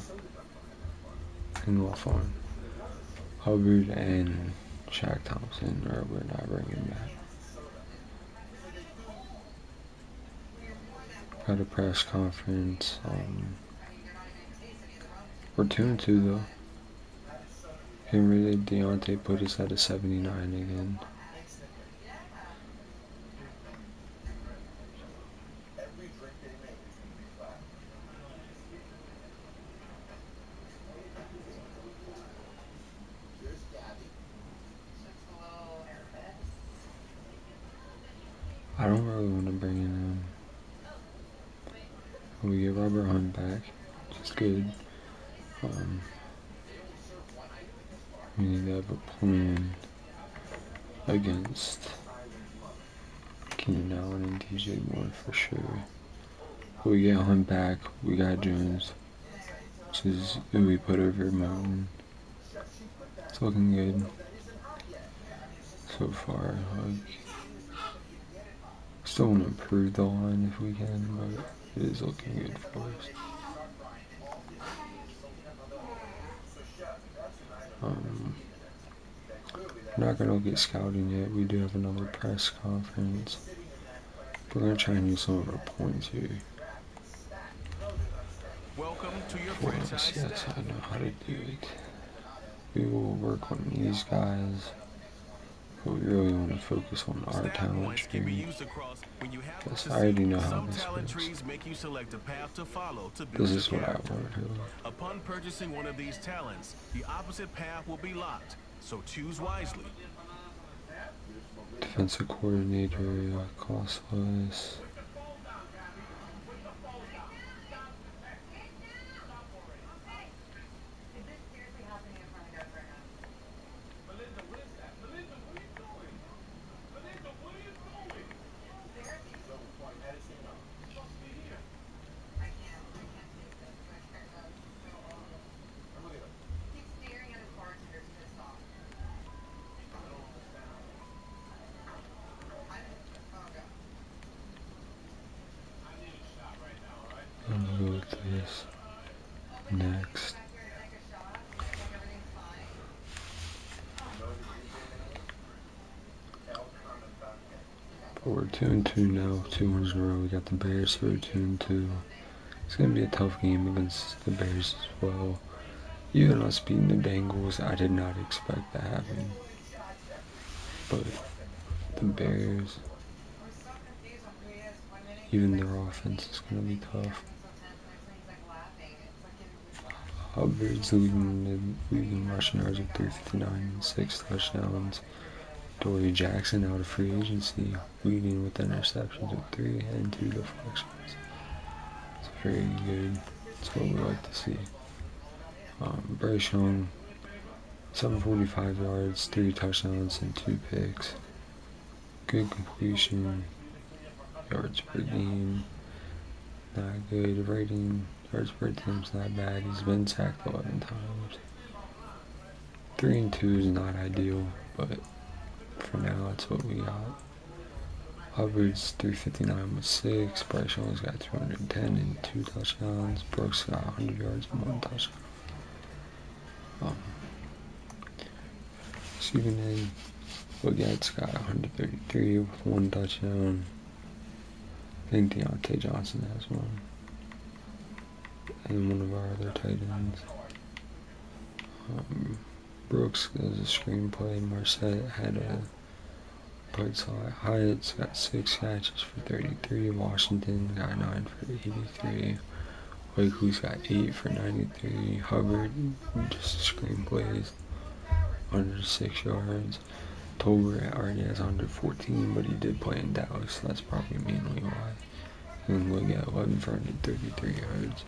hang off on. Hubbard and Shaq Thompson, or we're not bringing back. Got a press conference. We're 2-2 though. Henry Deontay put us at a 79 again. I don't really want to bring in him. We get Robert Hunt back, which is good. We need to have a plan against Keenan Allen and DJ Moore for sure. But we get Hunt back, we got Jones, which is who we put over Mountain. It's looking good so far. Still want to improve the line if we can, but it is looking good for us. We're not going to look at scouting yet. We do have another press conference. We're going to try and use some of our points here. Welcome to your franchise. Yes, I know how to do it. We will work on these guys, but we really want to focus on our talent tree. Yes, I already know how this works. This is what I want to do. Upon purchasing one of these talents, the opposite path will be locked, so choose wisely. Defensive coordinator, costless. But we're 2-2 now, 2 wins in a row. We got the Bears, so we're 2-2. It's gonna be a tough game against the Bears as well. Even us beating the Bengals, I did not expect that happen. But the Bears, even their offense is gonna be tough. Hubbard's leading rushing yards with 359 and 6 touchdowns. Dory Jackson out of free agency, leading with interceptions with 3 and 2 deflections. It's very good. It's what we like to see. Bryce Young, 745 yards, 3 touchdowns, and 2 picks. Good completion, yards per game, not good. Rating, yards per attempt, not bad. He's been sacked 11 times. 3-2 is not ideal, but for now, that's what we got. Hubbard's 359 with 6. Bryce Young's got 210 and 2 touchdowns. Brooks got 100 yards and 1 touchdown. Receiving end, Baghette's got 133 with 1 touchdown. I think Deontay Johnson has 1. And one of our other tight ends. Brooks does a screenplay. Marset had a played solid. Hyatt's got 6 catches for 33. Washington got 9 for 83. Wakely's got 8 for 93. Hubbard just screenplays under 6 yards. Tolbert already has 114, but he did play in Dallas, so that's probably mainly why. And we'll get 11 for 133 yards.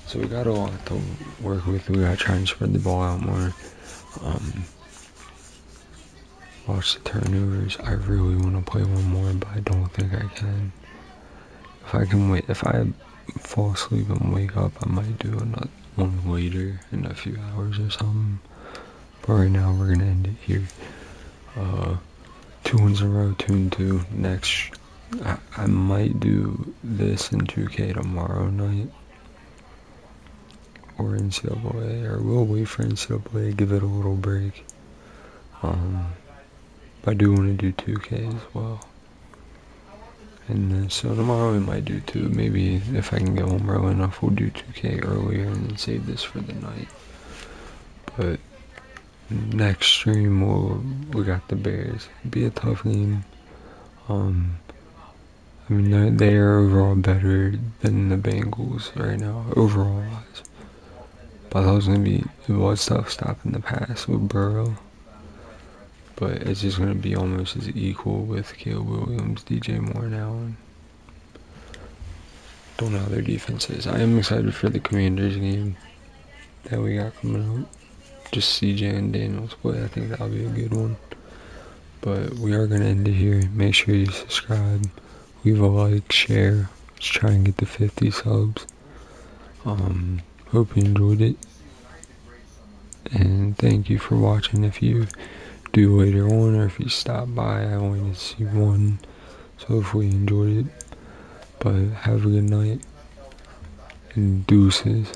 So we got a lot to work with. We got to try and spread the ball out more. Watch the turnovers. I really want to play one more, but I don't think I can. If I can wait, if I fall asleep and wake up, I might do another one later in a few hours or something. But right now, we're gonna end it here. 2 wins in a row, 2-2. Next, I might do this in 2K tomorrow night. Or NCAA, or we'll wait for NCAA, give it a little break. I do want to do 2K as well. And so tomorrow we might do 2. Maybe if I can get home early enough, we'll do 2K earlier and then save this for the night. But next stream, we got the Bears. It'll be a tough game. I mean, they are overall better than the Bengals right now, overall wise. But it was tough stopping the pass with Burrow. But it's just going to be almost as equal with Caleb Williams, DJ Moore now. And don't know how their defense is. I am excited for the Commanders game that we got coming up. Just CJ and Daniels play. I think that'll be a good one. But we are going to end it here. Make sure you subscribe, leave a like, share. Let's try and get to 50 subs. Hope you enjoyed it. And thank you for watching. If you do later on, or if you stop by, I only see one, so hopefully you enjoyed it. But have a good night, and deuces.